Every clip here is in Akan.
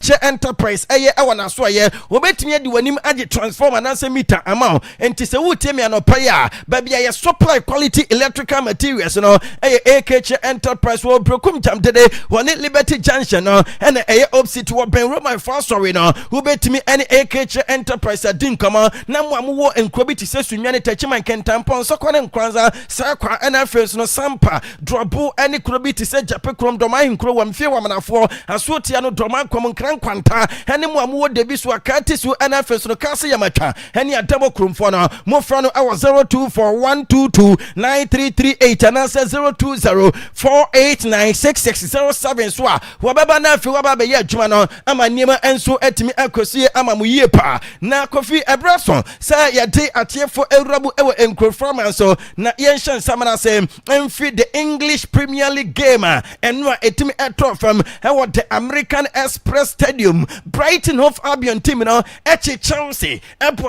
AKK Enterprise eye ewana so ye obetumi de wanim age transformer na se meter amount enti se wutemi anopa ya babia ye supply quality electrical materials no AKK Enterprise wo brokum jam dede woni Liberty Junction no ene opposite wo Ben Roman for sorry no obetumi any AKK Enterprise adin kama na mo amwo enkrobi ti se sunwane tachiman kentampon so kwane nkranza sa kwa ena face no sampa drobo any krobi ti se jape krom doma hinkro wa mfie wa manafo asuotia no doma kom nkran kwanta ene mo amwo debi so akati so ena face no kase yamatwa ene adabo kromfo no mo fra no awo 0241229338 and answer 0204896607 so a wababa na afi wababa ye adwuma no ama niema enso etimi akosie ama mo yie pa na Kofi Ebrason say yade atiefo ewrabu ewo enkroframa so na yenshan samana say emfi the English Premier League game enwa etimi eto from ewo the American Express Stadium Brighton Hove Albion team no echi Chelsea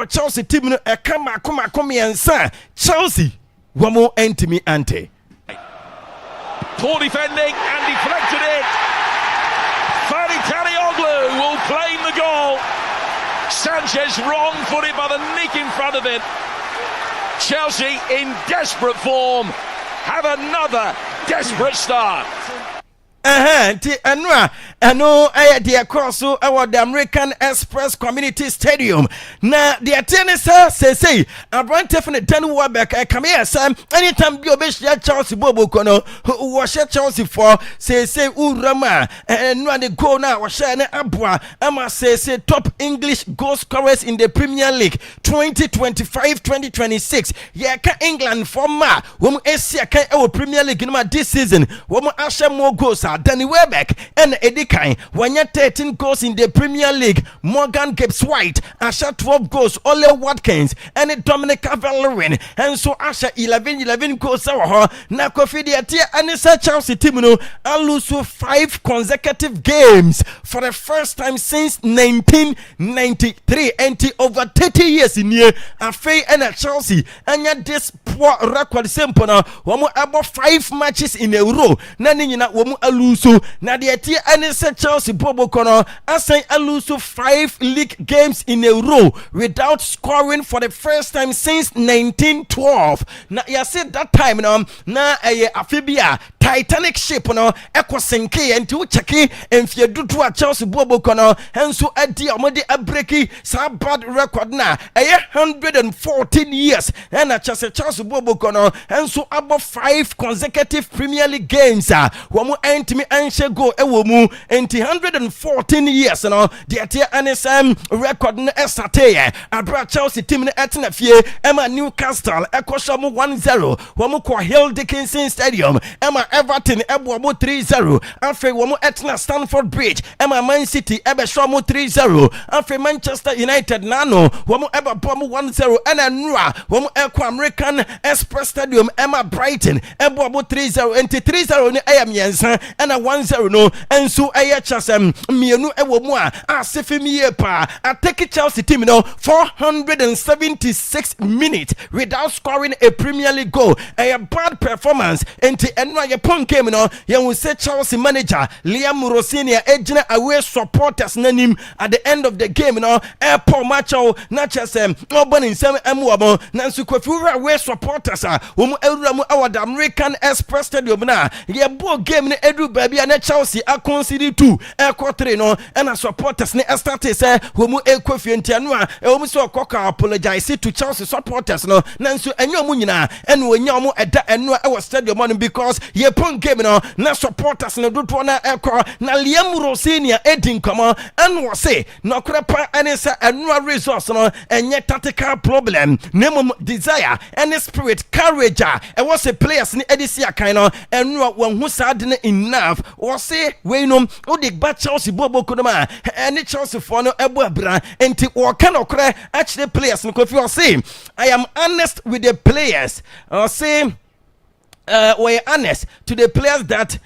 Chelsea team no ekama akoma yensa Chelsea wamo entimi ante poor defending and deflected it. Fadi Kalioglu will claim the goal. Sanchez wrong-footed by the nick in front of it. Chelsea in desperate form have another desperate start. Ti anwa the cross so the American Express Community Stadium na the tennis say abrante for the ten back come here Sam anytime be obeshia Chelsea bobo kono wash Chelsea for say urama no the goal now wash na abua ama say top English goal scorers in the Premier League 2025-2026 yeah ka England for ma wo Asia kan e Premier League no this season wo asha more goals Danny Welbeck and Eddie Kine wanya 13 goals in the Premier League. Morgan Gibbs White Asha 12 goals. Ole Watkins and Dominic Calvert-Lewin and so Asha 11 goals. Na Kofi Diatia and Chelsea team no lose 5 consecutive games for the first time since 1993 and over 30 years in here. Afei and Chelsea and this poor record simple now. Womu about 5 matches in a row. Nani nyina womu alusu na de tie ane se Chelsea bobo kono asan alusu 5 league games in a row without scoring for the first time since 1912. Na ya said that time no na afibia Titanic ship no ekosenke enti wo cheki emfie dudu a Chelsea bobo kono enso adi omode abreki sa bad record na 114 years na Chelsea bobo kono enso above 5 consecutive Premier League games womu entimi anshe go ewo mu enti 114 years no de atia anesam record no estate abra Chelsea team no etna fie ema Newcastle ekosho mu 1-0 womu ko Hill Dickinson Stadium ema Everton ebo mu 3-0 afei womu etna Stamford Bridge ema Man City ebe show mu 3-0 afei Manchester United nano womu eba bo mu 1-0 ena nura womu ekwa American Express Stadium ema Brighton ebo mu 3-0 enti 3-0 ni yensa ena 1-0 no enso chasem mienu ewo mu a asefemie pa atake Chelsea team no 476 minutes without scoring a Premier League goal. A bad performance enti enwa ye pon game no ye will say Chelsea manager Liam Rossinia ejina away supporters nanim at the end of the game no poor matcho na chasem nobody nsem emuomo na nso kwafi away supporters wo mu ewura mu award American Express Stadium na ye bo game ne edu baby na Chelsea a consider 2 3 no and supporters ne start say wo mu ekwafi entiano a wo mu so koka apologize to Chelsea supporters no na nso enyo mu nyina ene wonya mu eda eno e was stadium no because ye pon game no na supporters no dodo na ekọ na Liam Rossinia edin kama and wo say no krepa ene say eno resource no enye tactical problem name desire and spirit courage e was a players ni edisia kan no eno wo hu sad na enough wo say we no o de ba Chelsea bobo kodoma ene Chelsea for no ebo abra enti wo kan okre actually players no Kofi say I am honest with the players. I say were honest to the players that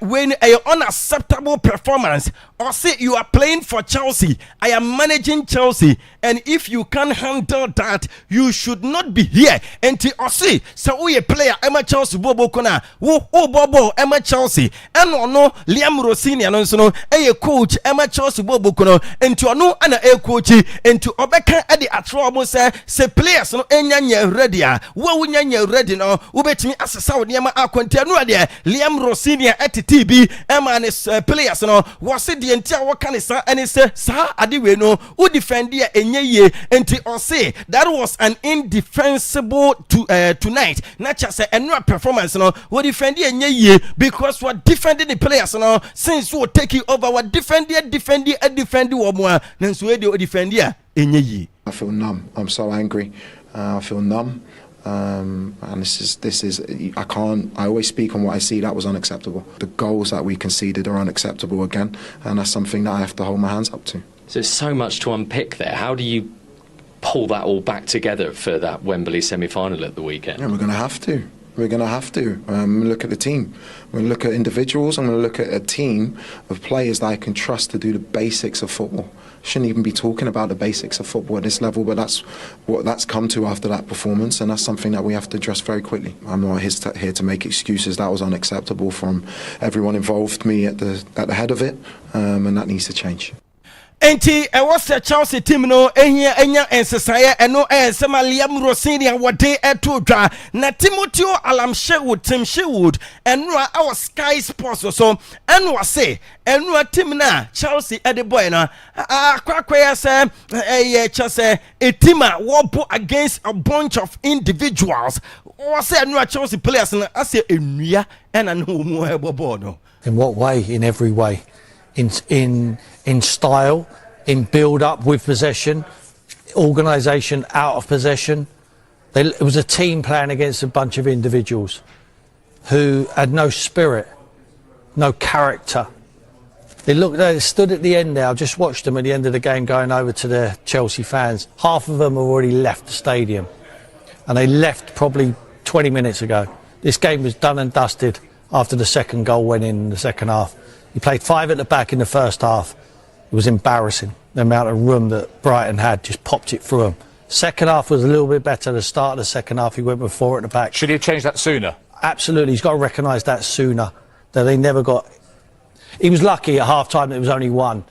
when a unacceptable performance, or say you are playing for Chelsea, I am managing Chelsea, and if you can't handle that, you should not be here. And or say, so we a player, Emma Chelsea Bobo Kona, Bobo Emma Chelsea, and no Liam Rossini and so a coach Emma Chelsea Bobo Kono, and to no and a coach, and to Obeka at the Atrobo say players no enya ready, what we ready no, ubet me as a Saudi Yama Aquantanua there, Liam Rossini at the TB, Emma and his players no, was it the entire what can say, and it's Sir Adiwe who defend here enye enti or say that was an indefensible tonight. Not just a no performance no, we defend here enye because we're defending the players no, since we take it over, we're defending one more, then so we defend here enye. I feel numb. I'm so angry. I feel numb. And this is I always speak on what I see. That was unacceptable. The goals that we conceded are unacceptable again, and that's something that I have to hold my hands up to. So there's so much to unpick there. How do you pull that all back together for that Wembley semi-final at the weekend? Yeah, we're going to have to. We're going to have to look at the team. We're going to look at individuals. I'm going to look at a team of players that I can trust to do the basics of football. Shouldn't even be talking about the basics of football at this level, but that's what that's come to after that performance, and that's something that we have to address very quickly. I'm not here to make excuses. That was unacceptable from everyone involved, me at the head of it, and that needs to change. Enti was the Chelsea team no enya ensesaya eno sema Liam Rossini awade etodwa na Timoteo Alam Sherwood Tim Sherwood enwa our Sky Sports so enwa say enwa team na Chelsea ede boy na akwakwaya say Chelsea a team wo against a bunch of individuals was say enwa Chelsea players na ase enua ena no mu ebobo no. In what way? In every way. In style, in build-up with possession, organisation out of possession. It was a team playing against a bunch of individuals who had no spirit, no character. They stood at the end there. I just watched them at the end of the game going over to the Chelsea fans. Half of them have already left the stadium, and they left probably 20 minutes ago. This game was done and dusted after the second goal went in the second half. He played 5 at the back in the first half. It was embarrassing. The amount of room that Brighton had just popped it through him. Second half was a little bit better. The start of the second half, he went with 4 at the back. Should he have changed that sooner? Absolutely. He's got to recognise that sooner. That they never got... He was lucky at half-time that it was only 1.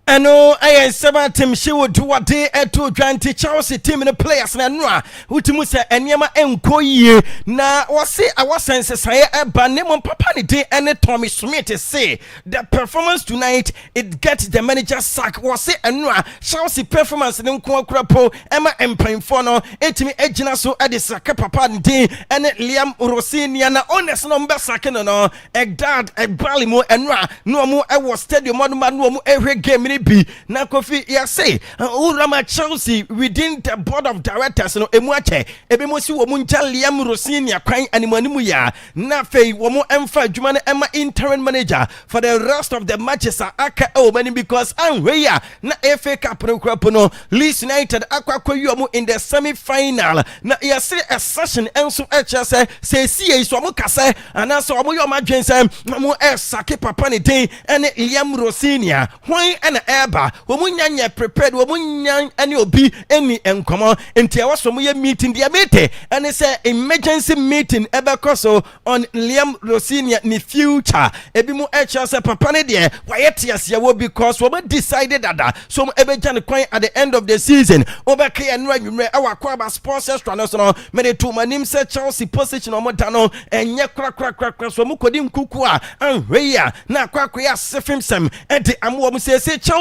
Ano ayen sema Tim Sherwood wade eto dwanti Chelsea team the players na noa wutimu se enyema enko yie na wose awasense saye eba ne mo papa ne dey ene Tommy Smith say the performance tonight it gets the manager sack wose enoa Chelsea performance ne nko akrapo ema empanfo no etimi agina so ade sack papa ne dey ene Liam Rossini na honest no mbe sack no egdad egbali mo enoa no mo e wo stadium no ma no mo ehwe game be na Kofi ya say Urama Chelsea within the board of directors no emuache ebe mo si wo mu ncha Liam Rossini akwan animanimu ya na fei wo mo emfa adwuma na ema interim manager for the rest of the matches aka o many because anweya na FA Cup no krapo no Leeds United akwakoyi mo in the semi-final na ya say a session enso echa say see so mo kase ana so mo yo madwen say mo sake papa ne den ene Liam Rossini hwan ena eba womunyanya prepared womunya ani obi eni enkomo enti e waso mo ye meeting dia mete and say emergency meeting ebe koso on Liam Rossini ni future ebi mu echa say papa ne de wayete ase wo because we decided that so ebe jan kwan at the end of the season obeka ye no anwumre e Akwaaba Sports Extra no so no me de to manim say Chelsea position o mo da no enye kra so mo kodi nkuku a anhwe na akwakoya sefim sem enti amwo mo say Chelsea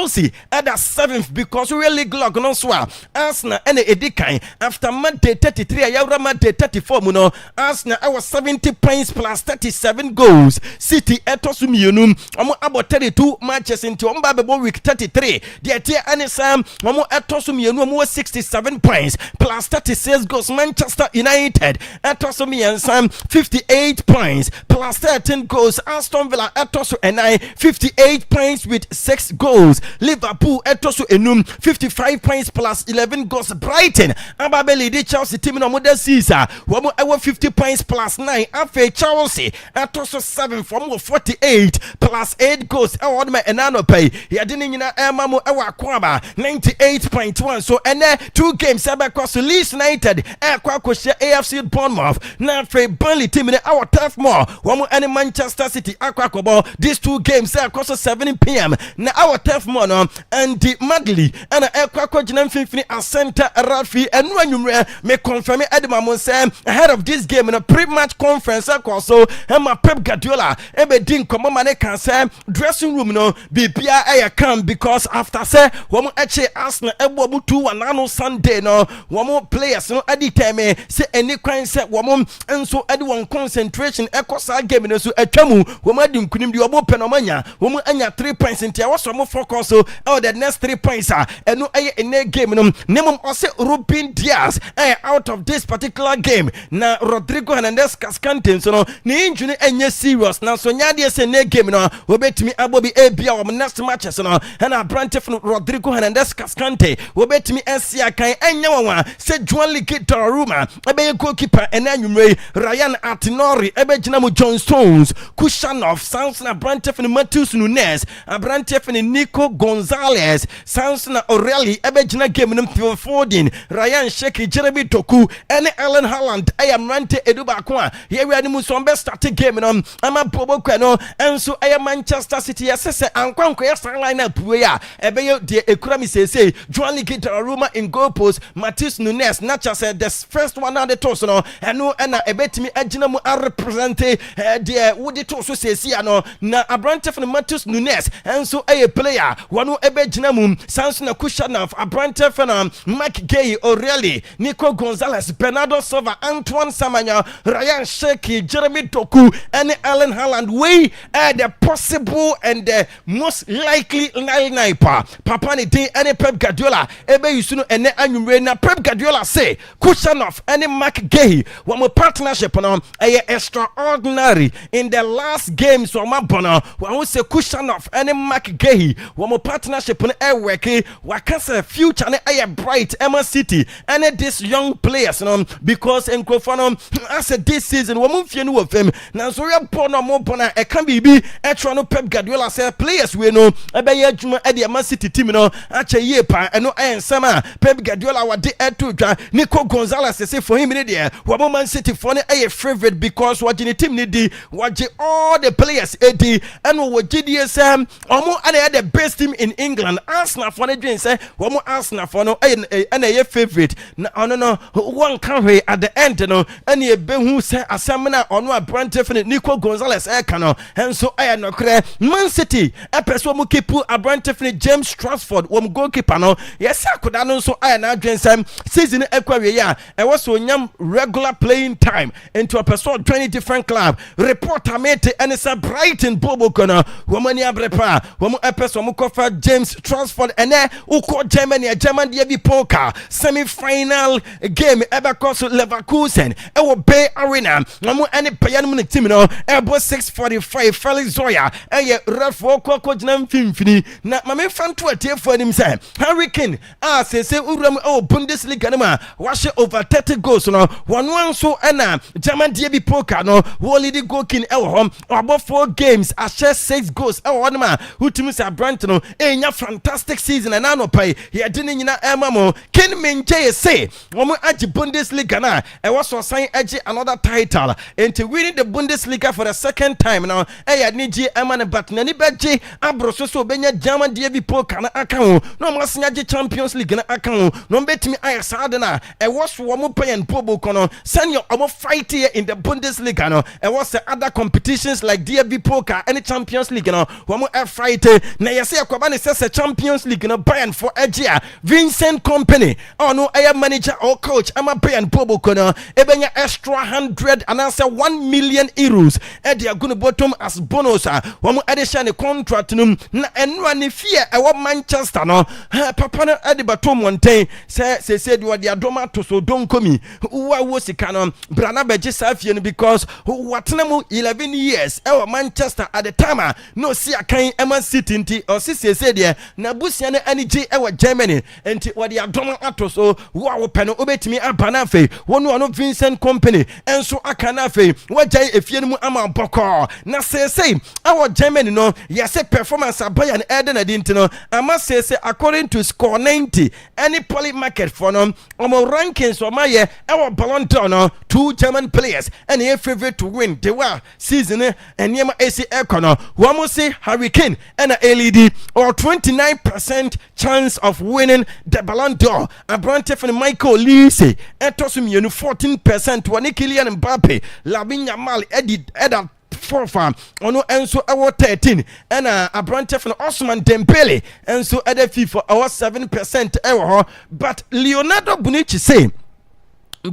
at the 7th because we really glog no so Arsenal and edikan after Monday 33 ayawra Monday 34 mu no Arsenal I was 70 points plus 37 goals City etosu mienu omo about 32 matches into omba bebo week 33 the tie anisam omo etosu mienu omo 67 points plus 36 goals Manchester United etosu miensam 58 points plus 13 goals Aston Villa etosu and 58 points with 6 goals Liverpool etoso enum 55 points plus 11 goals. Brighton ababeli di Chelsea team no model Caesar womo ewo 50 points plus 9. Afe Chelsea etoso 7 from 48 plus 8 goals. Ewo odma enano pay yade ni nyina ema mo ewo Akwaaba 98.1. So ene 2 games ebe cross Leeds United kwa kwhye AFC Bournemouth na Afe Burnley team in our turf more womo ene Manchester City akwakobo. These 2 games across 7 p.m. na our turf more no and Madley and Ekwako Jinam Finfini and Center Rafi and when me confirm Edmund say ahead of this game in a pre-match conference so Emma Pep Guardiola ebe din komo mane can say dressing room no bibia I come because after say womo eche Arsenal ebo mu 2-1 no Sunday no womo players no adi time say any kwan say womo enso adi won concentration ekosa game no so atwamu womo adi nkunim di womo penomanya womo anya 3 points ntia wo so mo focus so the next 3 points and no in a game no nemum ose Ruben Diaz out of this particular game na Rodrigo Hernandez Cascante so no ni injury enye serious na so nya de se na game no obetimi abobi ebia o next matches no na Brantford Rodrigo Hernandez Cascante obetimi ensia kan enye wanwa se Juan Liquidor Ruma ebe goalkeeper enanwumre Ryan Atinori ebe gina mu John Stones Kushanov Samson Brantford Matheus Nunes Brantford Nico Gonzalez Samson O'Reilly ebe gina game no Foden Ryan Sheki Jeremy Toku and Ellen Haaland I am rante eduba kwa here we animu so be start game no ama bobo kwa no enso I am Manchester City yesese ankwanko yes line up we ya ebe de ekura mi say Juan Liquidor in goal post Matheus Nunes nacha said the first one on the toss no eno na ebetimi agina mu represent de would it so say no na Brantford Matheus Nunes enso a player wanu ebe gina mu Samson Kushanov Brantford Mike Gay O'Reilly Nico Gonzalez Bernardo Silva Antoine Samanya Ryan Sheki Jeremy Doku and Allen Haaland we the possible and the most likely sniper papa ni din any Pep Guardiola ebe yusu no ene anwumre na Pep Guardiola say Kushanov and Mike Gay one partnership no extraordinary in the last games so ma bono one say Kushanov and Mike Gay one partnership no work wakasa future ne bright Emma City and this young players because enkrofano as this season wo mfie no of them na so we born no mo born e can be try no Pep Guardiola say players we no ebe adwuma e Emma City team no ache ye pa eno ensama Pep Guardiola wa de eto dwa Nico Gonzalez say for him there wo Man City for ne favorite because what the team need di what all the players edi and wo GDSM omo and the best team in England Arsenal for ne dream say wo Arsenal for no and a favorite no no one can at the end no and ye be who say asamina on one Brantford Nico Gonzalez kano and so I no clear Man City a person mu keep a Brantford James Trafford one goalkeeper no yes akoda no so I na dwen sam season ekwawe ya e was so nyam regular playing time into a person 20 different club reporter mate and it's a Brighton Bobo kono woman ya brepa woman a person mu kofa James Trafford and uko Germany dey be poker semi-final game ever cost Leverkusen e wo Bay Arena no any Bayern Munich team no ebo 6:45 Felix Zoya e ref ko gina mfimfini na mame fanto atiefo anim say Hurricane say uram Bundesliga no ma wash over 30 goals no one so na German dey be poker no wo lead goal king e wo hom about 4 games a share 6 goals e wo no ma utimi say Brant no enya fantastic season and no pay he didn't nyina emamo Ken Minje say woman agi Bundesliga na e was so sign agi another title into winning the Bundesliga for the second time now e niji emane but na ni beji abroso so benya German DB poker na aka ho no masnya agi Champions League na aka ho no betimi ayasade na e was woman pay and pobo kono senior omo fight here in the Bundesliga no e was other competitions like DB poker and Champions League no woman fight na yese Akwaaba ne say Champions League no Bayern for Agia Vincent Company no I am manager or coach I'm a Bayern Bobo kono ebenya extra 100 and answer 1 million euros e they are going to bottom as bonus one addition contract num na enwa ne fear e Manchester no papa no e de batom wonten say do the adoma to so don komi wa wo sika no brana beje safie no because watena mu 11 years e Manchester at the time no see akan Emma City nti o si sese de na busia no ani gye e Germany enti wode adom ato so wo a wo pɛ no obetimi abana fe wono Vincent Company enso aka na fe wagye efie no mu ama bɔkɔ na sese awo Germany no yɛsɛ performance abaya no ɛde na di ntino ama sese according to score 90 any poly market for no omo rankings o maye ɛwɔ Ballon d'Or no 2 German players and a favorite to win the war season and yema AC Econo wamo say Harry Kane and a LED or 29% chance of winning the Ballon d'Or Abrante for Michael Lise etosum yenu 14% wani Kylian Mbappe Lamine Yamal Eda forfa ono enso ewo 13 and Abrante for Osman Dembele enso eda FIFA our 7% ewo but Leonardo Bonucci say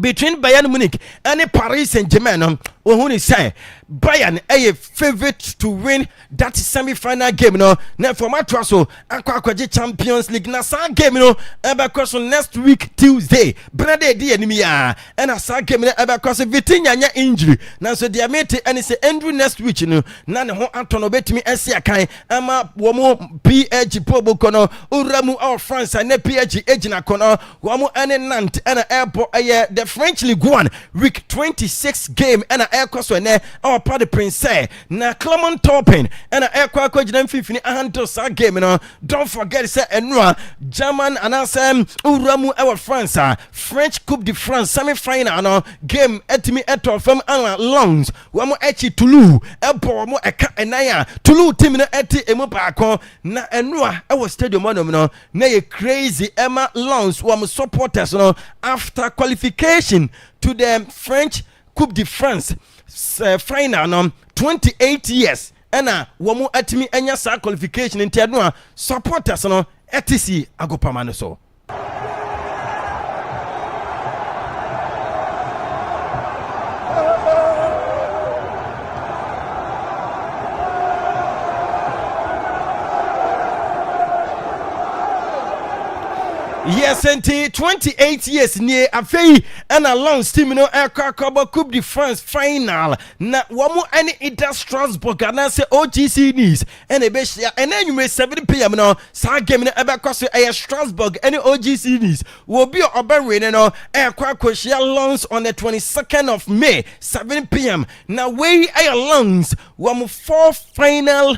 between Bayern Munich and Paris Saint-Germain ohun say Bayern a favorite to win that semi-final game no na for match so akwaje Champions League na sa game no ebe next week Tuesday brother di enemy ya and sa game no ebe Vitinha nya injury na so dia mate and say Andrew next week no na ne ho atono betimi ese akan ama wo mo PSG pobo kono uramu of France and PSG agina kono wo mo ene Nantes and airport the French League 1 week 26 game and so ne our party prince say na Clement Topping and aircraft coach them fifini handle sa game no don't forget say enwa German and uramu our France French Coupe de France semi-final no game etimi eto from Lens wo mo echi Toulouse ebo mo eka enaya Toulouse team no eti emu baako na enwa our stadium no na ye crazy Emma Lens wo mo supporters no after qualification to the French Coupe de France final no 28 years and womu atimi enya sa qualification into no supporters no etisi agopama no so. Yes, and 28 years near a fee and a long steam no Akwaaba Coupe de France final. Na wamu any ita Strasbourg and I say OGC news and a beshia and then you may 7 p.m. no sa game na Abakwaso a Strasbourg any OGC news will be open no Akwaaba Lens on the 22nd of May 7 p.m. Now we a Lens wamu 4 final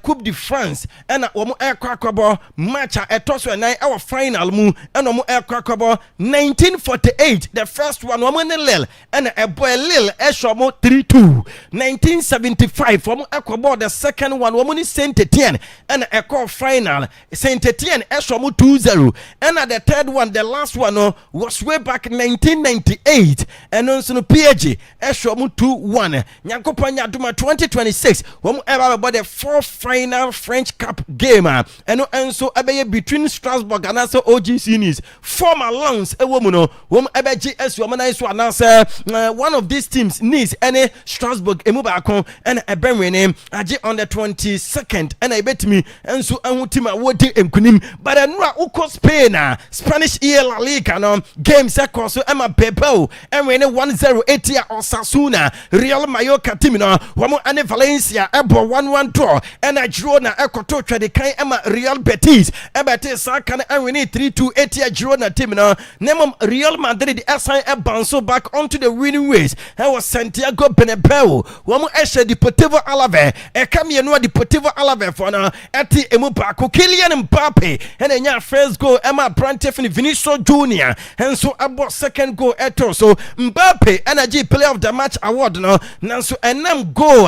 Coupe de France and wamu Akwaaba match a toss and our final mu and omo Akwaaba 1948 the first one omo ne Lille and a boy Lille eshomo 3-2 1975 omo Akwaaba the second one omo ni Saint Etienne and a call final Saint Etienne eshomo 2-0 and the third one the last one was way back 1998 and also no PSG eshomo 2-1 nyankopon nyaduma 2026 omo about the fourth final French Cup game and also abeye between Strasbourg and also OGC news former Lens a woman wom ebeji esu omana isu announce one of these teams needs any Strasbourg emubakon and ebenwene age on the 22nd and I bet me enso ahu team awodi enkunim but enra uko Spain Spanish La Liga no games across ema Bebel enwene 1-0 etia Osasuna Real Mallorca team no womo ane Valencia ebo 1-1 draw and a Girona ekoto twede kan ema Real Betis ebete saka na enwene 3-2 etia Girona team no nemom Real Madrid assign a bounce back onto the winning ways and was Santiago Bernabeu womo eshe Deportivo Alaves ekame no Deportivo Alaves for na eti emu baako Kylian Mbappe and enya first goal Emma Brante for Vinicius Junior and so about second goal eto so Mbappe energy player of the match award no nanso enam goal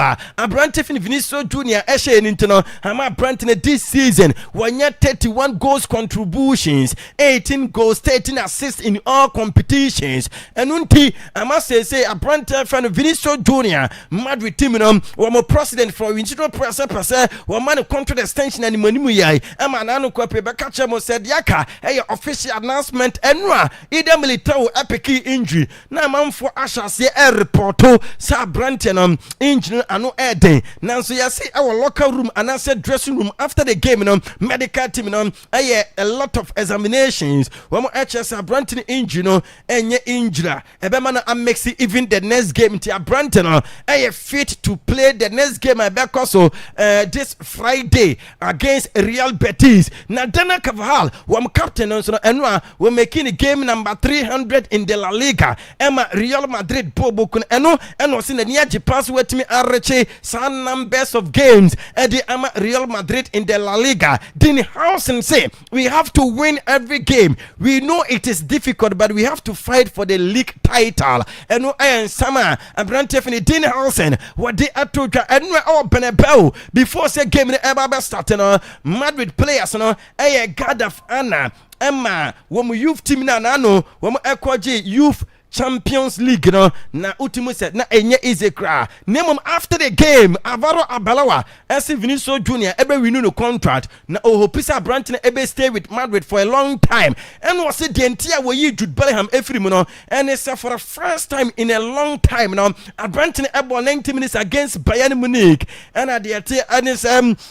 Brante for Vinicius Junior eshe nintino ama Brante this season wanya 31 goals contributions 18 goals 13 assists in all competitions and unti I must say Brante for Vinicius Junior Madrid team no wamo president for Vinicius press wamane contract extension and money mu yai ama nanu kwape bekache mo said yaka official announcement enwa ida militao epic injury na manfo ashase reporto sa Brante no injury ano eden nanso yase our locker room and I said dressing room after the game no medical team no a lot of exam examinations. When HS Branton injury no, and ye injury. Ebemana amexi even the next game. Tia Branton are fit to play the next game. I back also this Friday against Real Betis. Nadana Carvajal, captain on Enwa, we're making a game number 300 in the La Liga. Emma Real Madrid Bobokun Eno and was in the Niaji pass with me Arreche some numbers of games at the Emma Real Madrid in the La Liga. Dini Hausen say we have to win every game. We know it is difficult, but we have to fight for the league title. And no and Sama and Brand Tiffany Dini Hausen what they are to and we all Benebel before say game in the starting Madrid players no a god of Anna Emma when we youth team na no when we ekwaje youth Champions League no na ultimo set na enye easy cry name after the game Alvaro Abalawa as Vinicius Junior ebe renew no contract na Ohopisa Branton ebe stay with Madrid for a long time and was it the entire way Jude Bellingham every no and it's for the first time in a long time now Branton ebe 90 minutes against Bayern Munich and at the and is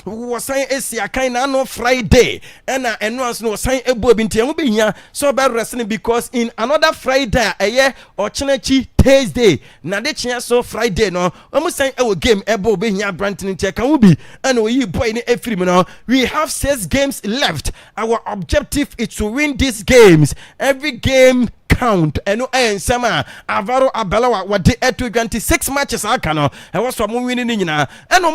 was saying Asia kind no Friday and once no saying ebo binti am be here so by wrestling because in another Friday or Chinechi Thursday na de chia so Friday no almost saying our game ebo be here Branton check can we be and we boy in every no we have 6 games left. Our objective is to win these games. Every game count and sama Alvaro Abalawa what they had to 26 matches akano and was from winning and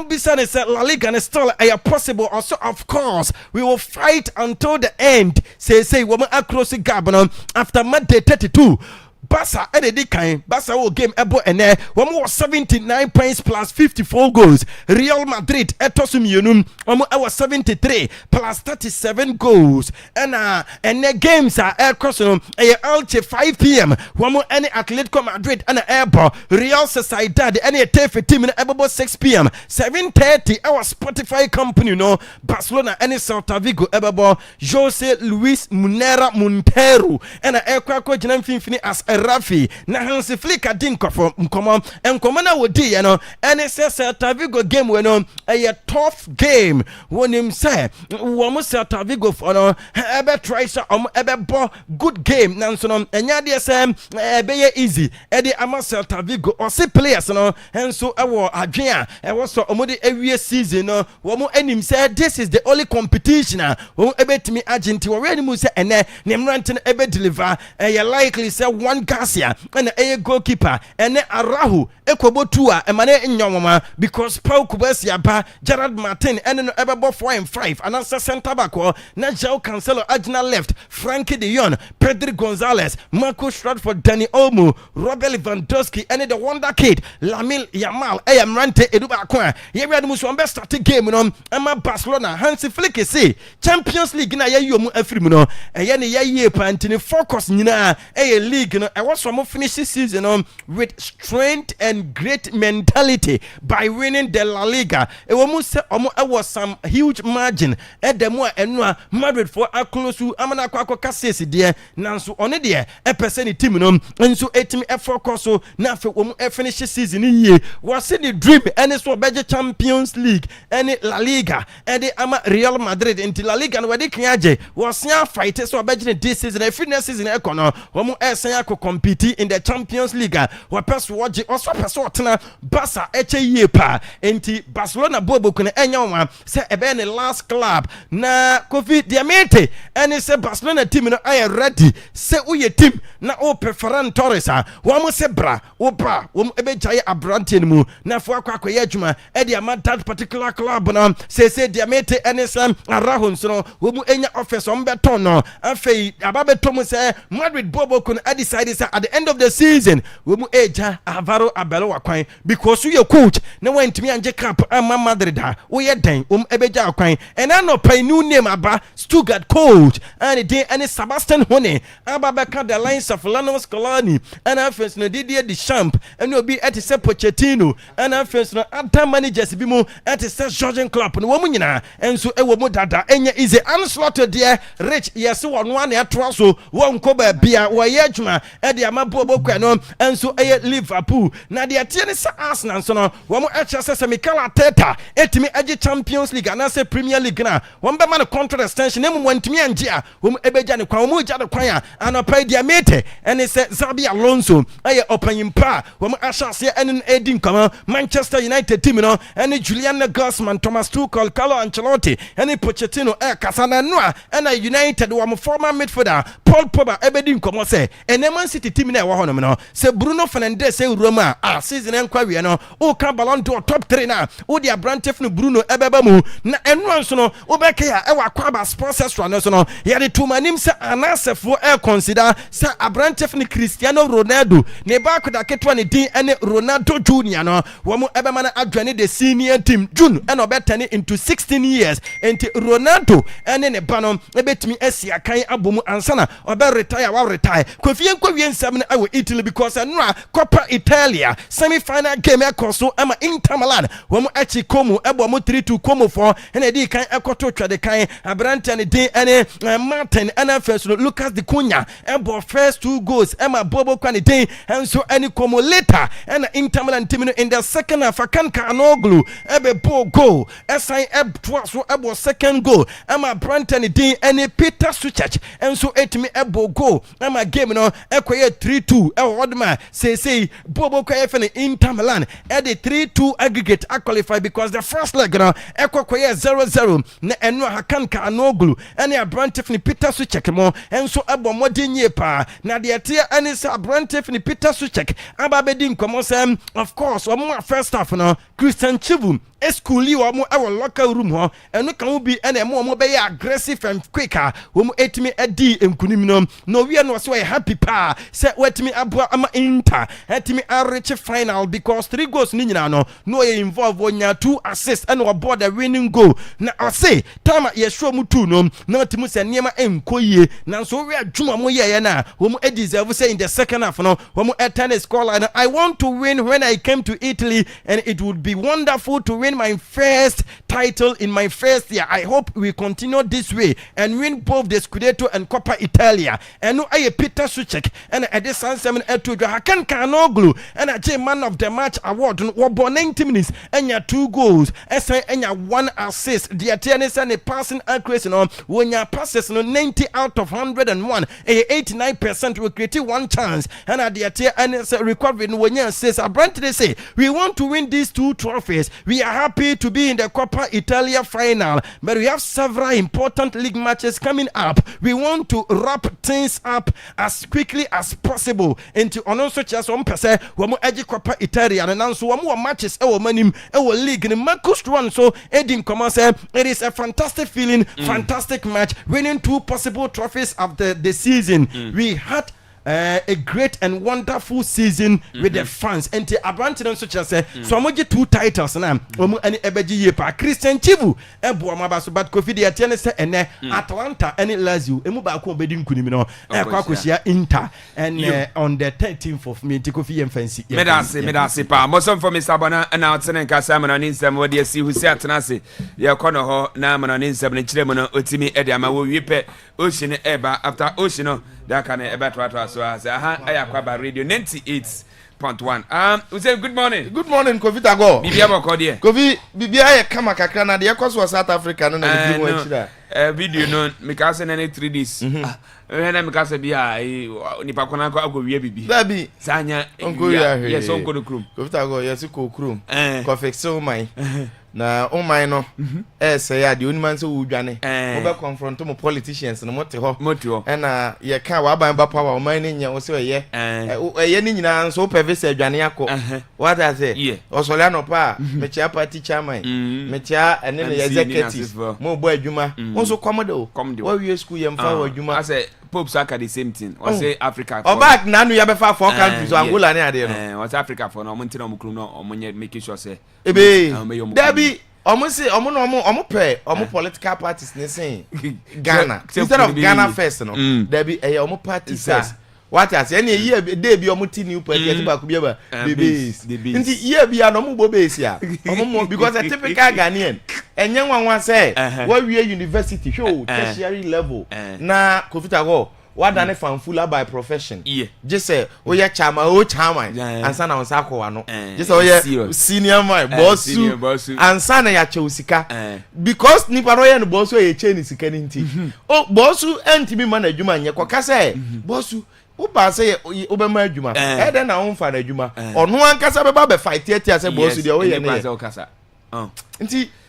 bisa said La Liga and still possible also of course we will fight until the end say woman across the gap after Monday 32 Barca and kind Barca will game ebo and one more 79 points plus 54 goals. Real Madrid etosum yunum our 73 plus 37 goals and the games are across Elche 5 p.m. one more any Atletico Madrid and Airball Real Sociedad any Tefe team in Ebo 6 p.m. 7:30 our Spotify company no Barcelona any Celta Vigo Ebo Jose Luis Munera Montero and Equaco Janam Finfini as Rafi na Hansi Flick adin nkɔmɔ na wodi ye no ene se Celta Vigo game we no a tough game wonim say wo mo Celta Vigo for no ebe try so ebe bo good game nanso no enya de se ebe ye easy e de ama Celta Vigo or see players no enso ewo adwen a ewo so omode awie season no wo mo anim say this is the only competition wo ebe timi agenti wo ready mu say ene ne mrante ebe deliver e likely say one Garcia and a goalkeeper and Arahu Ekobotua Emane Nyomama because Paul Kubesia ba Gerard Martin and Ebebo 4 and 5 and answer center back na João Cancelo Agna left Frankie de Jong Pedro Gonzalez Marcus Rashford Danny Olmo Robert Lewandowski and the wonder kid Lamine Yamal Rante Eduba Kwa Yeriad Muswambe start game no Emma Barcelona Hansi Flick say Champions League na ye yomu afrim no eye ne ye pantini focus nyina league no I was from finish this season with strength and great mentality by winning the La Liga. It was some huge margin at the more and Madrid for a close to Amana Kwako Cassisi dear Nansu on it dear a percent team and so 8 focus so now for finish this season year was in the dream and it's for better Champions League and La Liga and the Ama Real Madrid into La Liga and where they can was now fighters so better this season a fitness season econo compete in the Champions League. What person watch also person Barca ye pa enti Barcelona bobo kuna enyawa say ebe ne last club na Covid Diamante and say Barcelona team no are ready say uye team na o preferan Torres wo mo se bra wo ebe jaye Abranten mu na fo akwa ye adwuma e dia ma that particular club no say Diamante and some Arahon so wo mu enya office on beton no afei ababeto mu say Madrid bobo kuna decided at the end of the season we mu eja Alvaro Abalawa kwan because we coach na went me anje cap ama Madrid we den ebeja kwan and I no pay new name aba Stuttgart coach and the and Sebastian Hone ababeka the lines of Lionel Scaloni and afens no Didier Deschamps and no be at se Pochettino and afens no other managers bi mu at se Jurgen Klopp no wo nyina enso e wo mu dada enye easy onslaught there rich yes one e atwa so won ko ba bia wo ye adwuma de amabobo kwa no enso Liverpool na de atie ne sa Arsenal so no wo mo se Mikel Arteta etimi agi Champions League na se Premier League na wo be ma no contract extension emu wantimi anje a wo mo ebeja ne kwan wo mo ja de kwan a anopa dia mete ene se Xabi Alonso opanyimpa wo mo ahase ene edi nkama Manchester United team no ene Julian Nagelsmann, Thomas Tuchel, Carlo Ancelotti ene Pochettino kasana no a ene United wo mo former midfielder Paul Pogba ebedi nkomo se ene Man City team na wo hono no se Bruno Fernandes Roma season enkwa wie no o ka Ballon d'Or top 3 na o dia Brantef no Bruno ebeba mu na enu anso no obeke ya e wa Akwaaba Sports Restaurant so no ya de tumanim se anasefo consider se Brantef ni Cristiano Ronaldo ne ba koda ketwa ne din ene Ronaldo Junior no wo mu ebema na adwane the senior team June and obetani into 16 years enti Ronaldo ene ne ba no ebetimi asia kan abomu ansana obe retire wa retire kofie nkwa nsam na awo Italy because enu a Coppa Italia semi-final game ekoso ama Inter Milan wo mu achi komu ebo mu 3-2 komu for ene di kan ekoto twade kan abrante ne din ene Martin ene first Lucas de Cunha ebo first 2 goals ema bobo kwa ne din enso ene komu later ene Inter Milan team in the second half kan Kanoglu ebe bo goal esan ebo so ebo second goal ema Brante ne din ene Peter Suchach enso etimi ebo goal ema game no ekoye 3-2 odma say bobo kwa efene Inter Milan at the 3-2 aggregate qualify because the first leg no ekoye 0-0 na eno hakan Kanoglu ene Brante ni Peter Suchach mo enso ebo modinye pa na de atia ene sa Brante ni Peter Suchach ababedi nkomo sem of course omo first half no Christian Chivu eskuli wo mo e locker room ho eno kan bi ene mo be aggressive and quicker wo mo etimi edi enkunim no we no so happy pa se wetimi aboa ama Inter etimi reach final because 3 goals ni nyina no ye involve onya 2 assists and we the winning goal na ase time ye show mu 2 no na timu se niema enkoyie na so we adwuma mo ye na wo mo deserve say in the second half no wo mo etane score line. I want to win when I came to Italy and it would be wonderful to win my first title in my first year. I hope we continue this way and win both the Scudetto and Coppa Italia. And no aye Peter Suchek and at this San Seven to Hakan Kanoglu and a J Man of the Match award wo 90 minutes and ya 2 goals and ya 1 assist. The attendance and the passing accuracy no when ya passes no 90 out of 101 89% will create 1 chance and at the attendance and it's recovery when ya says Abrante say we want to win these 2 trophies. We are happy to be in the Coppa Italia final, but we have several important league matches coming up. We want to wrap things up as quickly as possible into ononso chas on pese wo mo agi Coppa Italia and nanso wo mo matches e wo manim e wo league ni Marcus run so edin come say it is a fantastic feeling, fantastic match, winning 2 possible trophies of the season. We had a great and wonderful season with the fans and the Abrante such as so I'm 2 titles na any ebeji ye pa Christian Chivu ebo amabaso but Kofi de atiene se ene Atlanta and Lazio emu ba ko obedi nkunimi no kwa kosia Inter and on the 13th of May Kofi yem fancy medase pa mosom for Mr. Bona na otene nka Simon on Instagram wo de si hu se atena se ye kono ho na man on Instagram ne kire mu no otimi e de ama wo wipe ocean eba after ocean no that can eba to so as Akwaaba Radio 98.1. We say good morning. Good morning, Kofi Tago. Bibia boko de. Kofi bibia ye kama kakra na de yakọ South Africa no na bi mo achira. Video no because na 3Ds. Na because bia nipa kona ko agowie bibi. Dabi. Sanya. Yes, onko do krum. Kofi Tago yes ko krum. Confex so my. Na my no say ya de oniman so wudwane wo be confront mo politicians no mote ho na ye ka wa ban ba power o man ni nya wo se ye ni nyina so pevese adwane yakọ what I say osole anopa me chia party chairman me chia ene ne executive mo bo adwuma wo so komodo wo wie school ye mfa wo adwuma I say Pope Saka the same thing. I say Africa. O back na nu ya be fa 4 countries so Angola ne ade no. What's Africa for no monti no mukru no omonye make sure say. Ebe. Dabi omo say omo pay omo political parties ne say Ghana instead of Ghana first no. Dabi omo party first. What I say any year dey bi omo ti new party ati ba ku bi ba babies. Nti year bi na omo bo base ya. Omo because a typical Ghanaian enye nwanwa say we university show tertiary level na Kofi Tago what done fanfula by profession. Yeah. Just say, oh yeah, chairman, and son on Sakowano. Just oh yeah, senior my boss, and son ya chosika. Because Nipanoya and boss way chain is kenning. Oh, bossu and Timmy management, Yakokase, bossu. Upa say Obama Juma, then I won't find a Juma. Or no one can about fight yet as a boss with the way and Casa. Oh,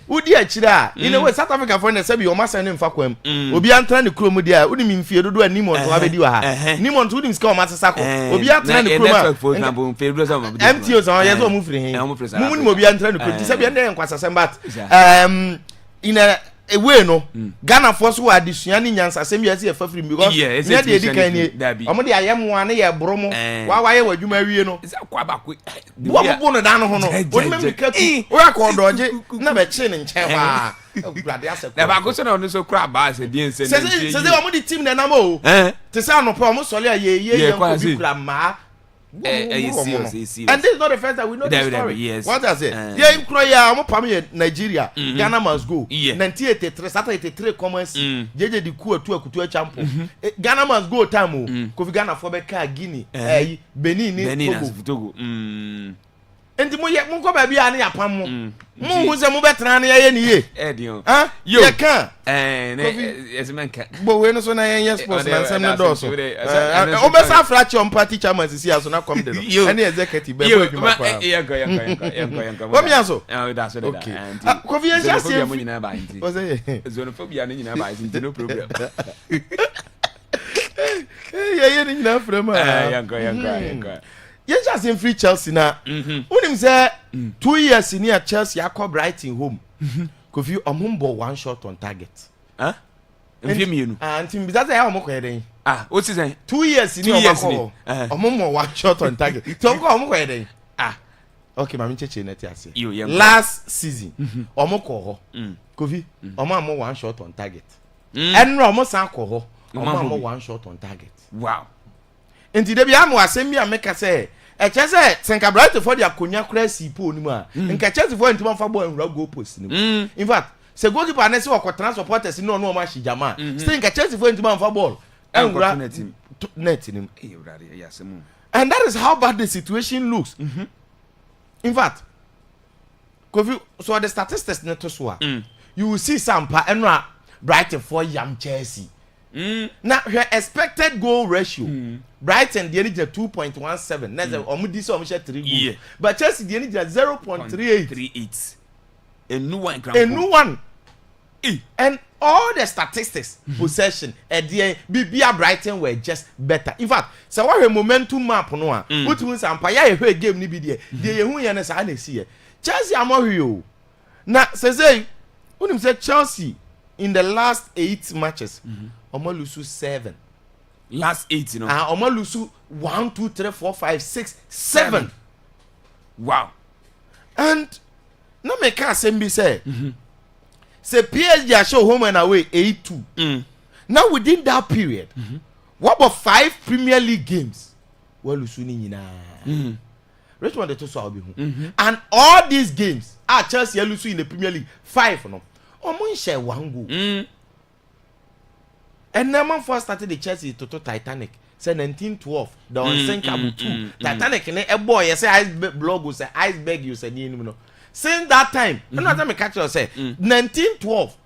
would you chida? In a way, South Africa for the Sabi or Massa and Faquem will be trying to chrome with the wouldn't mean fear to do a Nimon to have a dua. Nimon wouldn't score Master Sako. Will be trying to chrome, for example, favors of MTOs on your moving. Moon will be trying to put Disappear and Quassambat. In a way no Ghana force who are disuniani nyansa asem yesi e fafiri because yeah dey di kan ni omo dey ayem wan na ye bromo wa ye wadwuma wie no Akwaaba kwe bo no dan ho no oni me katu o ya ko doje na be che ne nchen wa urade ase na ba ko so na oni so kra ba ase di nse se omo di team na na mo te say anopo omo sole ye ko bi kra ma. And this is not the first time we know the story. Yes. What does it? Yeah, in Korea, I'm from Nigeria. Ghana must go. 1983, Saturday 83 comments. JJ di coup to a couture champion. Ghana must go time. Kofi Ghana for Beka Guinea. Benin, Togo. And the moye munko baby ani apam mo hu se mo betra na ye ni ye yo ye kan man kan bo we no so na ye sports na sem no do so o be sa fracture on party chairman si aso na come de no any executive be bo adwuma kwa ye go wo mi aso that's so okay Kofi en just say mo nyina ba nti o say xenophobia ni nyina ba nti no problem ye ni nyina frama yanko you just in free Chelsea na when him say 2 years in here Chelsea akọ Brighton home Kofi omumbo one shot on target mfiemienu anti that say omoko eden what is say 2 years in here omumbo one shot on target so omoko eden okay mami cheche na ti ase last season omoko ho Kofi omamo one shot on target enro omo san ko ho omamo one shot on target wow. Enti de bia mo asem bia meka se e che se senka bright for dia konya kura sipo onimu a nka chese for ntimo fa ball nwura goal post ni in fact se goalkeeper na se wakotran supporters ni no ma shijama still nka chese for ntimo fa ball nwura net ni and that is how bad the situation looks in fact Kofi so the statistics net to so you will see sampa enra bright for yam Chelsea. Now her expected goal ratio Brighton the energy 2.17 next omu so omu share 3 goals but Chelsea the energy 0.38 a new one and all the statistics possession the bibia Brighton were just better in fact so what momentum map no a utu sampa ya ehwe game ni bi de yehu ye na sa na see Chelsea amohwe na say unim say Chelsea in the last 8 matches Omalusu 7. Last 8, you know. Omalusu 1, 2, 3, 4, 5, 6, 7. Wow. And no me can say say PSG show home and away 8-2. Now within that period, what about 5 Premier League games? Well, Lusuni nyina. Which one the two so be and all these games are Chelsea Lusu in the Premier League 5 no. Omo share 1 goal. And Neman first started the Chelsea to Titanic. Say 1912. The unsinkable 2. Titanic a boy you say iceberg blog say iceberg you say no. Since that time, another me catch you say 1912.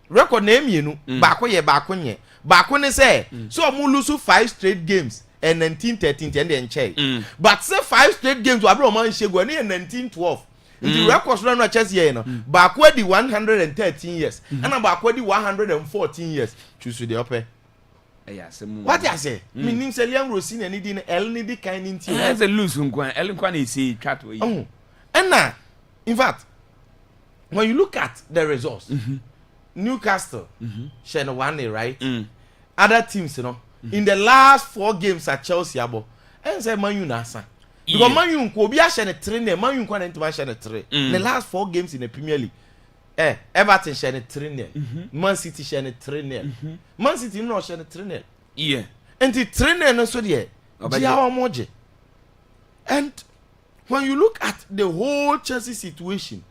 Record name you know. Bako ye bako nye. Bako ne say so mu lose 5 straight games and 1913 and then check. But say 5 straight games we abro man shego ni 1912. The records run at Chelsea here, backward the 113 years, and I'm backward the 114 years. Choose the upper. What I say? Meaning, Selian Rosin and Edin Elnidi kind in tea. There's a loose one, Ellen Quani say, cat away. Oh, and now, in fact, when you look at the results, Newcastle, Shen one right? Other teams, you know, in the last 4 games at Chelsea, and say, Man, you nasa. Because Man U ko bi a share 3 ne Man U ko na ntima share 3 the last 4 games in the Premier League Everton share 3 Man City share 3 Man City no share 3 and the 3 no so there dia omoje and when you look at the whole Chelsea situation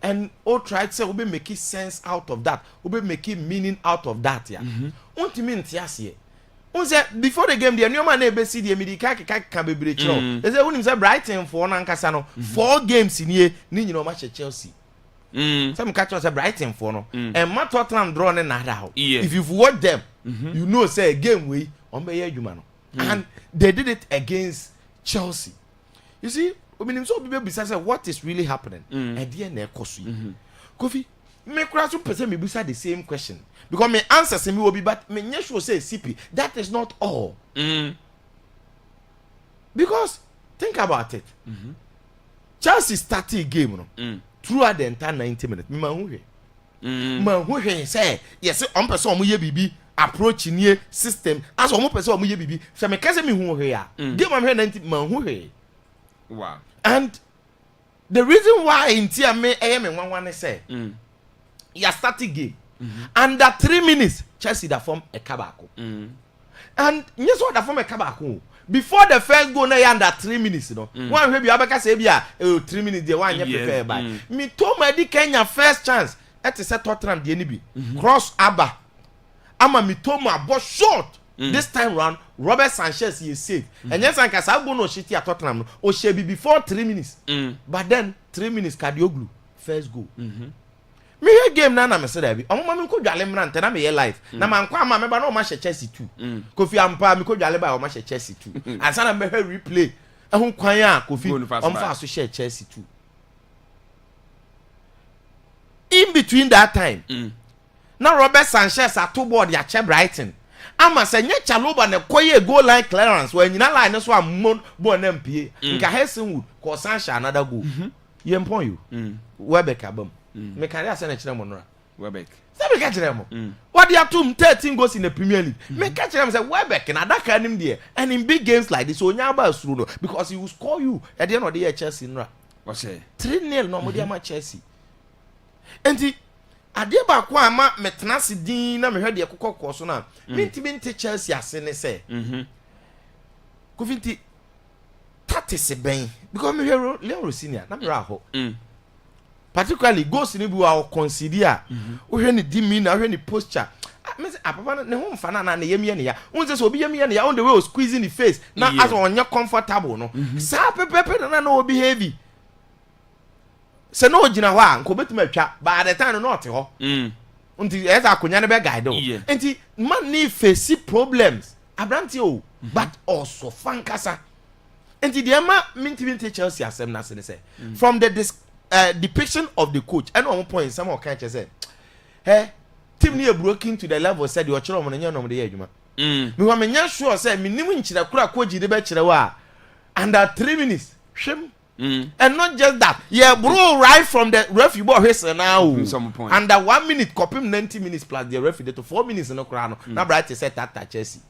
and all try to say we be making sense out of that, we be making meaning out of that. Yeah, ultimately, yes, yeah. Before the game, the new man never see the medical can be breached. They say, when Brighton for Nankasano, 4 games in here, you know, match at Chelsea. Some catch us a Brighton for no, and Matt Tottenham drawn in that out. If you've watched them, you know, say, game we on by Humano. And they did it against Chelsea. You see, I mean, so people besides what is really happening, and the end, Kofi, me cross person me beside the same question because my answer me will be, but me sure say CP. That is not all. Because think about it. Chelsea started game throughout the entire 90 minutes. Me man who say yes, on person mu ye bibi approach in system as on person mu ye bibi. So me kase me who here. Game am here 90 man who here. Wow. And the reason why in tia me one say you started game under 3 minutes Chelsea da form a kabako and yes what da form a kabako before the first goal na under 3 minutes one we be abeka say bia 3 minutes dey one prepare by me to my Kenya first chance at the Tottenham dey ni bi cross aba ama me to my boss short this time round Robert Sanchez is safe and yes and kasa go no shiti at Tottenham o she be before 3 minutes but then 3 minutes Kadioglu first goal me here game na me say that bi omo me ko dwale mrante na me here life na man kwa ma me ba na o ma she Chelsea 2 Kofi ampa me ko dwale ba o ma she Chelsea 2 ansa na me he replay ehun kwan a Kofi on fa so she Chelsea 2 in between that time na Robert Sanchez ato board ya che Brighton ama se nye Chaloba ne koye goal line clearance wa nyina line so amon bo na mpie nka Hesenwood ko Sancha another goal yempon you Webeck abam me carry asena kire mo no Webeck say me kire mo what they atum 13 goals in the Premier League me kire am say Webeck na that kind him there and in big games like this onya ba suru no because he will score you at the end of the year Chelsea nra what say 3-0 no mo dia ma Chelsea enti ade ba kwa ama metena sidin na me hwede kokoko so na minti Chelsea asene say Kofinti that is a bang because me hero Leo Senior na me ra ho particularly goals ni bi wa consider o hwe ni di mi na hwe ni posture me say apapa ne ho mfa na yemi ne ya won say so obi yemi ne ya on the way of squeezing the face na as onye comfortable no sa pepepe na obi heavy se no ogina ho a nko betuma atwa by the time no not ho unti eza akonya ne be guide o enti man ni face problems abranti o but also fankasa enti the ma minti Chelsea asem na say from the depiction of the coach and one point some of can't say hey team near broken to the level said you chiro mo nya no mo dey adwuma me wa menya sure say minim nchira kura koji de be kire wa under 3 minutes hwem and not just that yeah bro right from the referee ball hustle now under 1 minute copy 90 minutes plus the referee to 4 minutes no kura no na Bright said that Chelsea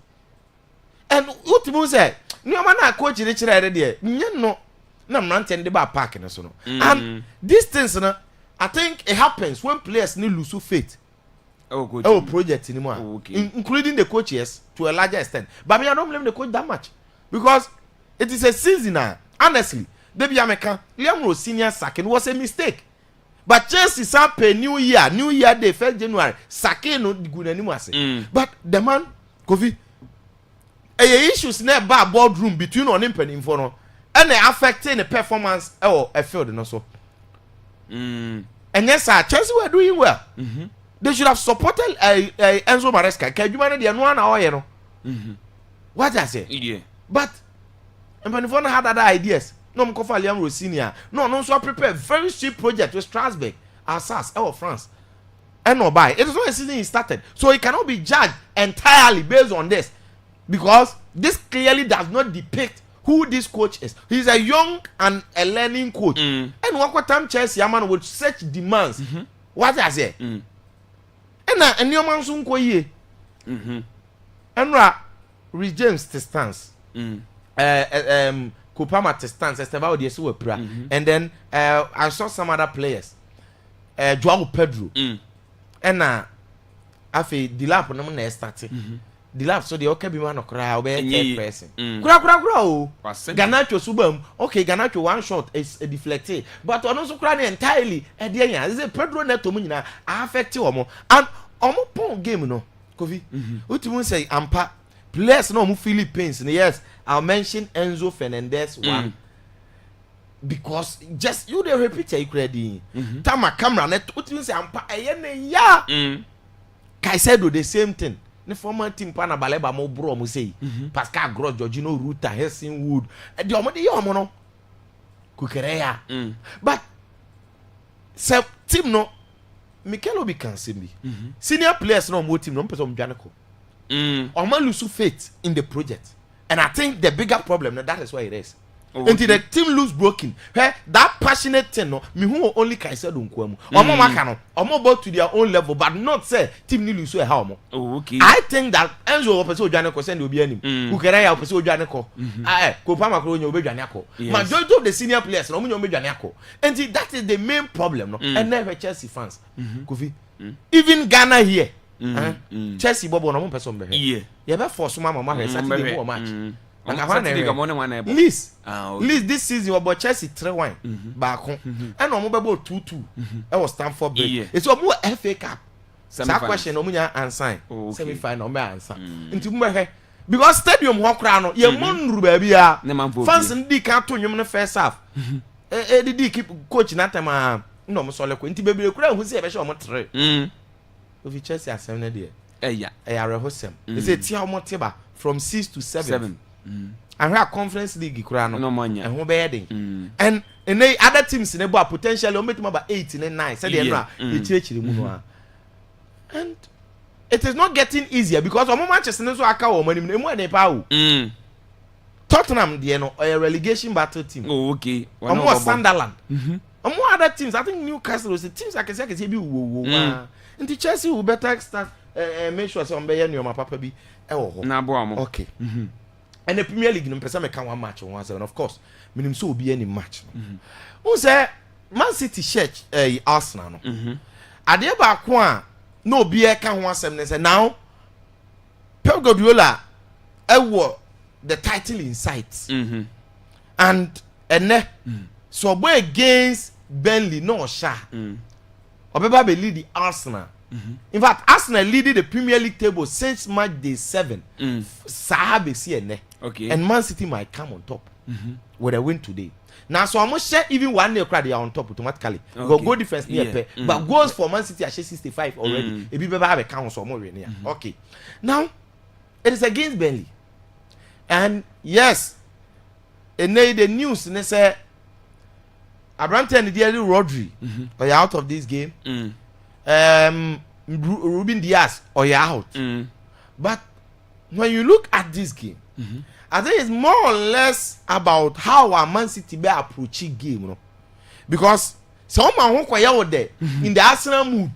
and what you say no man na coach dey kire dey nya no na mrante de ba park na so no and these things no I think it happens when players need lose faith project anymore including the coaches to a larger extent but me I don't blame the coach that much because it is a season now honestly Debi Ameka Liam senior sacking was a mistake but Chelsea sample new year day 1st January sacking no good anymore but the man Kofi issues na ba boardroom between on him and info no and affecting the performance a field no so and yes sir Chelsea were doing well they should have supported Enzo Maresca kajuma na no na oye no what I say yeah but Mpanifo had other ideas no mkofa Liam Rosinia no so prepare very cheap project with Strasbourg Alsace France and no buy it is not a season he started so it cannot be judged entirely based on this because this clearly does not depict who this coach is. He's a young and a learning coach. And one time Chelsea man with such demands. What I say? And your man soon go ye. And Rhys James to stance. Kupama to stance. Estevao de Suepra. And then I saw some other players. Joao Pedro. And Afi Dilap no na starting. the last so the okay be man okra obey third person kura o Garnacho subam okay Garnacho one shot is a deflected but ono so kura entirely e de yan is Pedro Neto mu nyina affect omo and omo pon game no Kofi utimu say ampa players no omo Philippines yes I'll mention Enzo Fernandez one because just you the repeat you credit tama camera net utimu say ampa eye ne ya Caicedo the same thing. The former team pana baleba mo bro mo say Pascal Gross, Jorginho Ruta, Hessing Wood. The omodi yo mo no. Kukereya. But se team no Mikel Obi can see me. Senior players no mo team no person mjaneko. Oma lose faith in the project. And I think the bigger problem that is why it is. Until the team lose broken. Hey, that passionate thing no, me who only Caicedo nkwemu. Omo maka no, omo both to their own level, but not say team ni lose how mo. Okay. I think that Enzo opese odwane ko send obi anim. Kukereya opese odwane ko. Ko pa makro nya obedwane ako. Majority of the senior players no nya obedwane ako. And that is the main problem no. And never Chelsea fans. Kofi. Even Ghana here. Chelsea bobo no mo person be. Yeah. You be force mama he Saturday mo match. Least this season about Chelsea 3-1 back home and omo bebo 2-2 e was Stamford Bridge it's omo FA Cup that question omo nya answer semi final omo answer nti mo he because stadium ho kra no ye monru ba bia fans ndi ka to nwom no first half did keep coach na time no mo sole ko nti bebere kra hu se e be sure omo 3 of Chelsea asem na de ya rehosem e say tia omo tiba from 6 to 7 and we are conference league kura no and who be heading and the other teams in about potentially o meet about 8 and 9 said the chiri mu no and it is not getting easier because omo Manchester so aka o mani mu e pa o Tottenham there no a relegation battle team okay omo Sunderland omo other teams I think Newcastle was the teams I can say be wo and the Chelsea will better start make sure say on be your papa bi e wo ho na bo amo okay and the Premier League no pesa make one match on 1-7 of course minim so obi any match who say Man City church Arsenal no ade ba ko a no obi e ka ho asem ne say now Pep Guardiola the title in sight and so boy against Burnley no sha obeba be lead the Arsenal. In fact, Arsenal leading the Premier League table since match day 7. Sahabe see okay. And Man City might come on top with a win today. Now, so I'm share even 1-0 crowd they are on top automatically. Okay. Go defense near pay. But goals for Man City are 65 already. If you have a count or more near. Okay. Now, it is against Burnley. And yes, and the news and they say Abrante and the Rodri are out of this game. Ruben Diaz or you're out. But when you look at this game, I think it's more or less about how our Man City be approaching game, you know? Because someone who kwaya there in the Arsenal mood,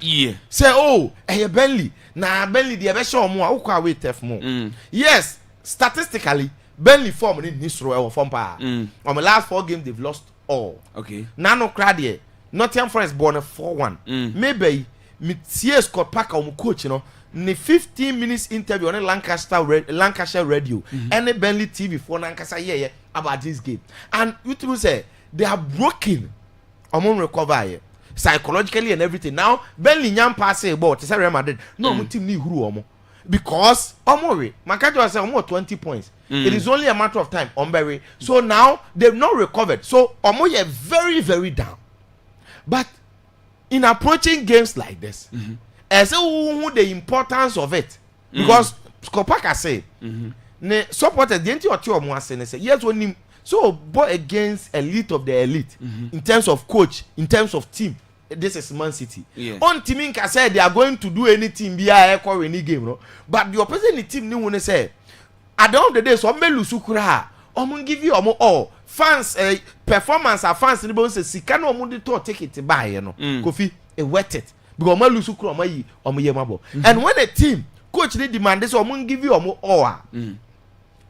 say, oh, Burnley, now Burnley the best show more, who wait more. Yes, statistically, Burnley form in this row or form power. On the last 4 games, they've lost all. Okay. Nano Cradier, Nottingham Forest born a 4-1. Maybe Mitier Scott Parker, coach, you know. In the 15 minutes interview on a Lancashire radio and a Burnley TV for Lancashire about this game. And you will say they are broken among recover psychologically and everything. Now Burnley nyam pass a ball to Real Madrid. No team ni huru omo because omore Makajo say omo 20 points. It is only a matter of time omberry. So now they've not recovered. So omo ye very very down. But in approaching games like this, I say who the importance of it because Skopaka say ne supporters the entire team was saying say yes when him so but against elite of the elite in terms of coach, in terms of team, this is Man City. On team can say they are going to do anything via any game, no? But the opposite team ni want say at the end of the day so me lusukura omo give you omo all fans performance are fans ni bo say sika na omo dey to take it buy you know Kofi e worth it because omo lusukura omo yi omo ye mabo and when a team coach dey demand this omo give you omo all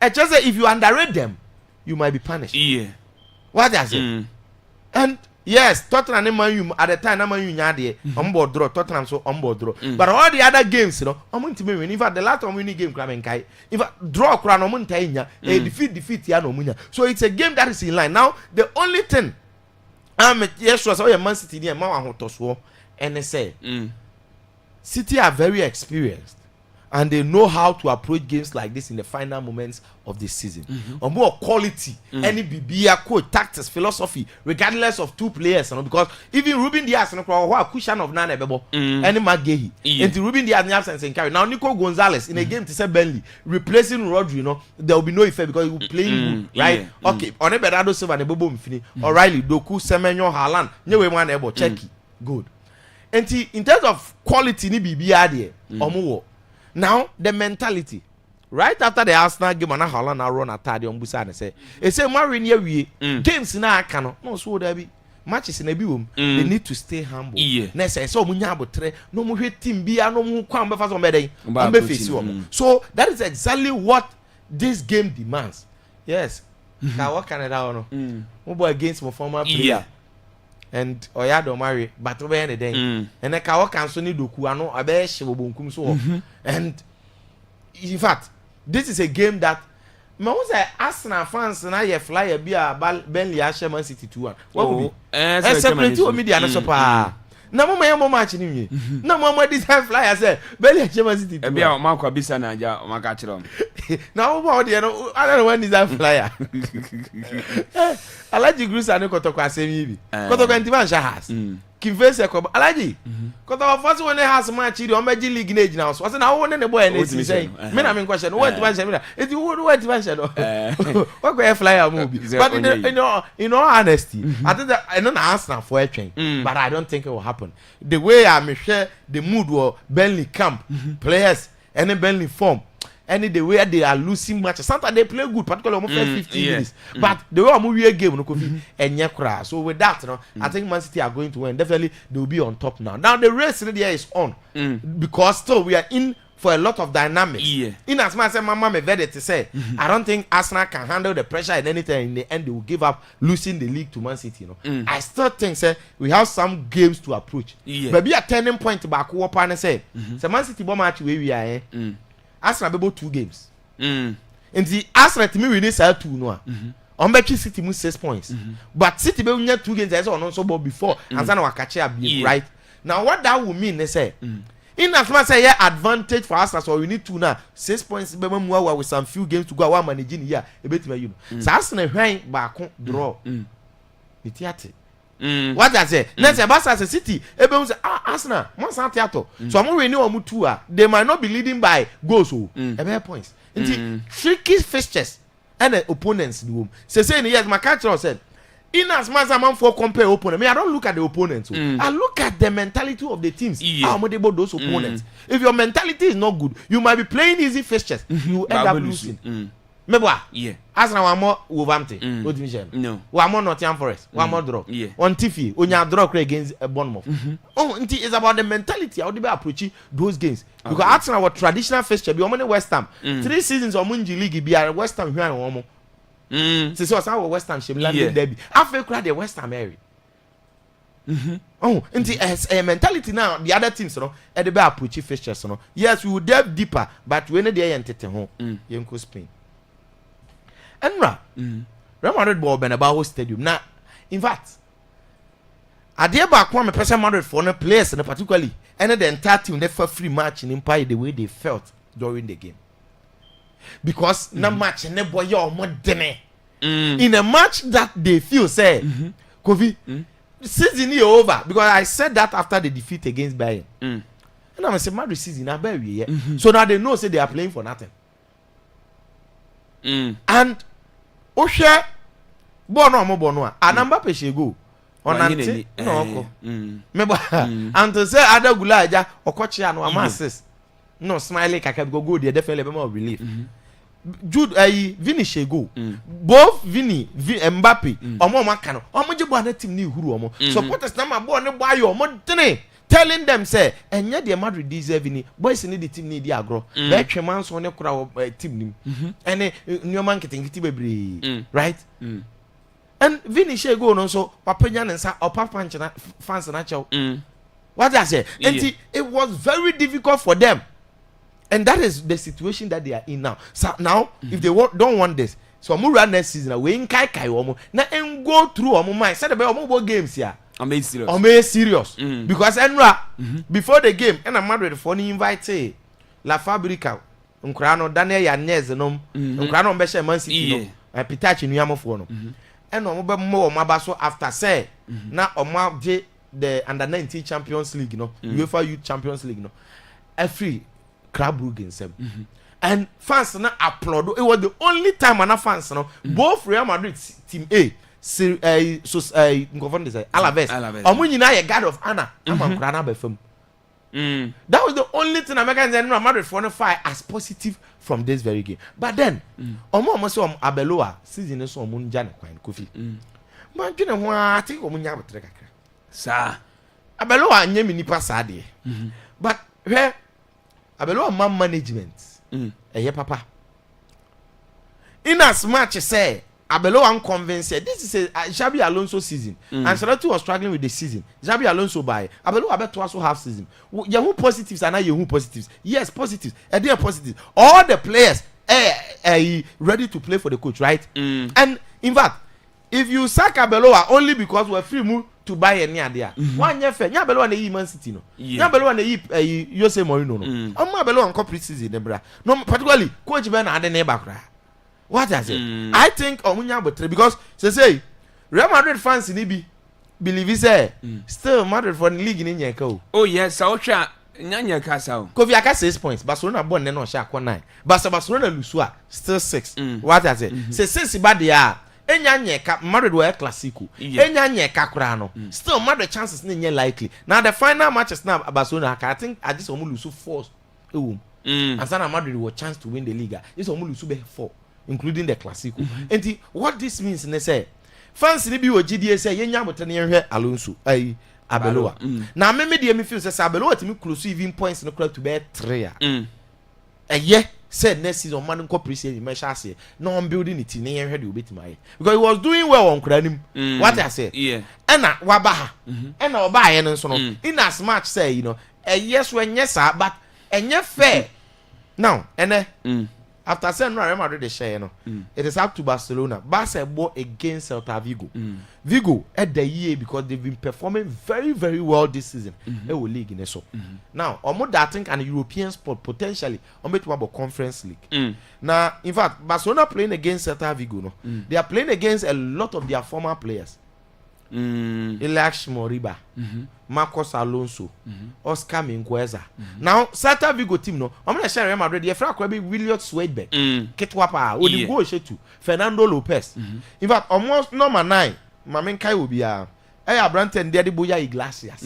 I just say if you underrate them you might be punished. What does it? And yes, Tottenham and Man U at the time Man U nyade on board draw Tottenham so on board draw. But all the other games, you know, I'm to win. In fact, the last time winning game Kramenkai, in fact, draw Krano Montaigne, a defeat Yano Munya. So it's a game that is in line. Now, the only thing yes, was all Man City near Mama Hotoswo and they say City are very experienced. And they know how to approach games like this in the final moments of the season. Or more quality, any BBA code, tactics, philosophy, regardless of two players. You know, because even Ruben Diaz and a cushion of Nane Bebo, any Magehi, and Ruben Diaz in the absence and carry. Now Nico Gonzalez in a game to say Burnley replacing Rodri, you know, there will be no effect because he will play good, right? Okay, on a Bernardo Silva and a Bobo Mfini, O'Reilly, Doku, Semenyo, Haaland, Nyewe one able, checky, good. And in terms of quality, ni BBA there, Omuwo. Now the mentality, right after the Arsenal game, and Haaland now run at Tadi on Busa and say, "It's a Marine we games in our cano, no so there be matches in a room. They need to stay humble. Next, so munyabo tre, no more team be no more kwamba fast on bedday, so that is exactly what this game demands. Yes, what Canada no, boy against my former player. And Oyado marry, but over any day. And the Kawa cancel need to Kuano, a bear shibunkum so. And in fact, this is a game that most Arsenal fans and I fly a beer Bentley Asherman City 2-1. What will be? Separate to media and super. No more match in you. No more this high flyer say Bentley Asherman City. A beer Marco Bissana, Macatron. Now, I don't know when is that flyer. Alaji Grusa and Kotoka same Kotoka and Tivan Shahas. Kivese Koba Alaji. Kotoka first one has match in Omeji League age now. So I said, I want the boy and it's saying, men I'm in question. What Tivan It would what Tivan what go flyer movie. But in all honesty, I think that I don't answer for a train, but I don't think it will happen. The way I'm sure the mood will Burnley camp players and then Burnley form. Any the way they are losing matches. Sometimes they play good, particularly first 15 minutes. But the way I'm moving a game, no coffee and yakra. So with that, you know, I think Man City are going to win. Definitely they will be on top now. Now the race there is on because still we are in for a lot of dynamics. In as much as Mama me ready to say, I don't think Arsenal can handle the pressure and anything. In the end, they will give up losing the league to Man City. You know, I still think say we have some games to approach. Maybe a turning point back. What and say, so Man City bomb match where we are. Arsenal be 2 games. And the Arsenal to me we need 2 no. On Becky City move 6 points. But City be win 2 games as on also before and then we catch up right. Now what that will mean they say in as much say advantage for Arsenal so we need 2 now 6 points be more with some few games to go one managing here e betima you know. So Arsenal hwan back draw. Itiate. What I say? Let's say Barca City. Everyone say Arsenal. Monster theater. So I'm renew on 2. They might not be leading by goals. Every points. It's tricky fixtures and the opponents in the room. Say yes, my catcher said. In as much as I'm for compare opponent, I don't look at the opponents. I look at the mentality of the teams. How much about those opponents? If your mentality is not good, you might be playing easy fixtures. You end up losing. Remember? Yeah. Arsenal one more Wolverhampton. No division. No. One more Nottingham Forest. One more draw. Yeah. One Tiffy. When you draw against Bournemouth. Oh, it's about the mentality. How do we approach those games? Because Arsenal our traditional fixture be on West Ham. 3 seasons on Munji League be at West Ham here and one more. Since was our West Ham Sheffield derby. After the West Ham area. Oh, and a mentality now. The other teams, you know, at the back approach fixtures, you know. Yes, we will delve deeper, but when they enter home, you go Spain. And Real Madrid ball Bernabeu Stadium. Now, in fact, I dare back one person Madrid for no players and particularly and the entire team never free match in Empire the way they felt during the game. Because no match and no boy you're more than in a match that they feel say Kofi season is over because I said that after the defeat against Bayern. And I'm saying Madrid season now very so now they know say they are playing for nothing. And Osha Bono a number peshe go on anti no remember and to say other gulaja or kochia no amasses no smiley kaka go there definitely more relief. Jude Vini Shego both Vini Mbappe omo maka no omo je bo na team ni huru omo supporters na ma bo ne buy omo tene telling them say enye the Madrid deserve ni boys ni the team ni di agro be twema so ne kura team ni ene nyoma nketenkete bebre right and Vini she go no so papanya nsa opa punch na fans na chow. What I say? And it was very difficult for them. And that is the situation that they are in now. So now if they don't want this, so we run next season we in kai omo na en go through omo mind. Say the omo games here. I'm serious. I'm serious. Because Enra before the game and I'm Madrid for ni invite La Fabrica nkra no Daniel Yanez no nkra no be share Man City no Pitachi nuamofo no and omo be mo aba so after say na omo je the under 19 Champions League no UEFA Youth Champions League no every Club Brugge nsem and fans na applaud. It was the only time na fans no both Real Madrid team A Ngovon say Alaves omo nyina ye guard of honor amankra na be fam. That was the only thing Americans and Real Madrid for fire as positive from this very game. But then omo say Abeloa season so omo nja na kwan Kofi man dwene ho I think omo nya betre kakra sa Abeloa anya mi nipa sa de but where Abeloa man management eye papa in as much say Abeloa unconvinced this is a Xabi Alonso season and Ancelotti was struggling with the season. Xabi Alonso by Abeloa bet also half season. You who positives and now you who positives. Yes, positives. They are positive. All the players ready to play for the coach, right? And in fact, if you sack Abeloa only because we're free move to buy any idea, one year fair, Abeloa na Man City no. Abeloa na Jose Mourinho no. Abeloa on pre-season nebra. No, particularly coach Ben and the neighbor cry. What I say? I think omunya betre because say Real Madrid fans ni bi believe say still Madrid for the league ni nyeka. Oh yes, so twa nyanya kasa o. Kofi aka 6 points, Barcelona born na no sha akwa 9. Barcelona lose still 6. What I say? Say 6 ba dia enya nyeka Madrid were classico. Enya nyeka kura no. Still Madrid chances ni nye likely. Now the final matches now Barcelona I think I just omu lose 4. And Sana Madrid will chance to win the league. This omu lose be 4. Including the Classico. And what this means, they say, fans ni bi wo GDA say yenya bote ne hwe Alonso Abeloa. Na me dey me feel say Abeloa timi close even points no club to be 3 said next season man nko pre-season me sha say no on building it ne hwe de obetima ye because he was doing well on kranim. What I say? Yeah. Ena waba ha. Ena oba ye no so no. In as much say you know, yes when yes but enye fair. Now, after saying Real Madrid the share, it is up to Barcelona. Barca bought against Celta Vigo. Vigo at the year because they've been performing very, very well this season. They will league in eso. Now, almost that think an European sport potentially on about conference league. Now, in fact, Barcelona playing against Celta Vigo. No, they are playing against a lot of their former players. Ilax Moriba, Marcos Alonso, Oscar Mingueza. Now, Celta Vigo team no. I'm gonna share Real Madrid. The Frank will be William Swedberg, Ketwapa, Odigo Shetu, Fernando Lopez. In fact, almost number 9, Mamen Kai will be Branton, Daddy Boya Iglesias.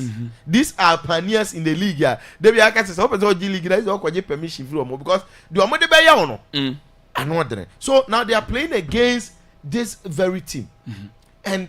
These are pioneers in the league. They be access to open G League. There is no permission from because the Amode Bayano. I know that. So now they are playing against this very team, and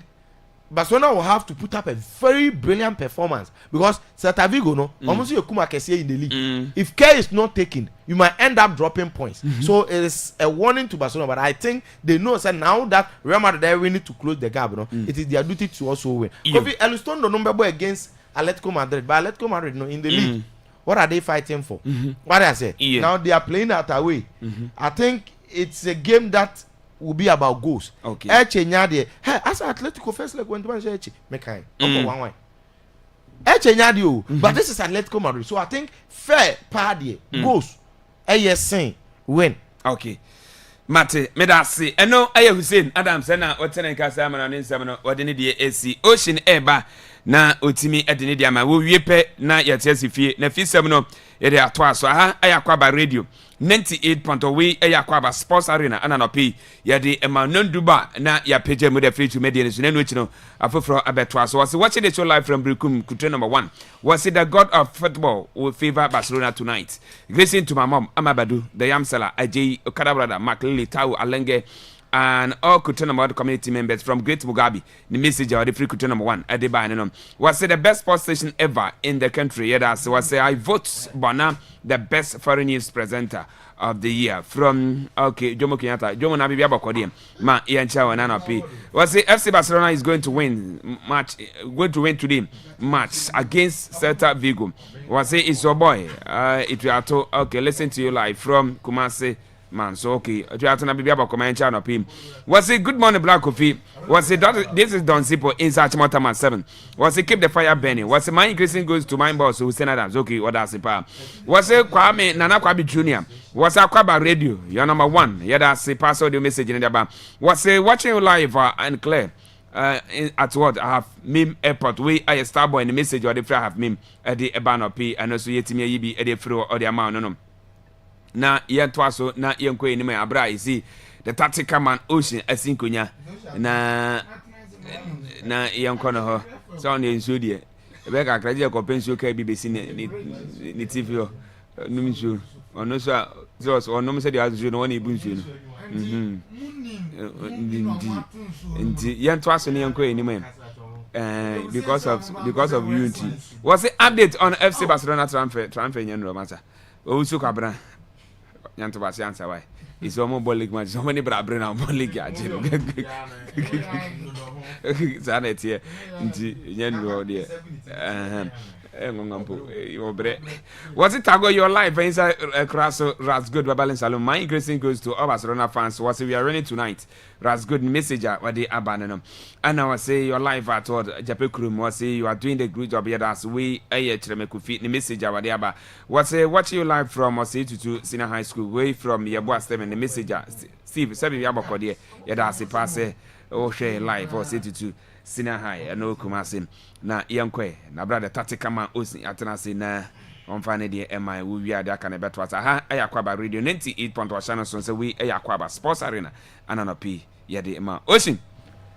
Barcelona will have to put up a very brilliant performance because Celta Vigo no almost you kuma kese in the league. If care is not taken, you might end up dropping points. So it is a warning to Barcelona, but I think they know that now that Real Madrid we need to close the gap. No, it is their duty to also win. Kofi Elstone the number boy against Atletico Madrid, but Atletico Madrid no in the league. What are they fighting for? What I say? Now they are playing that away. I think it's a game that will be about goals. Okay. Hey, as Atletico first leg when to say Mekai. One. But this is Atletico Madrid. So I think fair party goals. Yes, win. Okay. Mate, me da se. Eno aye Hussein Adams na otene kasa ma na nsem no wode ne de AC Ocean Eba na otimi edene de ama wo wiepe na yetiasi fie na fisem no ye de ato aso ha aye Akwaaba radio 98.0 aye Akwaaba Sports Arena ana no pe ye de ema nonduba na ya page mu de free to media so na no chino afofro abeto aso was watching the show live from Brikum Kutre number 1 was it the god of football will favor Barcelona tonight. Listen to my mom Amabadu the Yamsela Ajay Okada brother Mark Tau Alenge and all Kutre number 1 community members from Great Mugabe. The message of the free Kutre number 1 at the bar was it the best sports station ever in the country. Yeah, that's was I vote Bona the best foreign news presenter. of the year from Jomo Kenyatta. Jomo Nabibi Abokodi. Ma Iancha Wanana P. Was the FC Barcelona is going to win today match against Celta Vigo. Was it is your boy? It will to listen to you live from Kumasi. Man, so okay. Was it good morning, Black Coffee? Was it this is Don Sipo inside Chimotama 7? Was it keep the fire burning? Was it my increasing goes to my boss who sent Adams? Okay, what does it power? Was it Kwame Nana Kwabi Jr.? Was it Akwaaba Radio? You're number one. Yeah, that's the pass audio message in the bar. Was it watching you live and clear? At what I have meme airport we I starboy in the message or the free have meme at the Ebano P and also yet me be at the fro or the amount no. Na yen twaso na yen kwe ni me abra isi the tactical man ocean asinkonya na yen kono ho so on enso de e be ka kraje ko pension ka BBC ni TV o num nso ono so ono se de azu no wona ibu nso no nti yen twaso ni yen kwe ni me because of unity was the update on FC Barcelona transfer yen no matter o su kabra Yanto basi answer why. It's almost ball league match. So many brabre na ball league aje. Zanet here. Nti yenro there. Was it Tago your life inside Crasso Rasgood Babalin Salon? My increasing goes to all Barcelona fans. Was we are running tonight? Rasgood messenger what they abandon. And I was say your life at what Japekrum was say you are doing the good job here as we the messenger what they aba. Was say watch your life from was say to Senior High School way from your boss the messenger Steve Sebi Yabakodi that's pass oh share life or say to Senior High and no Kumasin na yankwe na brother tactical man osi atenase na on fane de MI we are that can better what ha Akwaaba Radio 98.1 channel so say we Akwaaba Sports Arena ananopi ye de ma osin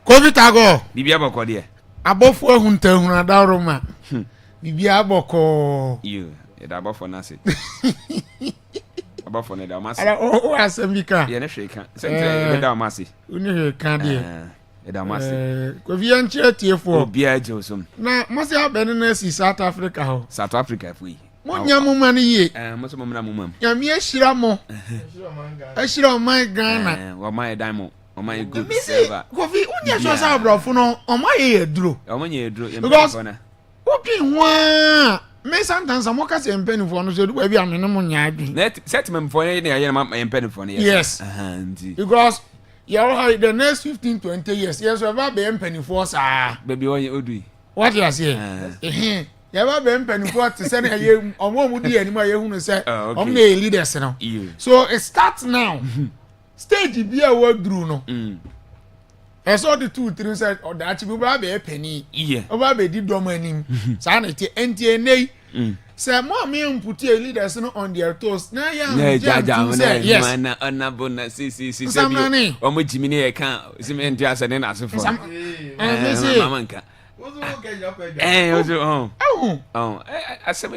COVID ago bibia boko de abofo ahunta daroma bibia boko you e da abofo na se abofo ne da masi ala o asembika ye ne hweka se da masi uni hweka de edamase ko vian chietiefo obia josom na mose abene na si South Africa ho South Africa fui mo nyamu man ye mo so mo na mo mam nyame ahira mo ahira my Ghana wa my diamond o my good server ko vi unya so sa abrofo no o my ye duro o my ye duro because obi nwa me sometimes am waka se mpenifo no so do bia me no mo nya adwi net settlement for ne ye na mpenifo no yes because yeah, the next 15-20 years, yes, we have been penny for sa. Baby, what you say? You have been penny for to send a year or one would be anymore. You want to say, I'm the leaders now. So it starts now. Stage be a word through no. I saw the 2-3 said, or that you will have a penny. Yeah, over the domain. Sanity, NTNA. Say, Mammy, put your leaders on their toes. Now, yes, see, or Jimmy account, Cement Jas and then as a phone. I said,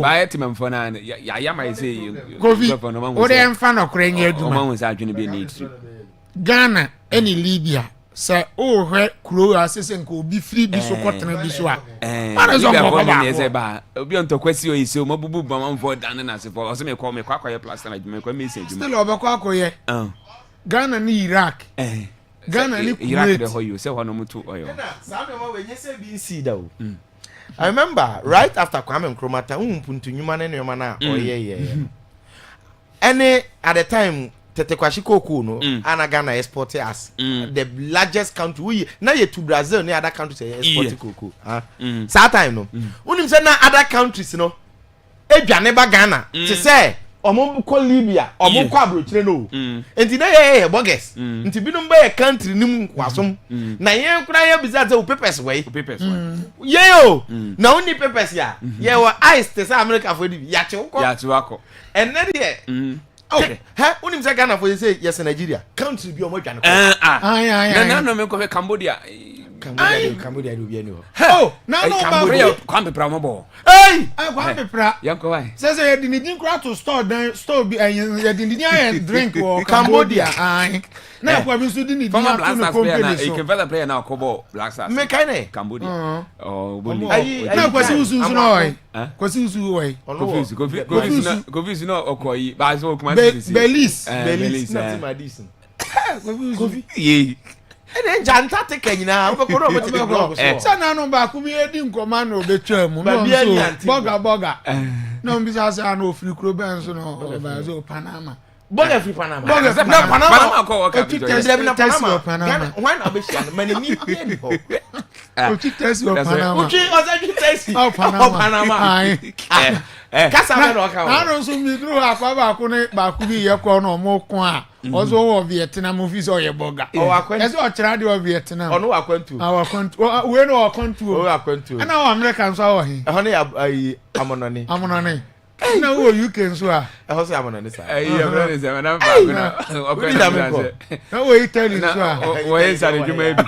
buy it to for now. I say, what I am fan of crying your woman was actually be needs Ghana, any Libya. Say, oh, her crew assistant could be free this quarter this one. Be on to question is so mobile bomb for Dan as if also may call me Quacker plus like make a message. Still over Quacker, Ghana and Iraq. Ghana and Iraq, the whole you say one or two oil. I remember right after Kwame Nkrumah, Puntu Newman and Yomana. Oh, yeah. Any at the time. Tetekwashiko Kuno, and Ghana exported as the largest country. We now to Brazil, near other countries exporting cocoa. That time no. Unim say na other countries no. Ebia neba Ghana. To say, omo ko Libya, omo ko abrochire no. Enti na ye bogus. Enti binom ba ye country nim kwasom. Na ye kura ye bizarre say papers way. Papers way. Ye o. Na oni papers ya. Ye wa ice te say America for di. Ya che uko. Ya che wako. And then here. Okay. Ha, unim say Ghana for say yes Nigeria. Country bi omo dwane ko. No me ko Cambodia. Cambodia do be anywhere. Oh, no, Cambodia. Kwame Pramabo. Hey, I want to pra. Yanko why? Says I didn't cry to store be and drink or Cambodia. I now we didn't From a Black Stars player, you can better player now, Kobo, Black Stars. Mekane, Cambodia. Oh, Bully. I was Usu, because Usu way. Confused, no, Okoi, but I saw my Belize, nothing my decent. Ye. And then Janta take now, Sana no back we heading command of the term. Boga. No, because I know free Crobans no Panama. Boga free Panama. Boga Panama call Panama. One of many people. Uchi test your Panama. Uchi was test. Oh, Panama. I don't so me through Akwaaba kone bakubi ye ko no mo ko a ozo wo Vietnam office o ye boga ese o kira de o Vietnam ono akwantu we no akwantu o akwantu na o American so ho he ehone amonone na wo UK so a eho se amonone sa your brother say na ba na wo Italy so a wo yen sa djuma bi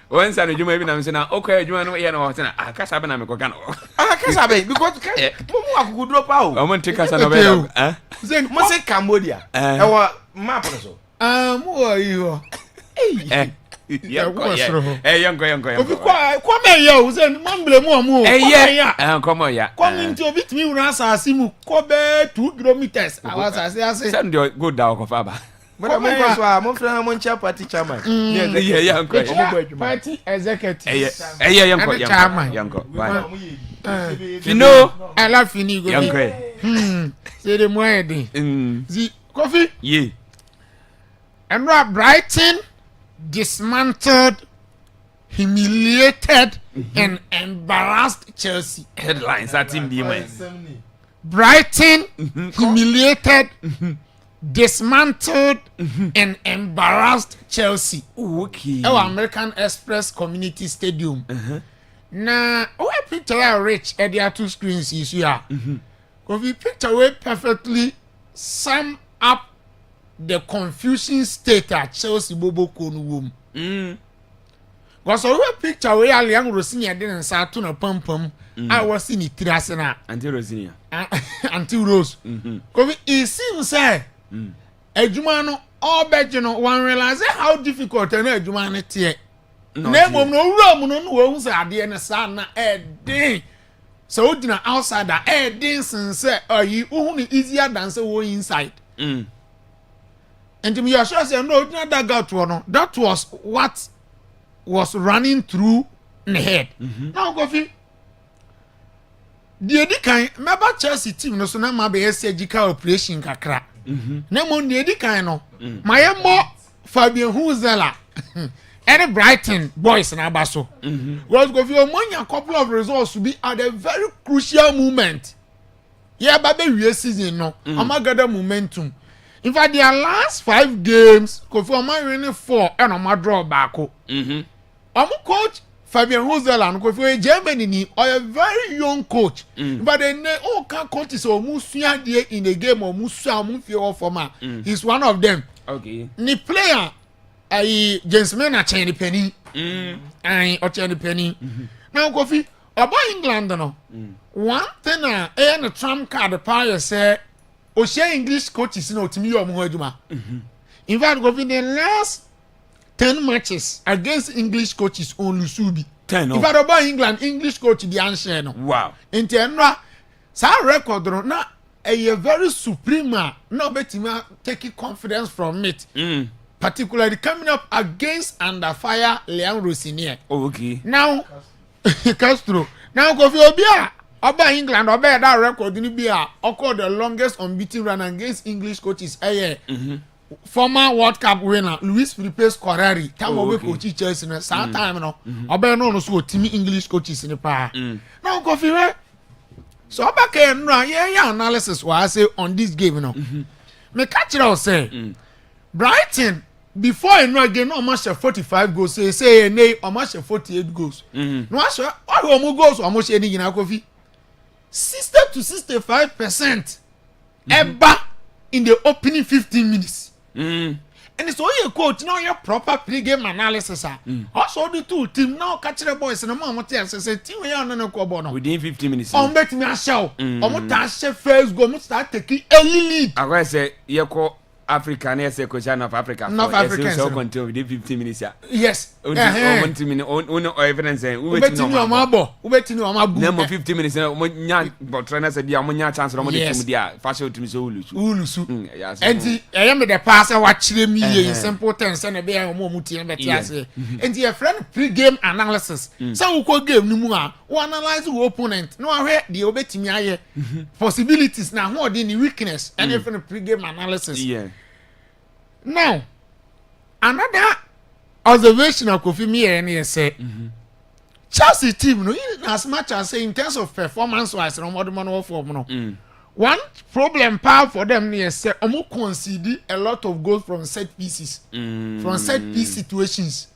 when sa djuma bi na me say na okay djuma no ye na ho say na akasa be na me ko kan akasa be because mo akuku drop out o mo ntika na be zen mo say Cambodia e wo map so mo yi ho yanko obi kwa me ya o zen mo mble mo come on ya community obi timi wura asase mu ko be 2 kilometers awasase ase send go down ko fa ba but mo go so mo friend mo ncha party chairman yanko party executive yanko Fino I love Fini go yanko say the mo edi zi coffee ye and Brighton dismantled, humiliated, and embarrassed Chelsea. Headlines that team be man. Brighton humiliated, dismantled, and embarrassed Chelsea. Okay. Our American Express Community Stadium. Now, our picture are rich at the 2 screens is here. Because we picture way perfectly sum up the confusing state at Chelsea Bobo Konu womb. Because our picture we are young Rosinia didn't start to no pum. I was in it until Rosinia. Until Rose. Because it seems a Jumano all bet one realize how difficult an Jumanity. Name of no room, no ones are the and son a day. So dinner outside that a dance and say, are you only easier than so inside? And to me, I sure no, not that got one. That was what was running through the head. Now, Coffee. The Edikan, remember Chelsea team, no, so now my be a surgical operation kakra. No more the Edikan, no. My more Fabian Huzela. Any Brighton boys in Abaso. Was go for money a couple of results to be at a very crucial moment. Yeah, baby, we season no. I'm gather momentum. In fact, their last 5 games, Kofi Oman winning 4 and Oma draw back. Coach Fabian Hosel and Kofi Germany are a very young coach. But then all coaches are Musia in the game or Musa Mufio former. He's one of them. Okay. Ni player James Mena Chenny Penny. Or Chenny Penny. Now Kofi about England no. One thing a trump card the power say Osha English coaches no to me or Muhajuma. In fact, go in the last 10 matches against English coaches on Lusubi. 10. If I about England, English coach the answer no. Wow. In Tenra, sa record no a very supreme no betima taking confidence from it. Particularly coming up against under fire Leon Rossinier. Oh, okay. Now Castro. Now go for Obia. About England, about that record in Libya, occurred the longest unbeaten run against English coaches. Former World Cup winner Luis Felipe Scolari, time of coach Chelsea, some time no. About no so team English coaches in the power. Now go for it. So back and analysis what I say on this game no. Me catch it out say Brighton before I know again almost 45 goals say nay almost 48 goals. No I say all goals almost any in Kofi. 60 to 65% ever in the opening 15 minutes. And and it's all your coach now your proper pre-game analysis also the two team now catch the boys and mama tell say team we are no ko no within 15 minutes on bet me a show on ta first go start taking early lead I say you call Africa na say coach of Africa North African so continue within 15 minutes yes on evidence we bet you o ma bu na 15 minutes mo nya but trainer say dia mo nya chance no mo dey team dia fashion team so ulusu and I me the pass wa kire me in simple terms na be am mo tie bet ya say and your friend pre-game analysis so we go game ni mu a we analyze the opponent no ahwe the obetimi aye possibilities na ho dey ni weakness and your friend pre-game analysis now another observation of Kofi me say Chelsea team no as much as say in terms of performance wise no more than form no one problem for them is say omo concede a lot of goals from set pieces from set piece situations.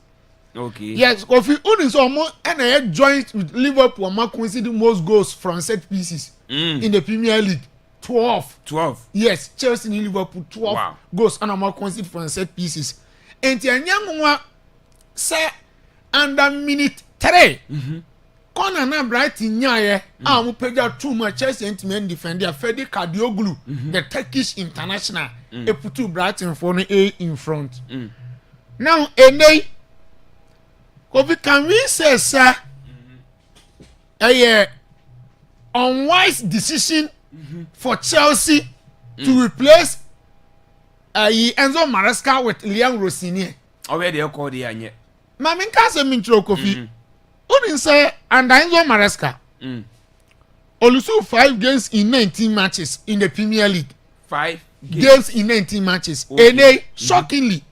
Okay. Yes, Kofi Unis omo and joint with Liverpool omo concede most goals from set pieces in the Premier League. 12. Yes, Chelsea and Liverpool 12 goals and omo concede from set pieces. And Tianyangwa say under minute 3. Corner na Brighton nyaye am peja too much Chelsea intimate defender Fede Kadioglu the Turkish international e put Brighton for no A in front. Now Ene Kofi can we say sir a unwise decision for Chelsea to replace Enzo Maresca with Liam Rossini. Already I called the anye. Mami kase mintro Kofi. Odin say and Enzo Maresca. Olusu 5 games in 19 matches in the Premier League. 5 games in 19 matches. Okay. And they shockingly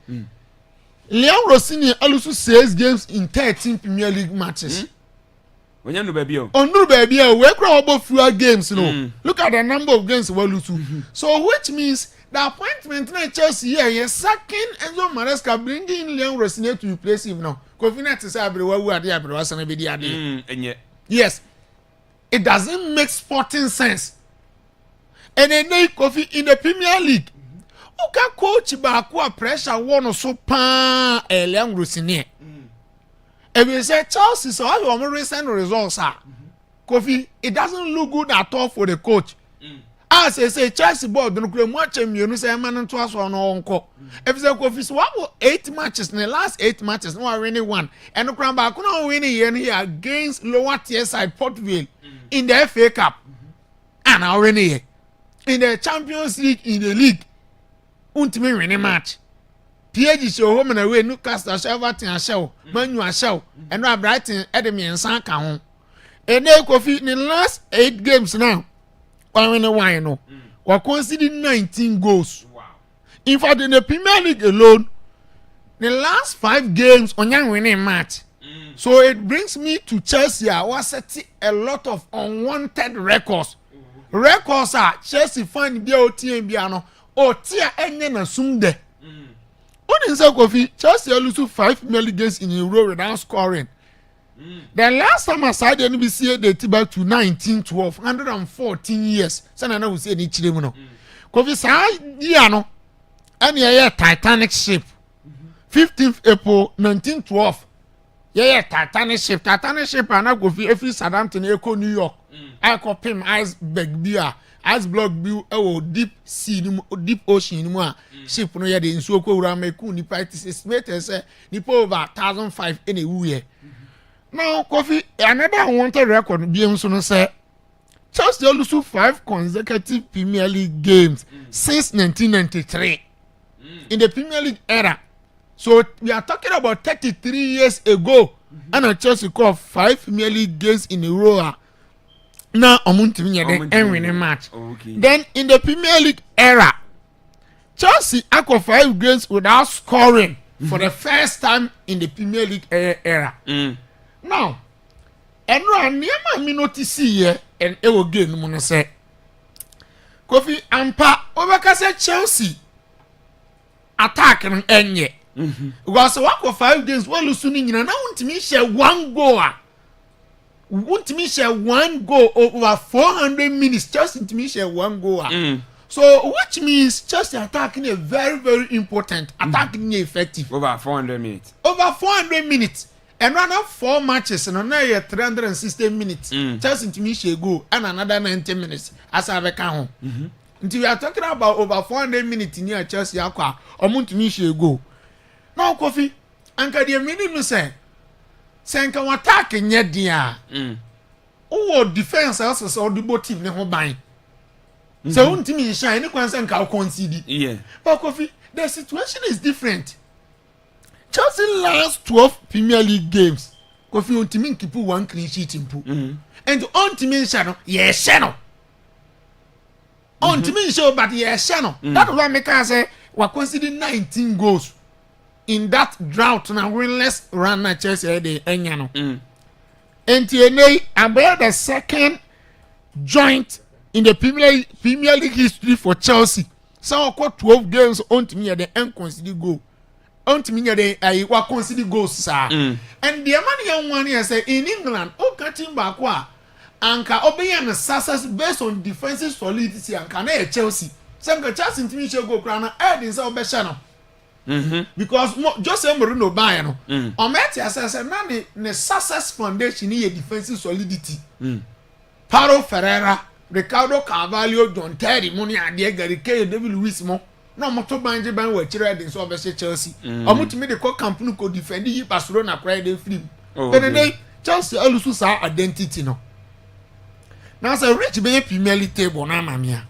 Liam Rossini Olusu 6 games in 13 Premier League matches. When you know baby Onu baby we cry about fewer games no. Look at the number of games we lose. So which means the appointment in Chelsea here is second Enzo Maresca bringing Liam Rossini to replace him now. Confident to say everywhere we are there but was be there. Yes. It doesn't make sporting sense. And then Kofi in the Premier League. Who can coach back pressure one or so pan Liam Rossini? If you say Chelsea, so all your recent results are Kofi, it doesn't look good at all for the coach. As I say, Chelsea board don't play much and you say man to us on uncle. If you say Kofi, so what 8 matches in the last 8 matches, no winning one, and the crown back no winning here against lower tier side Port Vale in the FA Cup. And I winning here. In the Champions League, in the league, ultimate winning match. PSG show home and away Newcastle Everton a show Manu a show and now Brighton Edemi and Sanka home. And then Kofi in the last 8 games now. Why no? We're conceding 19 goals. Wow. In fact, in the Premier League alone, the last 5 games on young winning match. So it brings me to Chelsea. I was setting a lot of unwanted records. Records are Chelsea find the OT and Biano or Tia Engen and Sumde. What say Kofi? Chelsea lose 5 million games in a row without scoring. The last time I saw the NBC, they took back to 1912, 114 years. So I know we say any chile Kofi say, no, and yeah, Titanic ship. 15th April 1912. Yeah, Titanic ship. Titanic ship, and I go for every Southampton, Echo, New York. I call him iceberg beer. Ice block bill deep sea deep ocean ship no ya de nsuo ko wura meku ni parties estimate say ni over 1,500 anywhere. Now Kofi another unwanted record be nso no say Chelsea lose 5 consecutive Premier League games since 1993 in the Premier League era. So we are talking about 33 years ago and Chelsea called 5 Premier League games in a row. Now, and win a match. Okay. Then in the Premier League era, Chelsea acquired 5 games without scoring for the first time in the Premier League era. Now, and run near my notice here and it will gain money say Kofi Ampa overcast Chelsea attack and end yet. Because what 5 games well losing in and I want to me share 1 goal. Want me share 1 goal over 400 minutes just to me share 1 goal. So which means Chelsea attacking a very, very important, attacking effective. Over 400 minutes. Over 400 minutes. And rather 4 matches and another 360 minutes. Chelsea to me she go and another 90 minutes as I reckon. Until we are talking about over 400 minutes near Chelsea Aqua or Mount to me she go. Now coffee and can you minimum say Sanka attack in yet dear. Oh defense also or the both team never buy. So won't me shine any concern can concede. Yeah. But coffee the situation is different. Chelsea last 12 Premier League games. Kofi Ontimin keep one clean sheet in pool. And Ontimin shadow, yes, shadow. Ontimin show, but yes, shadow. That's why I say we're considering 19 goals in that drought now. Winless run at Chelsea the Enyano. And TNA, about the second joint in the Premier League history for Chelsea. So I got 12 games on to me at the end consider goal. On to me at I was consider goals, sir. And the young one here say in England, oh, cutting back wa, and can obey and success based on defensive solidity and can Chelsea. Some Chelsea to me shall go crown add in South Beshano. Because Jose Mourinho Bayano, or Matthias as a man, the success foundation here defensive solidity. Paro Ferreira, Ricardo Carvalho, John Terry, Money, and Diego Riquelme, David Luiz Mo. No moto banje ban we chire den so be Chelsea omutimi de ko company ko defend yi Barcelona cry dey free but then Chelsea alusu sa identity no now say reach be Premier League table na mamia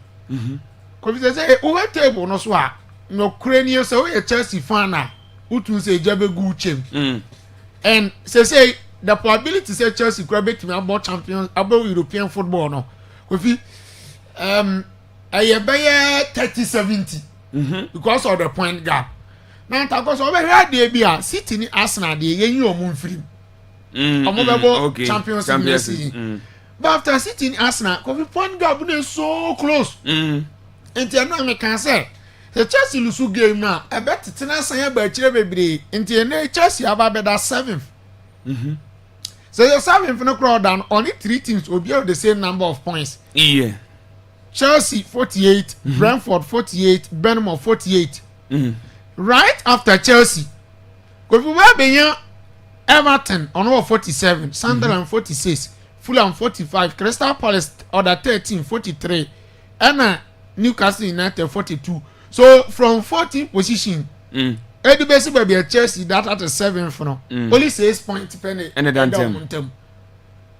ko bi say o we table no so a no Ukrainian say we Chelsea fan na utun say jabe gu chem and say the probability say Chelsea could be about champions about European football no ko fi aye 30-70 because of the point gap. Now, because over here, they be City ni Arsenal, they you omun free. Okay. Champions League. But after City ni Arsenal, because the point gap is so close. And you know, I can say the Chelsea lose game now. I bet it's not saying about Chelsea. And you know, Chelsea have about 7th. So you're 7th in the crowd down. Only 3 teams will be of the same number of points. Yeah. Chelsea 48, Brentford 48, Bournemouth 48. Right after Chelsea, because we were being Everton on over 47, Sunderland 46, Fulham 45, Crystal Palace order 13, 43, and Newcastle United 42. So from 14th position, Eddie Bessie baby Chelsea that at the 7th now. Only 6 points penny and a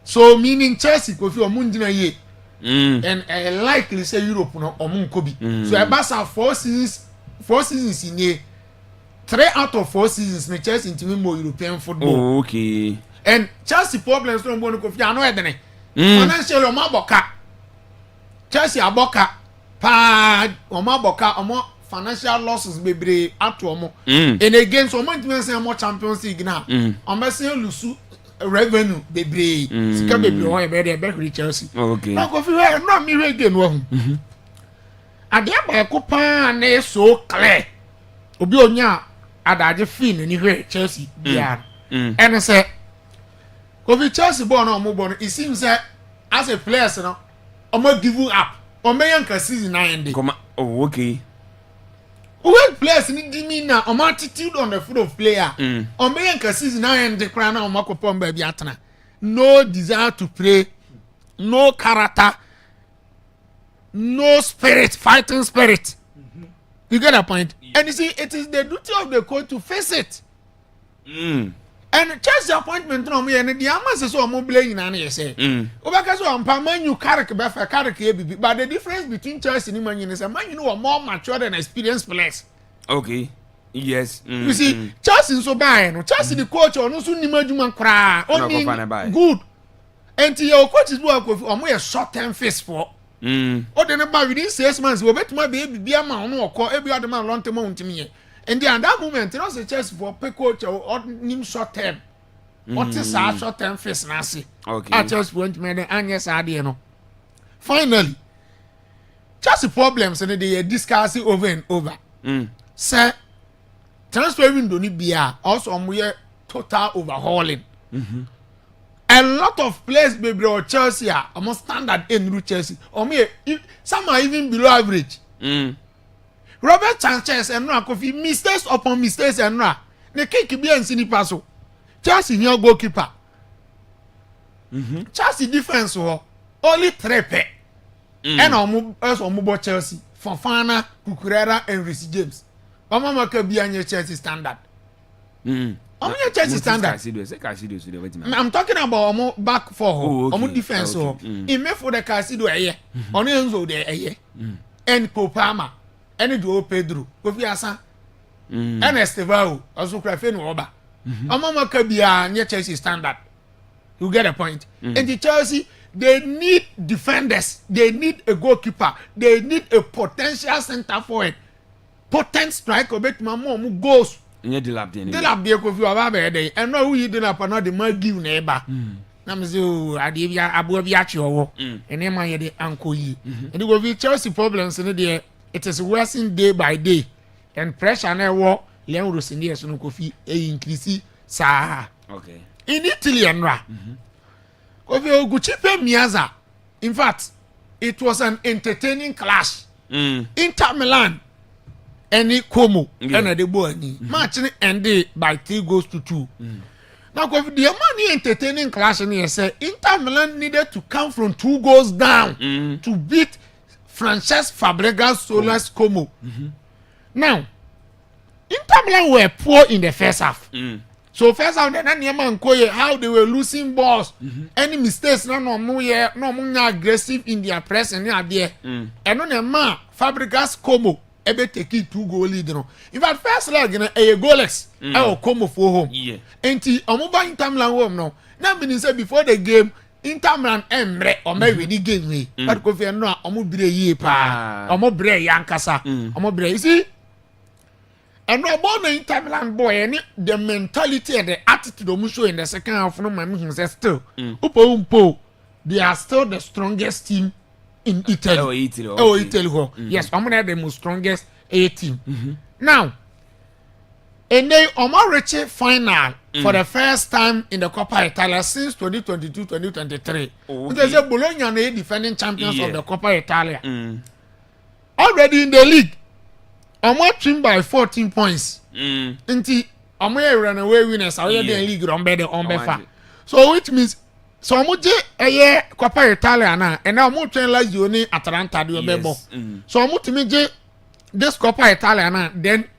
so meaning Chelsea go for Mundina ye. And likely say Europe no omun kobi. So I pass 4 seasons in here. 3 out of 4 seasons me Chelsea into more European football. Oh, okay. And Chelsea problems don't want to go. I know edene. Financial omaboka. Chelsea aboka pa omaboka omo financial losses bebre ato omo. And again so omo ntime say more Champions League now. Omo say lusu revenue bebre sika bebre o e be Chelsea. Okay. Now go feel no me again wo. Ade ba ko pa na so clear. Obi onya adaje fin ni hwe Chelsea bia. And say go Chelsea born no mo born it seems that as a players no omo give up. Omo yanka season na end. Come oh okay. When players need me now, attitude on the foot of player. On me and season now and the crown on Marco Pomba Biatana. No desire to play, no character, no spirit, fighting spirit. You get a point? And you see, it is the duty of the coach to face it. And Chelsea appointment no me and the amas so mobile in any say. Obaka so am you character but the difference between Chelsea and Man is a man you know are more mature and experienced players. Okay. Yes. You see, Chelsea so bad no Chelsea the coach or no so ni madwuma kra only good. And your coach is work with a short term face for. O de na ba within 6 months we betuma be bia ma no okọ every other man long term on me. And then at that moment, you know, the Chelsea for pay coach or nim short term. What is our short term face nasi? Okay. I just went to me and yes, I did know. Finally, Chelsea problems and they discuss it over and over. Sir, transfer window ni bia also total overhauling. A lot of players baby or Chelsea are almost standard in Chelsea. Or me, some are even below average. Robert Sanchez and no Kofi mistakes upon mistakes and no. The kick be and sini paso. Chelsea new goalkeeper. Chelsea defense only 3 pe. And omo Chelsea Fofana, Cucurella and Reece James. Omo maka be anya Chelsea standard. Omo Chelsea standard. I'm talking about omo back four. Omo defense in me for the Casido eye. On Enzo de eye. And Kopama. And do Pedro. Kofi Asa. And Estevao. Also Krafen Oba. Omo maka be anya Chelsea standard. You get a point. And the Chelsea, they need defenders. They need a goalkeeper. They need a potential center forward. Potent striker. Bet my mom goes. Nye dilap de Kofi Oba dey. And no who you dey up na the man give neighbor. Na me say o ade bia abo bia chi owo. Ene man ye dey anko yi. And the Kofi Chelsea problems in there. It is worsening day by day. And pressure na wo Leon Rosinier so no Kofi increase sa. Okay. In Italy and Ra. Kofi Oguchipe Miaza. In fact, it was an entertaining clash. Inter Milan and Como and the boy match ended by 3-2. Now Kofi the money entertaining clash and he said Inter Milan needed to come from 2 goals down to beat Francesco Fabregas Solas Como. Now Inter Milan were poor in the first half. So first half then Niama Nkoye how they were losing balls. Any mistakes no more aggressive in their press and there. And on the man Fabregas Como ebe take 2 goal lead no. In fact first leg a goalless. Como for home. Yeah. Enti omoba Inter Milan home no. Now meaning say before the game Inter Milan emre o me win the game we. But Kofi no omo bire yie pa. Omo bire yankasa. Omo bire you see. And no about the Inter Milan boy, and the mentality and the attitude of Musho in the second half, no man says still. They are still the strongest team in Italy. Italy. Yes, I'm gonna the most strongest A team. Now, and they reached final for the first time in the Coppa Italia since 2022-2023. Because Bologna are the defending champions of the Coppa Italia. Already in the league. Omo team by 14 points. Nti omo run away winners are the league on better. So which means so omo je Coppa Italia na and now omo train Lazio ni Atalanta do bebo. So omo timi je this Coppa Italia na then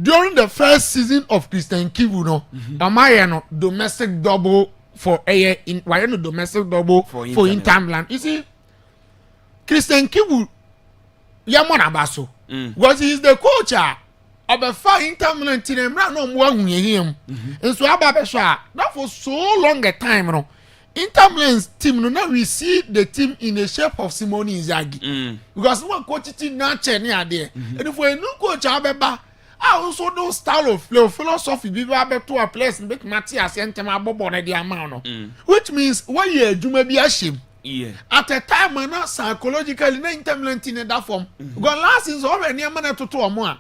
during the first season of Christian Kivu no omo no domestic double for domestic double for Inter Milan. You see Christian Kivu Yamona Basso. Because he is the coach of a far Inter Milan team and no more him. And so Ababesha, not for so long a time, no. Inter Milan's team no now we see the team in the shape of Simone Inzaghi. Because one coach team not near there. And if we new coach Abeba, I also know style of play philosophy be able to a place and make Matthias and Tema Bobo na the amount. Which means when you may be ashamed. Yeah. At a time when not psychologically na Inter Milan in that form. Because last is already near man to more.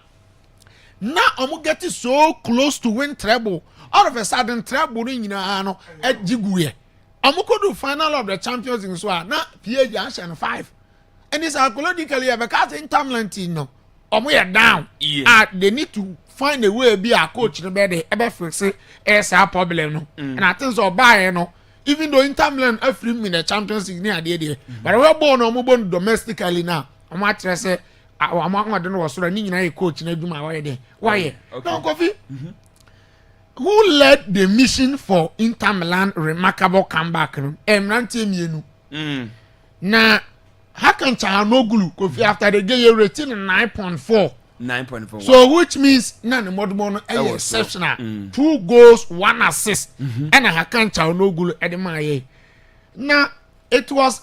Now I'm getting so close to win treble. All of a sudden treble in at Jiguye. I'm going to final of the Champions in Swa. Now PSG and 5. And it's psychologically because Inter Milan no. We are down. Yeah. They need to find a way be a coach in the bed ever fix it as a problem no. And I think so buy no. Even though Inter Milan are free in the Champions League near the but we're born domestically now. I'm not say I'm not know what's running in a coach in do my way there. Why? No Kofi. Who led the mission for Inter Milan remarkable comeback? Emran team Now Hakan Çalhanoğlu Kofi after the game rating 9.4. 9.4. So which means none more exceptional. 2 goals, 1 assist. And Hakan Çalhanoğlu at the Maye. Now it was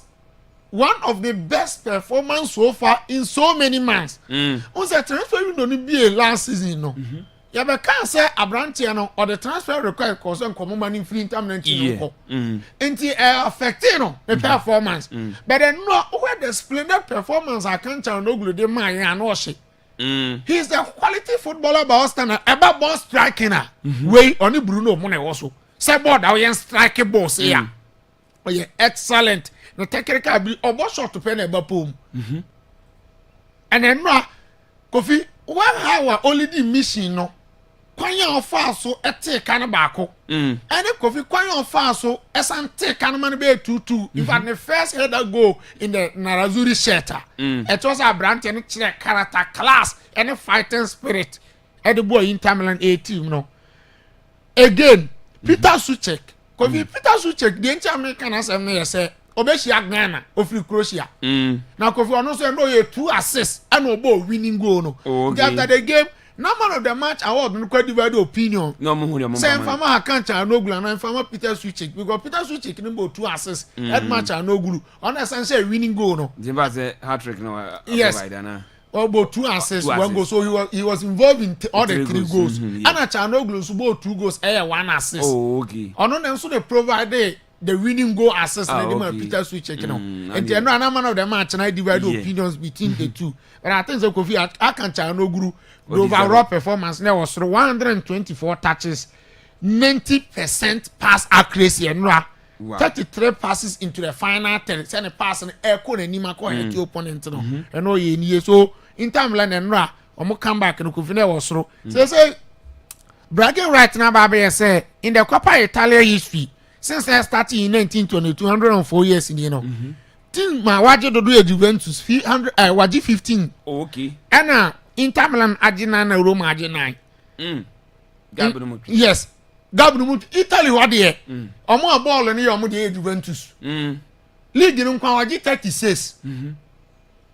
one of the best performance so far in so many months. On the transfer window be last season no. You can't say Abrantiano or the transfer required cause and common money free intermittent. It affecting the performance. But then no where the splendid performance I can't tell no good in my and wash. He's the quality footballer by Austin about ball striking way only Bruno Mone also. Say board I striking balls here. Oh yeah, excellent. The technical be almost short to pen about boom. and then no Kofi one hour only the mission no kwanya ofa so ete kan baako and Kofi kwanya ofa so esante kan man be 2-2 in fact the first header goal in the Narazuri shelter it was a brand and character class and fighting spirit at the boy Inter Milan A team no again Peter Suchek Kofi Peter Suchek the American as me say obeshi Ghana ofri Croatia now Kofi ono so no ye 2 assists and obo winning goal no after the game no man of the match award no quite divide opinion no mo say Fama Akancha no gulu and Fama Peter Suchek because Peter Suchek no 2 assists that match no gulu on essentially winning goal no Zimba say hat-trick no yes about 2 assists, 1 goal. So he was involved in all the 3 goals. And a Chanoglu so both 2 goals, 1 assist. Oh, okay. On them so they provided the winning goal assist. Peter Suchek, you know. And then no man of the match, and I divide opinions between the two. But I think the Kofi I can Chanoglu the overall performance now was 124 touches, 90% pass accuracy, and 33 passes into the final 10. Send a pass and echo and Nima ko hit your opponent. And no ye so in time land and ra or come back and Kufine was through. So say bragging right now, Baby say in the Coppa Italia history since they started in 1920, 204 years in Team my waje do a Juventus 300 waji 15. Okay. And Inter Milan Argentina na Roma Argentina. Yes. Gabnumut Italy what there. Omo ball ni omo dey Juventus. League no kwa waji 36.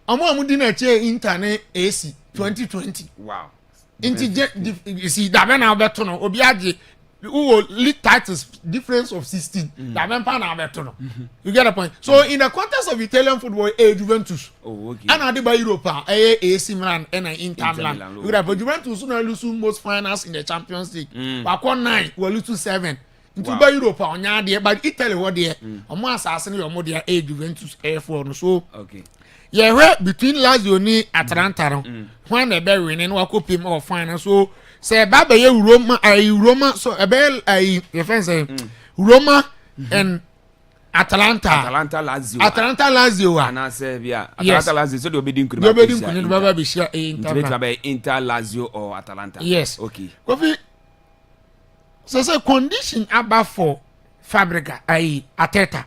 Omo amudi na che Inter na AC 2020. Wow. You see that when I bet no obi age who league titles difference of 16. That when pa na bet no. You get the point. So in the context of Italian football Juventus. Oh okay. And ade by Europa AC Milan and Inter Milan. You get Juventus no lose most finals in the Champions League. Back 9 we lose to 7. Into by Europa onya there but Italy what there. Omo asase no omo there Juventus A4 no so. Okay. Yeah, between Lazio ni Atalanta no. When they be winning wa ko pim of final so say baba ye Roma so your friend say Roma and Atalanta Lazio ana say bia Atalanta Lazio so they obedi nkuru baba be share Inter Lazio or Atalanta. Yes. Okay. Kofi so say condition about for Fabrica Ateta.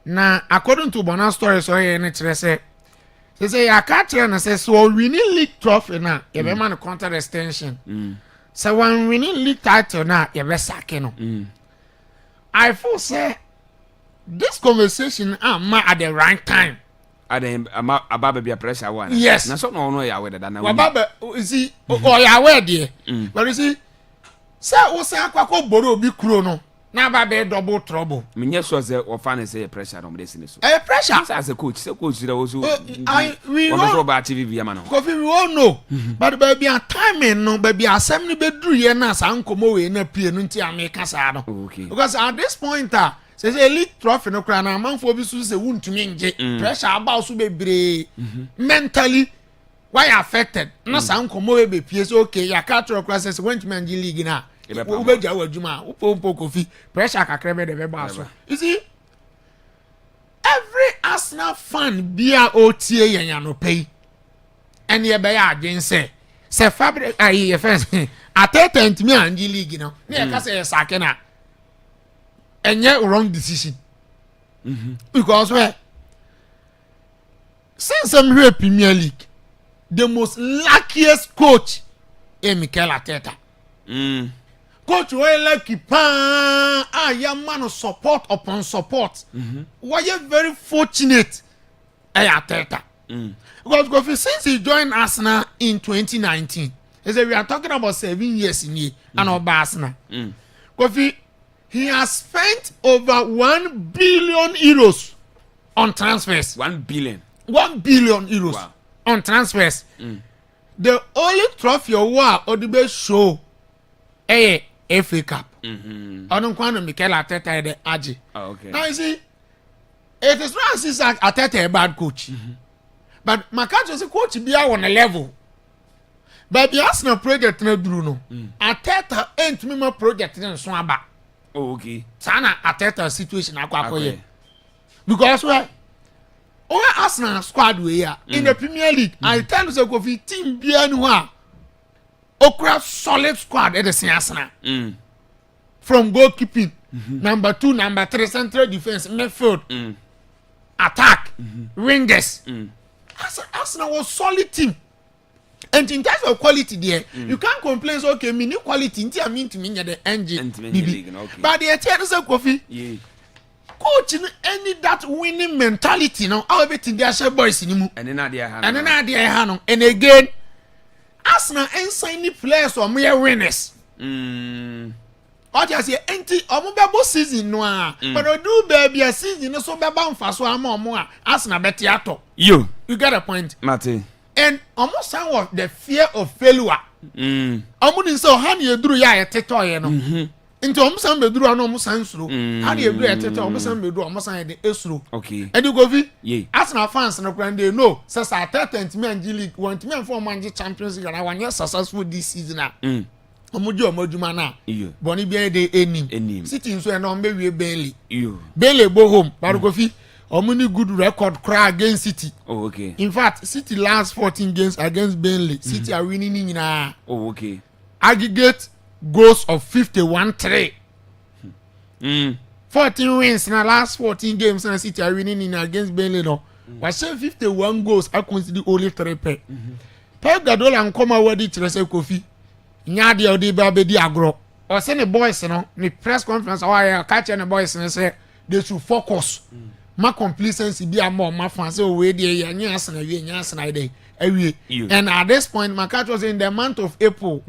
Na according to Bonus story so here na kire say I can't tell na say so winning league trophy na e be man contract extension. So when winning league title na e be sack no. I feel say this conversation at the right time. At the ababa be pressure one. Yes. Na so no ya we that na. Ababa see or ya we there. But you see say o say akwako boro obi kuro no. Na ba be double trouble. Me nye so say o fan say pressure no dey sin so. Pressure. As a coach, say coach dey also. We all about TV via man. Kofi we all know. But baby a timing no baby asem ni be duru ye na sa nkomo we na pie no nti ameka sa no. Okay. Because at this point say elite trophy no kra na manfo bi so say wuntumi nje. Pressure about so bebre. Mentally why affected? Na sa nkomo we be pie so okay ya ka tro kra say wuntumi nje league na. Ubeja wadjuma upo Kofi pressure kakra be the be so. You see every Arsenal fan bia otie yan no pay and ye be ya adwen say Fabric ye first Ateta ntimi anji league no na ye ka say sake na enye wrong decision. Because where since I'm here Premier League the most luckiest coach is Mikel Arteta. Coach we lucky pa young man support upon support. Why you very fortunate Arteta. Because since he joined Arsenal in 2019, we are talking about 7 years in here and of Arsenal. Because he has spent over 1 billion euros on transfers. 1 billion. 1 billion euros on transfers. The only trophy or the best show FA Cup. I don't want to Mikel Arteta the Aji. Okay. Now you see, it is not as Arteta a bad coach. But my coach is a coach be on a level. But the Arsenal project no Bruno. Arteta ain't me more project in Swamba. Oh, okay. Sana Arteta situation akwa. Because where or Arsenal squad we are in the Premier League. I tell you, so Kofi team Bianua, Okra solid squad at the same Arsenal. From goalkeeping, number 2, number 3, central defense, midfield, attack, wingers. Arsenal was solid team. And in terms of quality there, you can't complain, so, okay, mini quality, I mean to mean the engine. But the attendance of Kofi, coach, any that winning mentality, no, I'll bet in their share boys in you. And then idea, and again, Arsenal ain't signing players or mere winners. What you say, empty, or season, no, but I do baby a season, so bad for so more. Arsenal bet you got a point, Martin. And almost some of the fear of failure. Almost so how you drew ya a tetoy, no. Into almost some bedroom and almost answer. How do you agree at it? Almost some bedroom, almost I the issue. Okay. And you go, Arsenal fans and a grand day, no, says I 30th man, G League, want me for Manchester Champions League, and I want you successful this season. Omojumana. Bonnie be de enim. Sitting so and on baby Bailey. Bailey go home, but go fi. Omuni good record cry against City. Oh, okay. In fact, City last 14 games against Burnley. City are winning in oh, okay. Aggregate goals of 51-3. 14 wins in the last 14 games and City are winning in against Burnley no. Was 51 goals I consider only 3 pay. Pep Guardiola and come away to the Kofi. Nyadi odi ba be di agro. Or send the boys no, ni press conference or I catch the boys and say they should focus. My complacency be a more my fans say we dey nyas na we nyas na dey awie. And at this point my catch was in the month of April.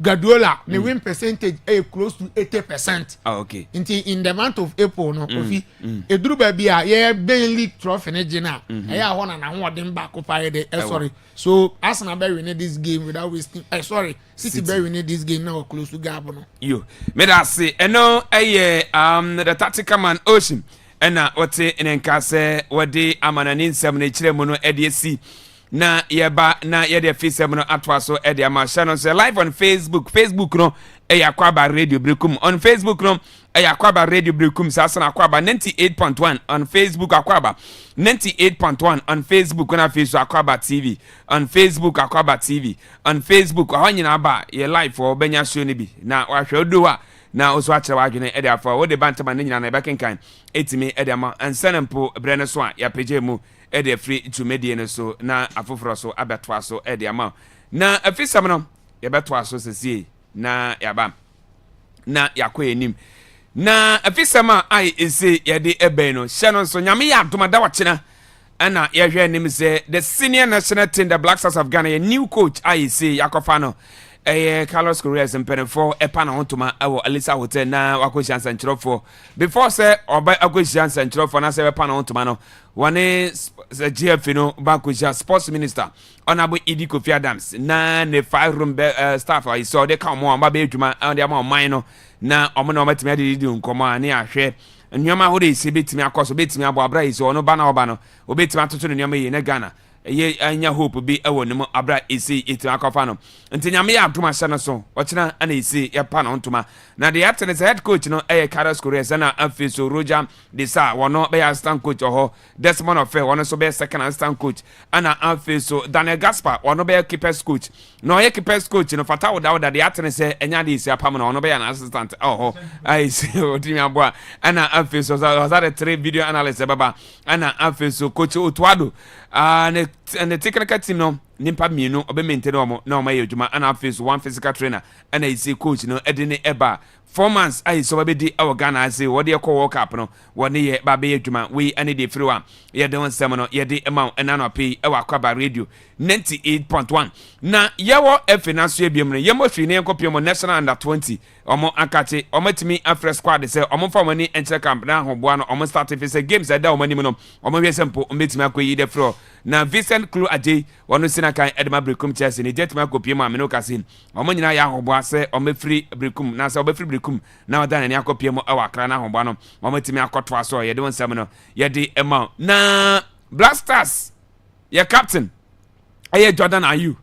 Guardiola the win percentage close to 80%. Oh, okay. In the month of April no Kofi eduru ba bia ye Ben League trophy ne gina. Eya ho na ho dem back up dey sorry. So Arsenal be win this game without wasting sorry. City be win this game now close to gap no. Yo. Me da say eno the tactical man Ocean ena wote enenka se wode amanani nsem na kire mu no edesi na yeba na yede fisem no atwa so ede ama channel so live on Facebook no Akwaaba radio brekum on Facebook no Akwaaba radio brekum sasa Akwaaba 98.1 on Facebook Akwaaba 98.1 on Facebook na Facebook Akwaaba TV on Facebook Akwaaba TV on Facebook ahonyina ba ye live for benya show ni bi na wahwe oduwa na oso akere wadwene ede afa wo de bantama ne nyina na bekenkan etimi ede ama ansanempo brene so a ya page mu ede free to media ne so na afoforo so abetwa so ede ama na afisam no ya betwa so sesie na yaba na yakwa enim na afisam a ai ese yede ebe no hye no so nyame ya adomada wachena ana ya hwe nim se the senior national team the Black Stars of Ghana a new coach ai se yakofa no Carlos Correa sempenefo epa na hontoma ewo Alisa Hotel na wakohia nsankyerofo before say oba akohia nsankyerofo na say epa na hontoma no wane GF no bakohia sports minister honorable Idi Kofi Adams na ne 5 room staff I saw they come on ba be adwuma and am on mine no na omo na omatimi adidi nkomo ani ahwe nnyoma ho de isi betimi akoso betimi abo abra isi ono ba na oba no obetimi atoto ne nnyoma yi ne Ghana ye anya hope bi ewo nemu abra isi etu akofa no ntanyame ya atoma hye so ochina ana isi ya pa no ntoma na the acting is head coach no Carlos Correa na afiso Roger Desa wono be assistant coach ho Desmond Ofe wono so be second assistant coach ana afiso Daniel Gaspar wono be keepers coach no ye keepers coach no fata woda the acting is enya de isi apam no wono be an assistant I see odimi abo ana afiso was that 3 video analysis baba ana afiso coach Otuado and the technical team no nimpa mienu obe maintain omo na omo yedwuma ana face one physical trainer ana isi coach no edine eba 4 months ai so be di our Ghana ase wo de call world cup no woni ye ba be yedwuma we ani de free one ye de wonsem no ye de ema na no pay e wa Akwaaba radio 98.1 na yewo finance ebiem no yemo hwi ne nkopiem national under 20 omo akate omo timi afre squad se omo fa mani enche camp na hoboa no omo start fi se games da omo nim no omo hwe sempo omo timi akoyi de fro na Vincent Clue Ajay wono sina kan Edma Brekum Chelsea ne jetimi akopiem ameno kase omo nyina ya hoboa se omo free Brekum na se omo free Brekum na odan ne akopiem awakra na hoboa no omo timi akotwa so ye de wonsem no ye de ema na Black Stars ye captain aye Jordan Ayew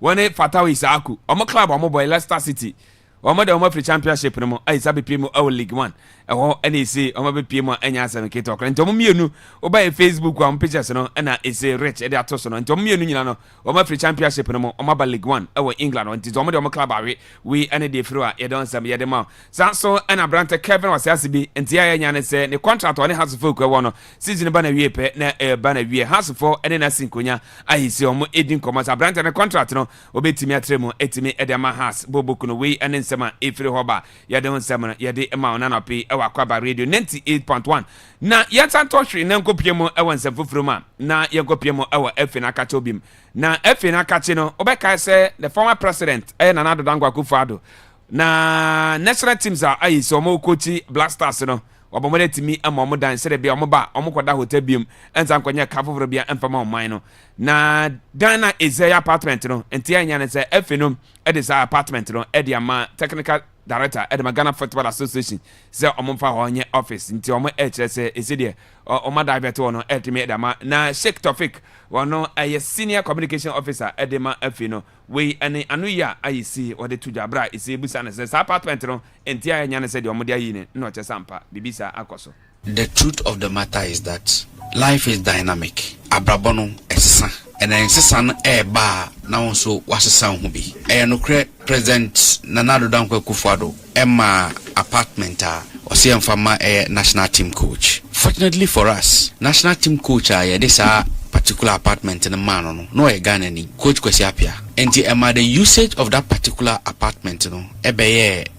wone Fatawi Isaaku omo club omo boy Leicester City omo de omo free championship no mo ai sabe pimo League 1 ɛhɔ ɛna ɛsɛ ɔma bɛpie mu a ɛnyɛ asɛm kete ɔkora nti ɔmo mmienu ɔba Facebook a pictures no ɛna ɛsɛ rich ɛde ato so no nti ɔmo mmienu nyina no ɔma firi championship no mu ɔma ba League 1 ɛwɔ England nti ɔmo de ɔmo club awe we ɛne de firi a yɛde nsɛm yɛde ma saa so ɛna Brante Kevin wɔ ase bi nti yɛ nya ne sɛ ne contract ɔne Hasselhoff ɛwɔ no season ba na wie pɛ na ba na wie Hasselhoff ɛne na sinkonya ayisi ɔmo edi nkɔmɔ sa Brante ne contract no obetimi atre mu etimi ɛde ama Has boboku no we ɛne nsɛm a efiri hɔ ba yɛde nsɛm no yɛde ma ona na pe ɛwɔ Akwaaba radio 98.1 na yɛnsa ntɔhwe na nkɔpie mu ɛwɔ nsɛm foforo mu na yɛnkɔpie mu ɛwɔ efe na akakyɛ obim na efe na akakyɛ no obɛkae sɛ the former president ɛyɛ Nana Addo Dankwa Akufo-Addo na national teams a ayisi ɔmo coach Blasters no obomode timi ama omo dan sere bia omo ba omo koda hotel biom enza nkonye ka foforo bia emfama oman no na dan na Ezaya apartment no enti anya ne se efe no e de sa apartment no e de ama technical director e de Ghana Football Association se omo mfa ho nye office nti omo e kire se ese de omo divert no e timi e de ama na Sheikh Tofik wono a senior communication officer e de ma efe no we ane anuya ayisi ode tujabra isi busa ne se sa apartment no enti anya ne se de omo de ayi ne no che sampa bibisa akoso. The truth of the matter is that life is dynamic. Abrabono esesa and esesa no eba na wonso wasesa ho bi. No President Nana Addo Dankwa Akufo-Addo Emma apartment ose emfama national team coach. Fortunately for us, national team coach this particular apartment in the man no a Ghana ni coach Kwesi Appiah. And the usage of that particular apartment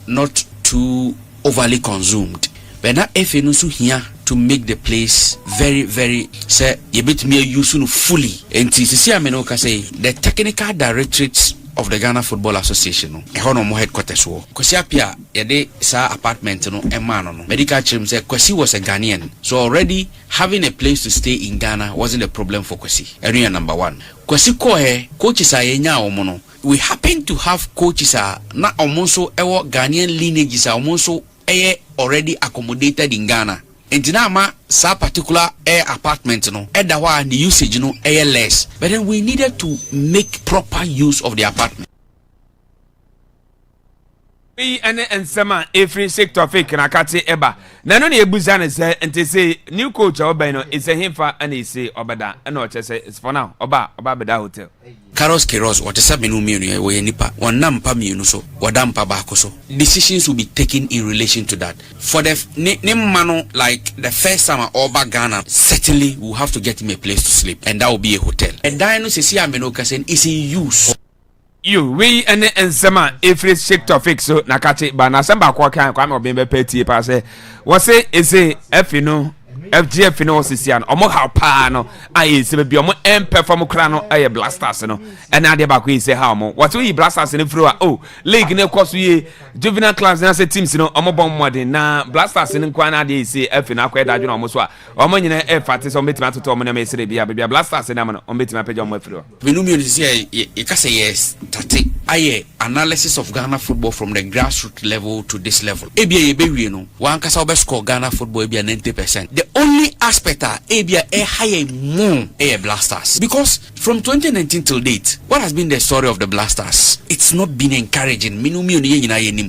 not too overly consumed. But now if you know here to make the place very say you bit me use fully. And see I mean say the technical directorate of the Ghana Football Association no no more headquarters wo Kwesi Appiah yede sa apartment no ema no medical team say Kwesi was a Ghanaian, so already having a place to stay in Ghana wasn't a problem for Kwesi. Area number 1 Kwesi coaches are yenya omo no we happen to have coaches na omo so ewo Ghanaian lineages omo so already accommodated in Ghana. And dinama sa particular apartment no the usage no less, but then we needed to make proper use of the apartment. We and sama every sector fake na kati eba na no na ebuza ne say enti say new coach oba no is a himfa and he say obada na o say it's for now oba beda hotel Carlos Queiroz what is menu mienu we nipa wonam pa mienu so wadampa ba ko so decisions will be taken in relation to that for the mano like the first summer oba Ghana certainly we will have to get him a place to sleep and that will be a hotel and dino say ameno kasen is in use. You we and ensema every Sheikh Tofik so nakati ba na samba kwa kan kwa me obembe peti pa se wo se ese efi no FGF no sisian omo how pa no ayi se be omo perform kra no aye Blasters no and na de ba ko ise how mo what we Blasters no fro oh league ne koso ye juvenile class na se teams no omo bon modern na Blasters ne kwa na de ise efi na kwa da dwo omo so a omo nyina e fate so metima toto omo na me sere bia bia Blasters na mo omo metima page omo afro benumi on say e ka say yes tati aye analysis of Ghana football from the grassroots level to this level ebia ye be wie no wan kasa obe score Ghana football ebia 90%. The only aspect ebia higher more Blasters because from 2019 till date what has been the story of the Blasters? It's not been encouraging.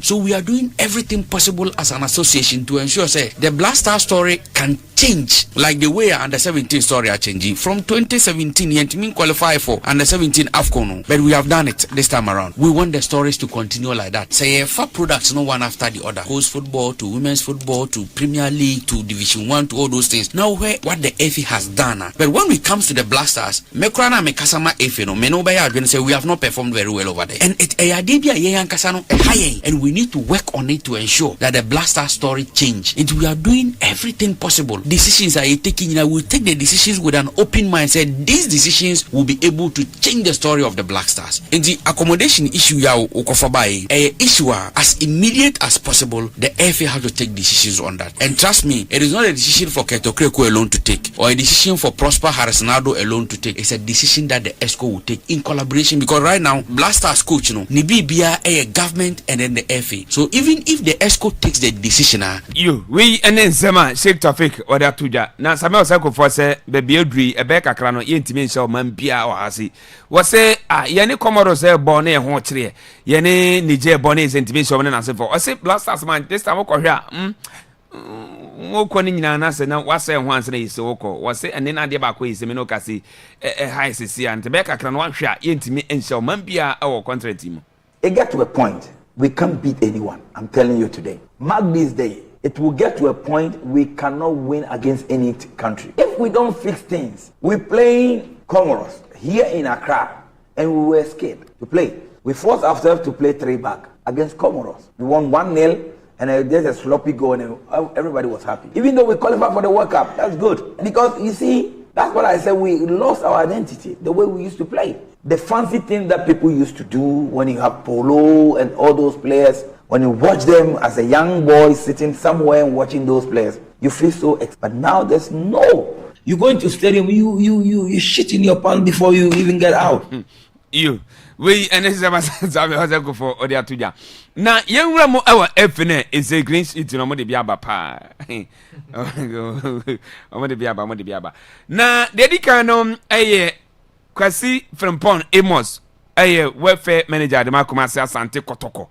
So we are doing everything possible as an association to ensure say the Blasters story can change like the way under 17 story are changing from 2017 yet qualify for under 17 AFCON, but we have done it this time around. We want the stories to continue like that. Say for products no one after the other, host football to women's football to Premier League to Division 1 to all those things. Now where what the FA has done, but when we comes to the Blasters, Mekrana Mekasama FA no Menobaya are going to say we have not performed very well over there, and it Ayadibia Yan Kasano high, and we need to work on it to ensure that the Blaster story change. And we are doing everything possible. Decisions are taking, we take the decisions with an open mind. Say these decisions will be able to change the story of the Black Stars. And the accommodation issue issue as immediate as possible. The FA has to take decisions on that. And trust me, it is not a decision for Keto Kreko alone to take, or a decision for Prosper Harrisonado alone to take. It's a decision that the ESCO will take in collaboration, because right now Blasters coach Nibi Bia a government and then the FA. So even if the ESCO takes the decision, we and then Sema Sheikh Tofik or that tuja. Now Samuel Sako for say baby Audrey a Becca Crano intimate show man Bia or Hasi. Was say Yanni Comoros say Bonnet and Hotry. Yanni Niger Bonnet is intimate show and answer for. I say Blasters man this time here. wokɔ ne nyinaa na sɛ na wasɛ ho ansa na yɛsɛ wokɔ wɔsɛ ɛne na adeɛ baako yɛsɛ me no ka se hae sesi a nti bɛyɛ kakra no wahwɛ a yɛntumi nhyɛ wo man biaa ɛwɔ contract mu. It get to a point we can't beat anyone. I'm telling you today. Mark this day. It will get to a point we cannot win against any country. If we don't fix things, we're playing Comoros here in Accra and we were scared to play. We forced ourselves to play 3 back against Comoros. We won 1-0 and there's a sloppy goal and everybody was happy. Even though we qualified for the World Cup, that's good. Because you see, that's what I said, we lost our identity, the way we used to play. The fancy thing that people used to do when you have Polo and all those players, when you watch them as a young boy sitting somewhere and watching those players, you feel so but now there's no. You go into stadium, you shit in your pants before you even get out. We and this is about for Odia Tuja. Now, young Ramo, our FNA is a green sheet in Omodi Biaba pa. Omodi Biaba. Now, Dedicano, a Kwasi from Pon Amos, a welfare manager, the Makumasa Sante Kotoko.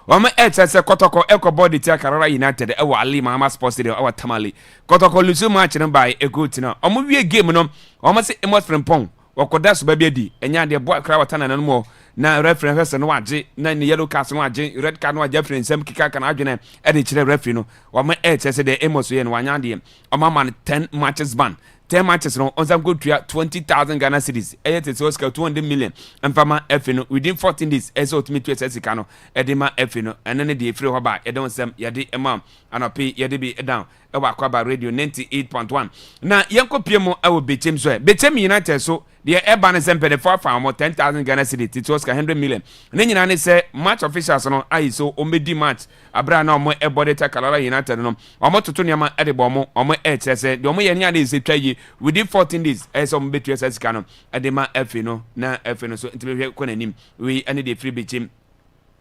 Wama etese Kotoko Eko Body Tia Carara United ewa Ali Mama Sports Stadium ewa Tamale. Kotoko lusu match no by a good no. Omo wie game no. Omo se Amos from Pon. Wakoda so baby di. Enya de boy kra watana no mo. Na referee first no waje na ni yellow card no waje red card no waje friend sem kika kana adwene e de kire referee no. Wama etese de Amos ye no wanya de. Omo man 10 matches ban. 10 matches no on some good 20,000 Ghana cedis. It was 200 million. And Fama Fino within 14 days. As ultimate to Sesicano, Edema Fino, and then the free haba, Edon Sam, Yadi Emam, and a pay Yadibi down. Akwaaba Radio 98.1. Now, Yanko Piemo, I will be James Way. Betem United, so the Urban Sempe, the 4 farm, 10,000 Ghana cedis. It was 100 million. Then you say, match officials on I so Omedi match. Abra no more ebody Takalala United no. Omo Tutuniama Edibomo, Omo HSS, the Omo Yania is a tray within 14 days. As on between Sescano, Edema Fino, na Fino, so interview Konenim. We any day free beat him.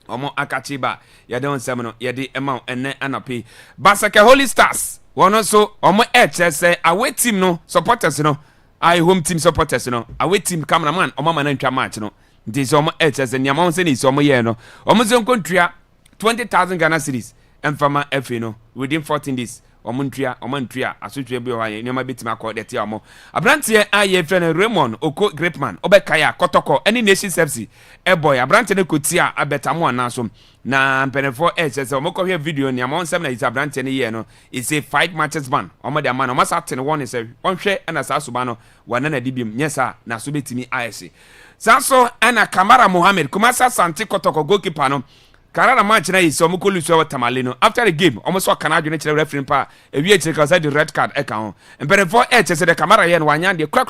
Omo Akachiba, Yadon Semino, Yadi amount and Anapi. Basaka Holy Stars. One also, Omo HSS, away team no, supporters no. I home team supporters no. Away team cameraman, Omo Manantra match no. This Omo HSS and Yamon Senis, Omo Yeno. Omo Zon country. 20,000 Ghana cedis and Fama FNO within 14 days. Omontria, Asutria Bio, Noma Bitima called the Tiamo. A brand here, I friend Raymond, Oko Grapman, Obekaya, Kotoko, any nation sepsi. A boy, a brand Kutia, a betamo nasum. Na Penefo H as a Moko here video in Yamon 7 is a brand 10 year no. It's a 5 matches ban. Omo the man, almost up one is a one share and a Sasubano, one and a dibim, yes, sir, Nasubitimi IC. Sanso and a Kamara Mohammed, Kumasa Santi Kotoko goalkeeper no. Karara match na iso mukulu so tamalino after the game almost so kanaju ne referee pa e wie chire cause the red card e ka ho empere for e chese the camera here no wanya de kra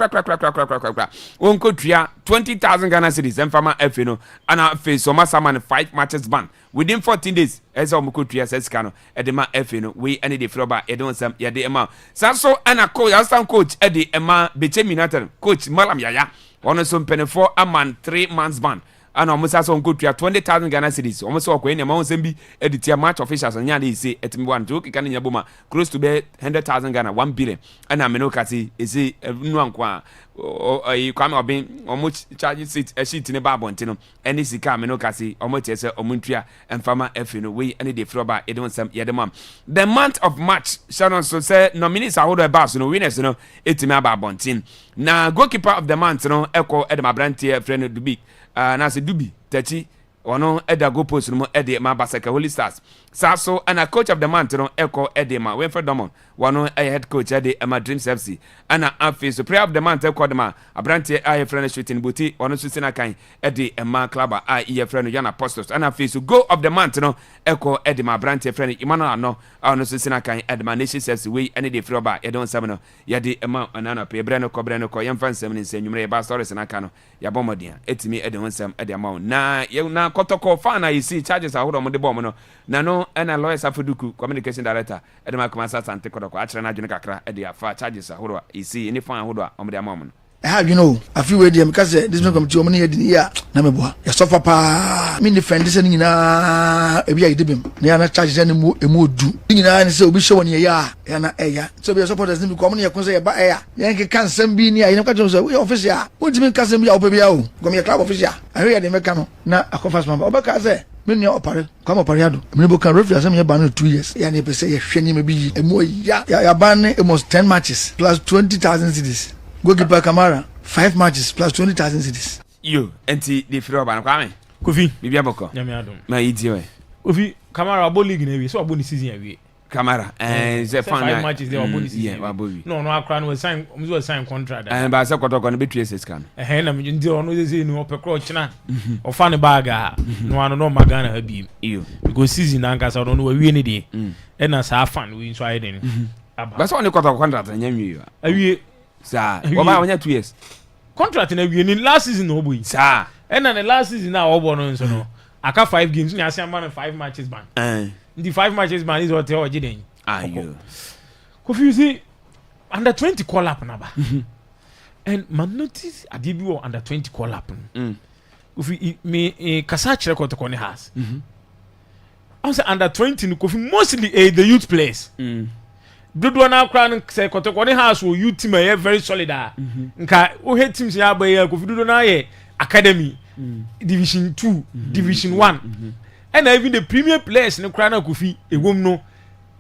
wonko tua 20,000 Ghana cedis emfama FA no ana face so masaman 5 matches ban within 14 days as omko tua sesika no e de ma FA no we any the froba e don sam ye de ema sanso ana coach assistant coach e de ema Bechem United coach Malam Yaya one so empere for a man 3 months ban and almost as on good 20,000 Ghana cedis. Almost so when amount sembi editia match officials and yani say et me one joke can in yabuma close to be 100,000 Ghana 1 billion. And I'm no kasi is it no kwa you come or being almost charges it a sheet in a barbontino. Any sika me no kasi almost yes omuntria and farmer FNO we any day froba it don't some yadamam. The month of March Shannon so say nominees are hold about no winners no it me barbontin. Na goalkeeper of the month no echo Edma Brantier friend to be na se dubi tachi ono eda go post no ede ma Basaka Holy Stars saso ana coach of the month no eko ede ma Winfred Domon wano head coach ede ma Dreams FC ana afi so player of the month eko de ma Abrante aye friend shooting buti wano so sina kan ede ma club a ye friend Yana Apostles ana afi so goal of the month no eko ede ma Abrante friend Emmanuel no wano so sina kan ede ma Nation FC we any dey free ba ye don sam no ye de ma anana pe breno ko yemfa nsam ni nsanyumre ba stories na ka no ya bomodia etimi ede nsam ede ma na ye na Kotoko fan I see charges are hold the bomb no na no and a lawyer Safuduku communication director Edema Kumasa Sante Kotoko actually na june kakra e dia fa charges are hold I see any fan hold on the mom have you know I feel with them because this no committee money here na me boa ya suffer pa me defend this ni na e bia idibim na na charge na emu odu ni na ni say obi show ni ya na eya so be supporters ni come na ya kun say ba eya yan ke kan sam bi ni ya na ka tell say we official won ti me kan sam bi ya obi ya o come ya club official I hear them make no na akofas man obeka say me ni opare come opare ado me bo kan referee asem ya ban 2 years ya ni pe say ya hwe ni me bi emu ya ban almost 10 matches plus 20,000 cedis. Goalkeeper Kamara 5 matches plus 20,000 cedis. Yo, enti de firo ba kwame. Kofi, bibia boko. Nyame adom. Ma yidi we. Kofi, Kamara abo league na we, so abo ni season awie. Kamara, ze fan 5 matches there abo ni season. Yeah, abo wi. No, akra no sign, we sign contract. Ba se kotoko no betue seskan. Na me ndi ono ze ni opekro china. O fa ne bag a no ano no magana ha bi. Yo. Because season na nkasa no we ni de. E na sa fan we so ayi den. Ba so ni kotoko contract nya nwi yo. Awie. Sa, wo ba wonya 2 years. Contract na wie ni last season no boy. Sa. And then the last season na obo no nso no. Aka 5 games ni ase man 5 matches ban. The 5 matches ban is what they oje den. Ayo. Kofi under 20 call up na ba. And man notice adibi wo under 20 call up. Kofi me kasa kire kotoko ne has. I say under 20 no Kofi mostly the youth players. Dodo na akra no say kotoko ne has wo youth team very solid ah. Nka o head teams ya ba ya Kofi dodo na ye academy division 2 division 1 and even the premier players ne kra na Kofi ewom no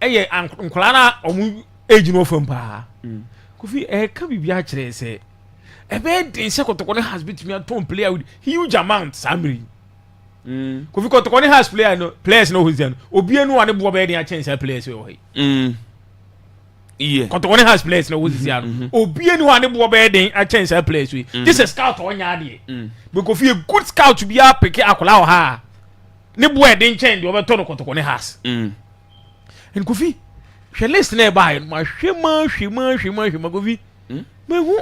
eye nkola na omu age no fam pa Kofi ka bibia kire say e be den se kotoko ne has betimi aton player with huge amount samri Kofi kotoko ne has player no players no who's obi enu ane bo be den a chance players we ho yeah kotoko ne has players no who's obi enu ane bo be den a chance players we this is scout onya de because Kofi a good scout to be a pick akola o ha ne bo e den chen de obeto no kotoko ne has and Kofi hwe list na e ba ma hwema Kofi me hu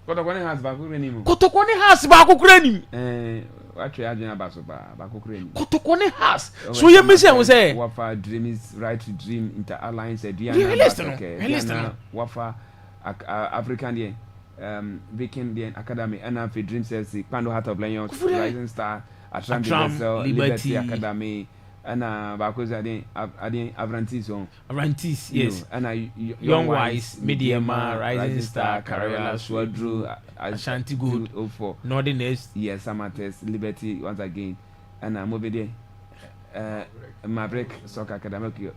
kotoko ne has ba ko ni mu kotoko ne has ba ko kura ni watwe adwena ba so ba ko kura ni kotoko ne has so ye me say wafa dream is right to dream inter alliance Diana wafa African day Viking day academy and for dream says Pando Heart of Lions Rising Star Atram Liberty Academy and bakoza adin Avrantis yes and Young Wise Mediama Rising Star Carrera Swadru Ashanti Good for Northern East yes Samates Liberty once again and Mobile Maverick Soccer Academy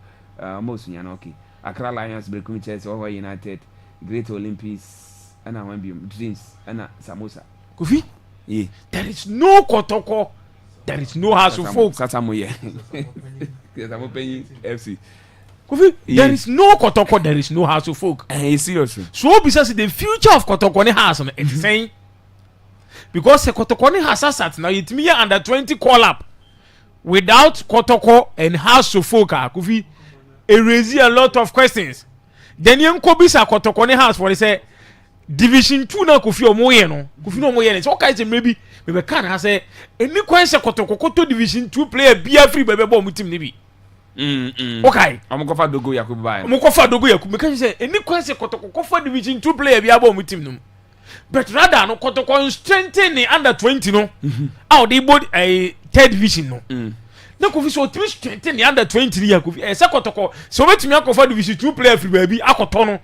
most Yanoki Accra Lions Breaking Chess over United Great Olympics and Wembium Dreams and Samosa Kofi yeah there is no kotoko. There is no house of folk. Satamoye. Yes, I'm opening FC. Kofi, there is no kotoko, there is no house of folk. You serious? So because the future of kotoko ne house on it's saying because the kotoko ne house sat now it me under 20 call up without kotoko and house of folk Kofi it raises a lot of questions. Then you bisa kotoko ne house for say division 2 na Kofi omoye no Kofi no omoye so okay say maybe can ha say any question kotoko division 2 player bia free bebe ball mu team ni bi okay amukofa dogo yakubu ba amukofa dogo yakubu me can say any question kotoko for division 2 player bia ball mu team no but rather no kotoko strengthen the under 20 no how they both a third division no na Kofi so three strengthen the under 20 ni Kofi say kotoko so betimi akofa division 2 player free baby akoto no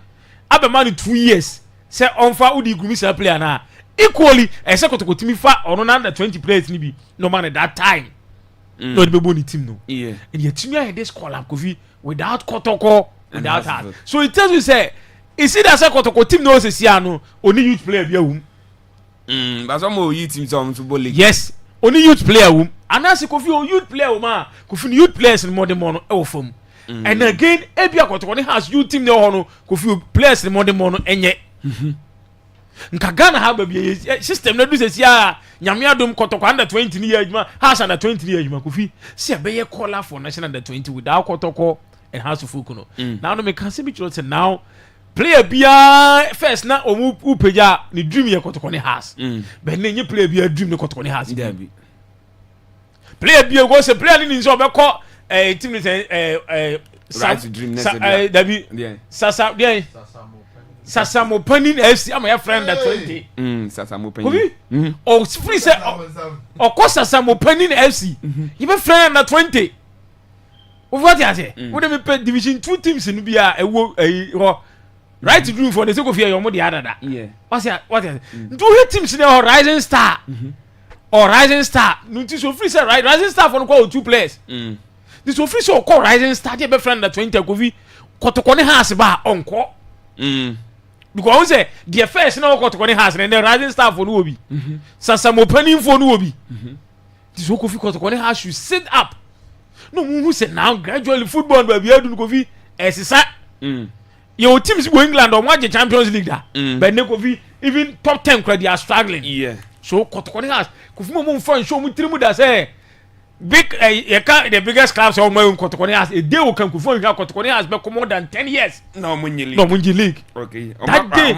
abema ni 2 years say onfa udi gumi sa player na equally ese kotoko timi fa ono na under 20 players ni bi no man at that time no the bebo team no yeah and yet timi I this call up Kofi without kotoko without her so it tells you say is it that say kotoko team no say sia no only youth player bi awum but some youth team some football league yes only youth player awum and as Kofi o youth player awum Kofi ni youth players ni more than more e fam and again ebia kotoko ni has youth team no no Kofi players ni more than more enye nka Ghana ha ba bi system na do se sia nyame adom kotoko under 20 ni adwuma has under 20 ni adwuma Kofi se be ye caller for national under 20 without kotoko and house of folk no now no me can say be say now player bia first na omu upeja ni dream ye kotoko ni has but na nye player bia dream ni kotoko ni has player bia go say player ni nso be ko team ni right to dream next Dabi Sasa Sasamo Panin FC, I'm your friend at 20. Sasamo Panin. Oh, free set. Of course, Sasamo Panin FC. You be friend at 20. What you say? What do pay Division 2 teams in Bia right to do for the sake of your money other. Yeah. What you do teams in the Rising Star. Or Rising Star. No, this free set right. Rising Star for call 2 players. This free so call Rising Star. You be friend at 20. Kofi. Kotokone has ba onko. Because I say the first now Kotokone has and the Rising Star for no be. Sasamo Panin for no be. This Kofi Kotokone has should sit up. No who say now gradually football baby adu Kofi esisa. Your teams go England or watch the Champions League da. But no Kofi even top 10 crowd they are struggling. Yeah. So Kotokone has Kofi mo fan show mu trimu da say big the biggest clubs on my own Kotokone has a day will come Kofi Kotokone has been more than 10 years. No Munji League. Okay. That day.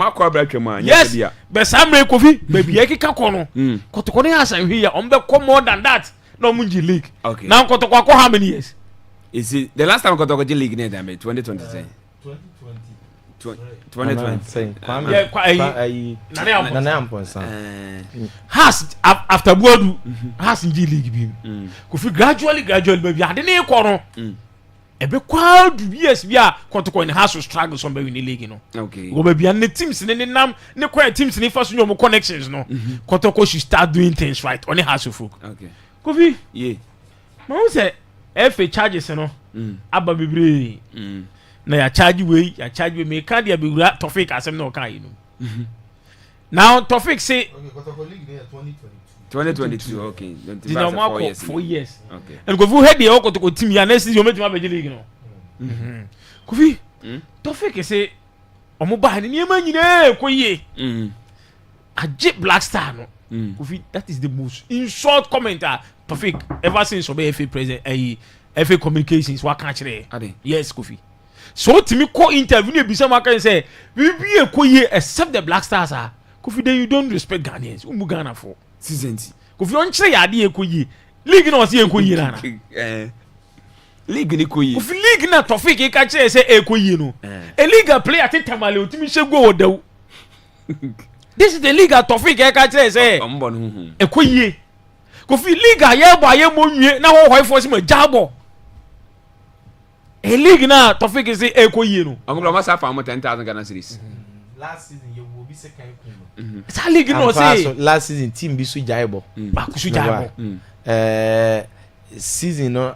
Yes. But some Kofi baby Ekika kono. Kotokone has here on be more than that. No Munji League. Okay. Now Kotokwa how many years? Is it the last time Kotokone League near them 2020? 2020. Has after Bodu has in G League beam. Kofi gradually baby and then kono. Ebe kwa years bia Kotokone has to struggle some in the league you know. Okay. Go baby and the teams in the nam ne kwa teams in first no connections no. Kotoko should start doing things right on the house of folk. Okay. Kofi. Yeah. Ma who say FA charges no. Aba bebre. Na ya charge we me can there be Tofik asem no kan you know. Now Tofik say Kotoko League near 2022 okay. Did no 4 years. Okay. And go head the Kotoko team ya next season make ma be league no. Kofi. Tofik say omo ba ni niam nyina koye. Aje Black Star no. Kofi that is the most in short commenter Tofik ever since Obe FA president FA communications wa kan kire. Yes Kofi. So Timmy call interview be some can say we be a koye except the Black Stars are Kofi then you don't respect Ghanaians umu Ghana for season Kofi on kire ya de koye league no say koye na league ni koye Kofi league na Tofik e ka kire say e koye no a league player tetamale o Timmy shego odaw. This is the league Tofik e ka kire say e koye Kofi league aye mo nwie na ho hoi force ma jabo. A league na Tofik is a koye no. Angolo must have 10,000 Ghana cedis. Last season you will be second. It's a league no say. Last season team be su jaibo. Ba ku su jaibo. Season no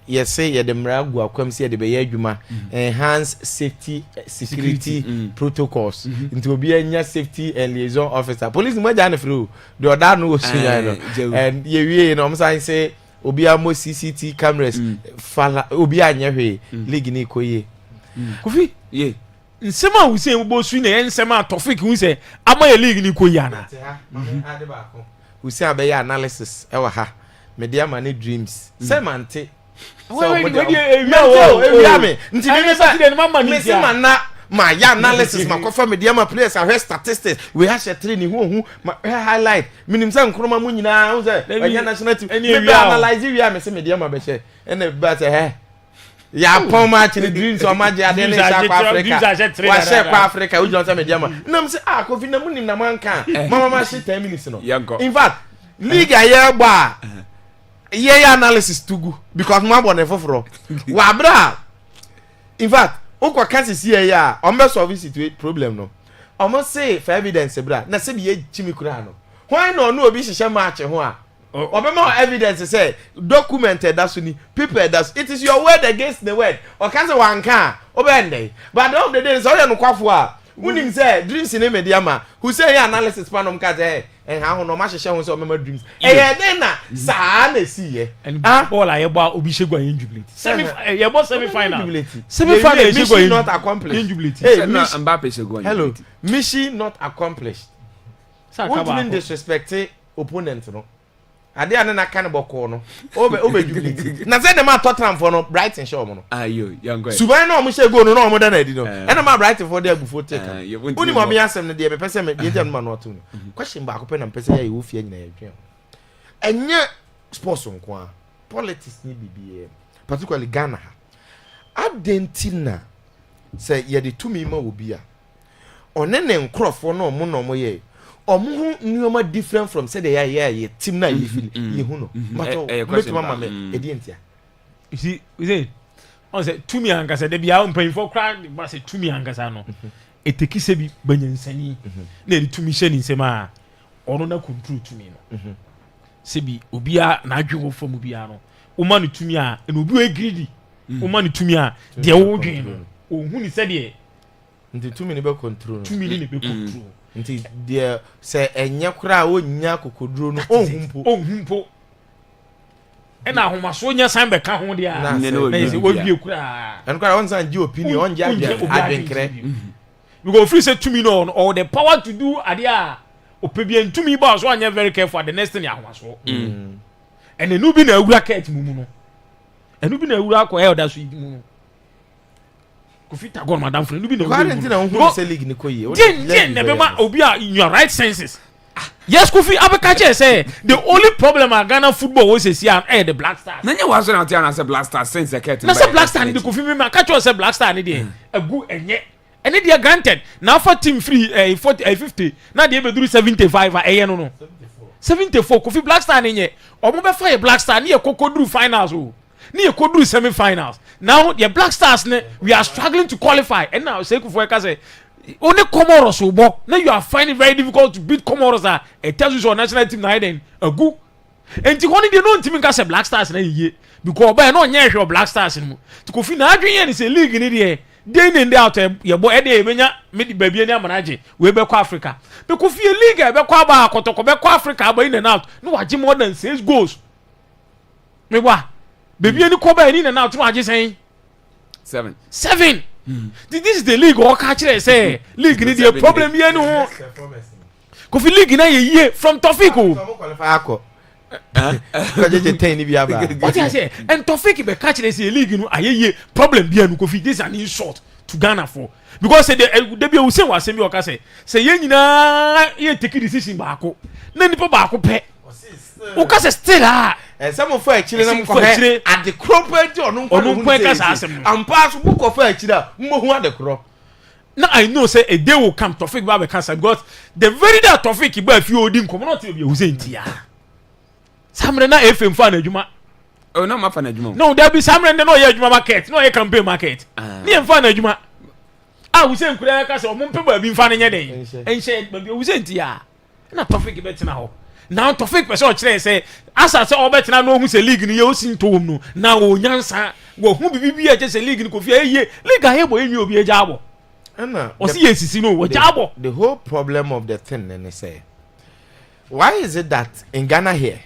you say you the mragu akwam say the be adwuma enhance safety security protocols into obi anya safety and liaison officer police mo ja na free the other no so no and you we no am say obi amo CCTV cameras fala obi anya hwe league ni koye Kofi ye nsema we say wo su na nsema Tofik we say ama ye league ni koye ana ade ba ko we say abeya analysis e wa ha media man dreams say mante so me my analysis my confirm media ma players are statistics we have share training who highlight minim say nkroma mu nyina who say anya national team we analyze we am say media ma be share and but ya pon match the dreams o maje ade ne sha kwa Africa wa share kwa Africa we don't say media ma nam say Kofi na munim na manka mama ma share 10 minutes no in fact league aye gba yeah analysis tugu because mo abon efoforo wa bra in fact ukwa kansi see ya o me solve situation problem no o mo say for evidence bra na se be chimi kura no why no obi hihye match ho a o be ma evidence say documented that suni people that it is your word against the word o kan say wanka o be ndey but the of the day so you no kwafo a unim say dreams in media ma who say analysis panom ka say ha ho no ma hihye ho say o mema dreams den na sa na si ye ball aye ba obi shegwa injubility semi final mission not accomplished injubility Mbappe shegwa hello mission not accomplished what mean disrespect opponent no ade ane na kan boko no obe jubility na say dem a Tottenham for no Brighton show mo no ayo young guy suban na o mo shego no mo da na edi no ene ma Brighton for there before take uni mo me asem no de me pese me de dem ma no to no question ba ko pe na pese ya wo fie nyina ya dwen enye sports nko a politics ni bibie particularly Ghana ha adentina say ye de tumi ma obi a ɔne ne nkrɔfo no ɔmo ye ɔmo ho nneɛma different from say they are team na ye feel ye hu no but meto mama me edi entia you see on say tumi ankasa de bia mpanyfo kra ba say tumi ankasa no eteki se bi banyansani na eri tumi hye ni nsema ɔno na control tumi no se bi obia na adwe wo fam bia no wo ma no tumi a na obi o greedy wo ma no tumi a de wo dwen no ohun ni se de nti tumi ni be control tumi ni be control nti de se enye kra o nya kokoduro no ohumpo ena ahomaso nya san be ka ho de a na se wo wie kra en kra on san ji opinion on ja adwenkre we go free say tumi no or the power to do adia opebia ntumi ba so anya very careful at the next thing ahomaso and enu bi na awura ket mumu no enu bi na awura ko elder so mumu no kufita gon madam friend enu bi na awura quarantine na hu say league ni koyi den na be ma obi a in your right senses yes Kofi abekache say the only problem at Ghana football was say the Black Stars nanya was na tia na say Black Stars sense ket na say Black Stars ni Kofi me ma catch say Black Stars ni dey agu enye and they are granted now for team free 50 now they be do 75 no 74 Kofi Black Star nye omo be fire Black Star ni e kokodru finals o ni e kokodru semi finals now the Black Stars we are struggling to qualify and now say Kofi Eka say only Comoros obo now you are finding it very difficult to beat Comoros it tells you your national team na then agu enti woni dey no team nka say Black Stars na yiye because ba no nya hwe Black Stars no to Kofi na adwen ye say league ni dey day in day out ye boy e dey benya medi babie ni amanaje we be kwa Africa be Kofi league e be kwa ba akotoko be kwa Africa ba in and out no waje more than 6 goals me wa babie ni ko ba in and out no waje sen 7 this is the league o ka kire say league ni the problem ye no Kofi league na ye from Tofik o qualify akọ kajeje ten ni bia ba what I say and Tofik be catch the league no ayeye problem bia no Kofi this an insult to Ghana for because say the be we say wa say me o ka say ye nyina ye take decision ba ko na nipa ba ko pe o ka say still some of akire na mko he at the crop enti onu nkwa ka sa asem ampa so book of akire a mmohu at the crop now I know say a day will come Tofik ba be cancer because the very day Tofik ba fi odi nkomo not be we say ntia samre na FM fan adwuma oh no ma fan adwuma no there be samre no ye adwuma market no ye campaign market ni em fan adwuma we say nkura ka say o mpe ba bi fan nye den enche ba bi we say ntia na Tofik betina ho now Tofik person o kire say asa say o betina no hu say league ni ye o sin tom no na o nyansa wo hu bibi e say league ni Kofi eye league ahe bo enwi obi eja abo o si yesisi no wo jabo the whole problem of the thing and they say why is it that in Ghana here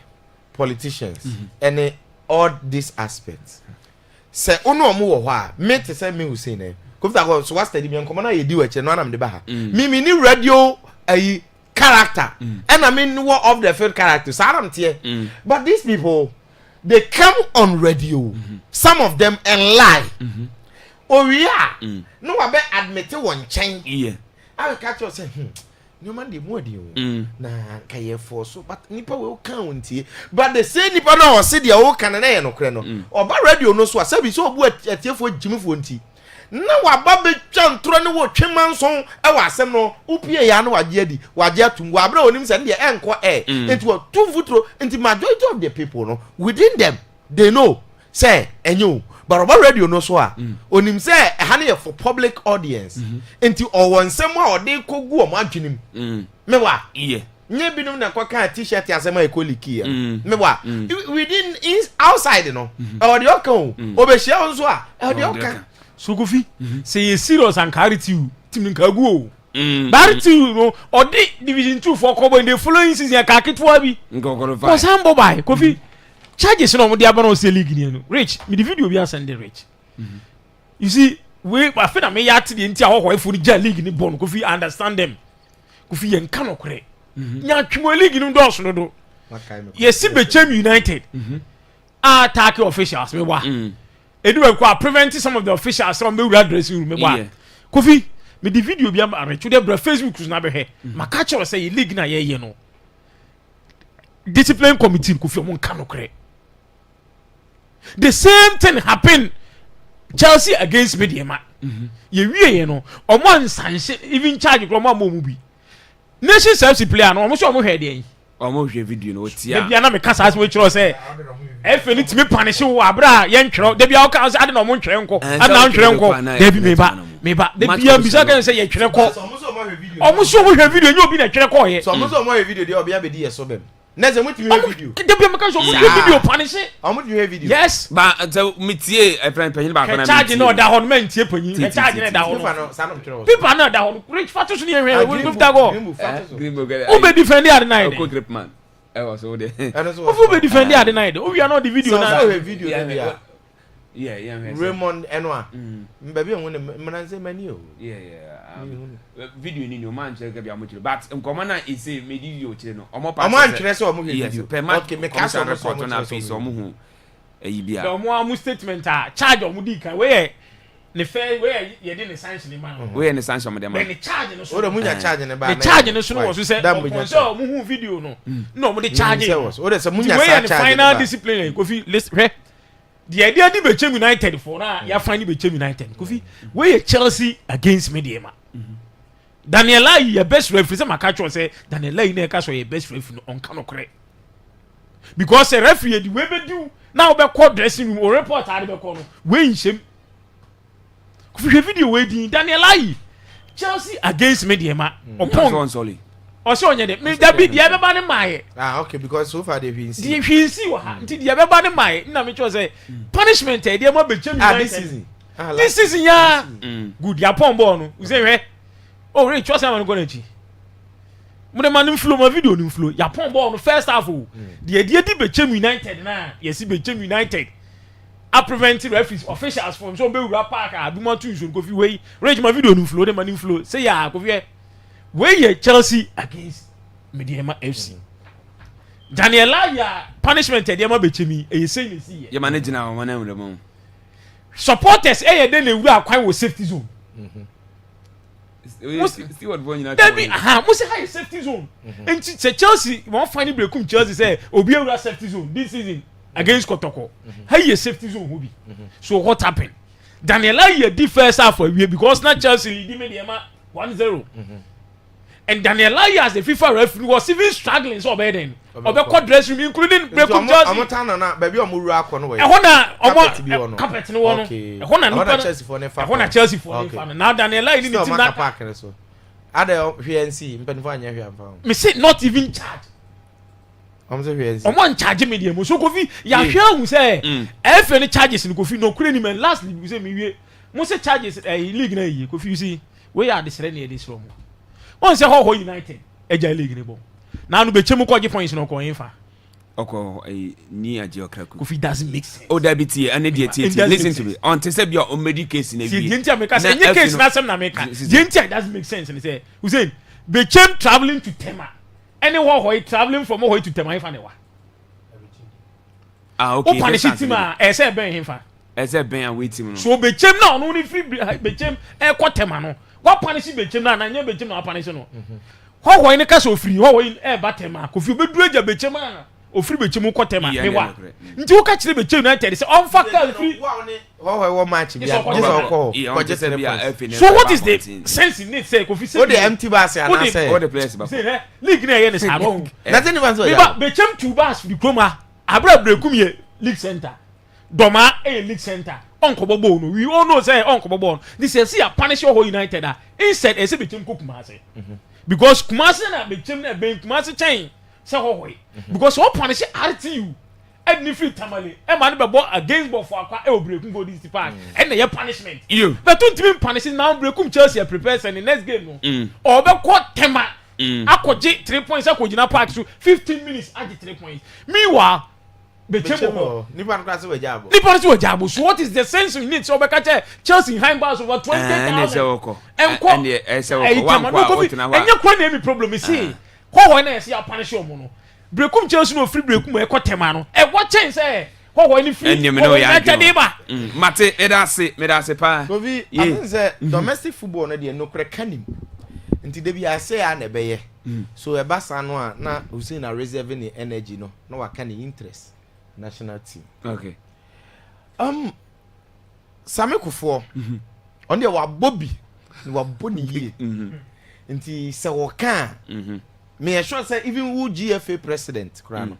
politicians and all these aspects say ono omo wo ho a me te say me Hussein e ko fita ko so what study me nkomo na ye di we che no anam de ba ha me ni radio ayi character and I mean what of the field character so am tie but these people they come on radio some of them and lie we are no wa be admit one chain I catch you say no man dey more dey na kaye for so but nipa we count but the same nipa no say dey o kan na ye no kre no oba radio no so asabi so obu atiefo jimfo nti na wa ba be twantro ne wo twemanson e wa asem no upie ya na waje adi waje atum wa bra onim say dey enko it was two futro nti majority of the people no within them they know say enyo but about radio no so onim say ha na for public audience enti owonsem a ode kogu o madwenim mewa nye binum na kwaka t-shirt asema ekoliki ya mewa within outside no o de okan o be share onso a o de okan so Kofi say you serious and carry you tim nkagu o barity no ode division 2 for kobo in the following season ka ketwa bi ko sambo bai Kofi charges no mo dia ba no say league ni no rich me the video bi ascend rich you see we I feel me yat the ntia ho ho ni ja league ni bon Kofi understand them Kofi yen kan okre nya twemo league ni do so do yes be chem United attack officials me wa edu we kwa prevent some of the officials from be dressing room me wa Kofi me the video bi am rich the Facebook na be he maka che say league na ye no discipline committee Kofi mo kan okre. The same thing happened Chelsea against Mediama. ye wie no omo nsanse even charge kro mo mu bi nation service player no omo so omo hwe de omo hwe video no tia bia na me kasa as we chiro say efe ni timi punish wo abra ye ntwero de bia o ka say ade na omo ntwere nko ana ntwere nko de bi meba de bia bisa kan say ye twere ko omo so omo hwe video nyo bi na twere ko ye so omo so omo hwe video de obi abedi ye so bem neze mutimi hwe video de bia me kan so omo hwe video punish omo de hwe video yes ba metie panyin ba na charge no da hon man tie panyin charge na da hon people na da hon rich fatu so ne hwe we do go o be defend at night o grip man I was so there o be defend at night o we are not the video na video yeah Raymond Enwa mbabi won mananse mani o video ni no man cheke bia mo chire but nkoma na ise video chire no omo pa omo antwere se omo video okay me ka so report na face omo hu eyi bia the omo amu statement a charge omo di kan we ne fe we ye de ne sanction ni man we ne sanction mo de man ne charge no so o de munya charge ne ba ne charge no so no so say omo hu video no no mo de charge o de se munya charge final discipline Kofi list the idea di Bechem United for na ya find Bechem United Kofi we Chelsea against Mediema Daniel Ayi your best referee say maka say Daniel Ayi na ka so your best referee on kan okre because a referee the way be do now be call dressing room or report ade be call no we nsem Kofi video we din Daniel Ayi Chelsea against Mediema upon solid also onye de me da bi dia be ba ne mae okay because so far they been see the hwinsi wa ha nti dia be ba ne mae na me cho say punishment e dia mo Bechem United this season ya good ya pon ball no you say hwe oh re cho say man go na chi mo de man flow ma video ni flow ya pon ball no first half o dia di Bechem United na yes Bechem United a preventive referees officials from so be wura park a bi mo tun so Kofi we re ma video ni flow de man flow say ya Kofi where Chelsea against Mediema FC. Daniel Ayi punishment Mediema Bechem e say ni see ye manage na o na mo. Supporters e dey na wura akwan wo safety zone. See what boy you na. Debi mo say high safety zone. Enti say Chelsea won find breakum Chelsea say obi wura safety zone this season against Kotoko. High safety zone who be. So what happened? Daniel Ayi the first half for because na Chelsea lead Mediema 1-0. And Daniel Ayi as the FIFA referee was even struggling so bad then. Obe dress room including breakum Chelsea. Omo tan na baby omo ru akọ no we. Ehona omo carpet no wono. Ehona no Chelsea for ne fa. Ehona Chelsea for ne fa. Now Daniel Ayi ni team na park ne so. Ade hwensi mpanifo anya hwe amfa. Me say not even charge. Omo say hwensi. Omo charge me dey mo so Kofi ya hwe hu say FA ni charges ni Kofi no kure ni man last league we say me wie. Mo say charges league na yi Kofi you see we are the sere na dey from. On say how United eja league ni bo na no Bechem ko gi points no ko infa oko ni aje okraku Kofi doesn't make sense o da biti ane de tie listen to me on te say bia o medication na bi see the America say any case na sem na America the doesn't make sense and say Hussein Bechem traveling to Tema anywhere how traveling from how to Tema infa ne wa okay o punish team e say ben infa e say ben and wait team no so Bechem na no ni free Bechem e ko Tema no what punish Bechem na nya Bechem na punish no how in ka so free how in e batema Kofi obedu eja Bechem na o free Bechem ko Tema me wa nti wo ka kire Bechem United say on factor free how match bia just so what is the sense in it say Kofi say o the empty bus and say all the players ba say league na ye ne sa no nothing even so Bechem two bus free kroma abra brekum ye league center doma league center onko bobo no we all know say onko bobo this is see a punish your United instead say Bechem ko Kumasi because Kumasi na Bechem na ben Kumasi chain say ho because what punish RTU any free tamale e man be ball against ball for akwa e obrekum go this park and the punishment you but don't even punish now brekum Chelsea prepare and the next game no or be call Tema akoje 3 points akojina park so 15 minutes aje 3 points meanwhile Bechem nipa nkwase we jabo so what is the sense in it so be catch Chelsea high bars over 20,000 and enye kwa na mi problem is see ho na see punish omo no brekum Chelsea no free brekum e ko Tema no e what chance say ho ni free mate me da se pa Kofi I think say domestic football na de no kre kanim nti de bia say a na be ye so e basa no a na Hussein na reserve ni energy no na waka ni interest national team okay Same Kufo on the wa Bobby wa boni ye nti se wo kan me sure say even who GFA president krano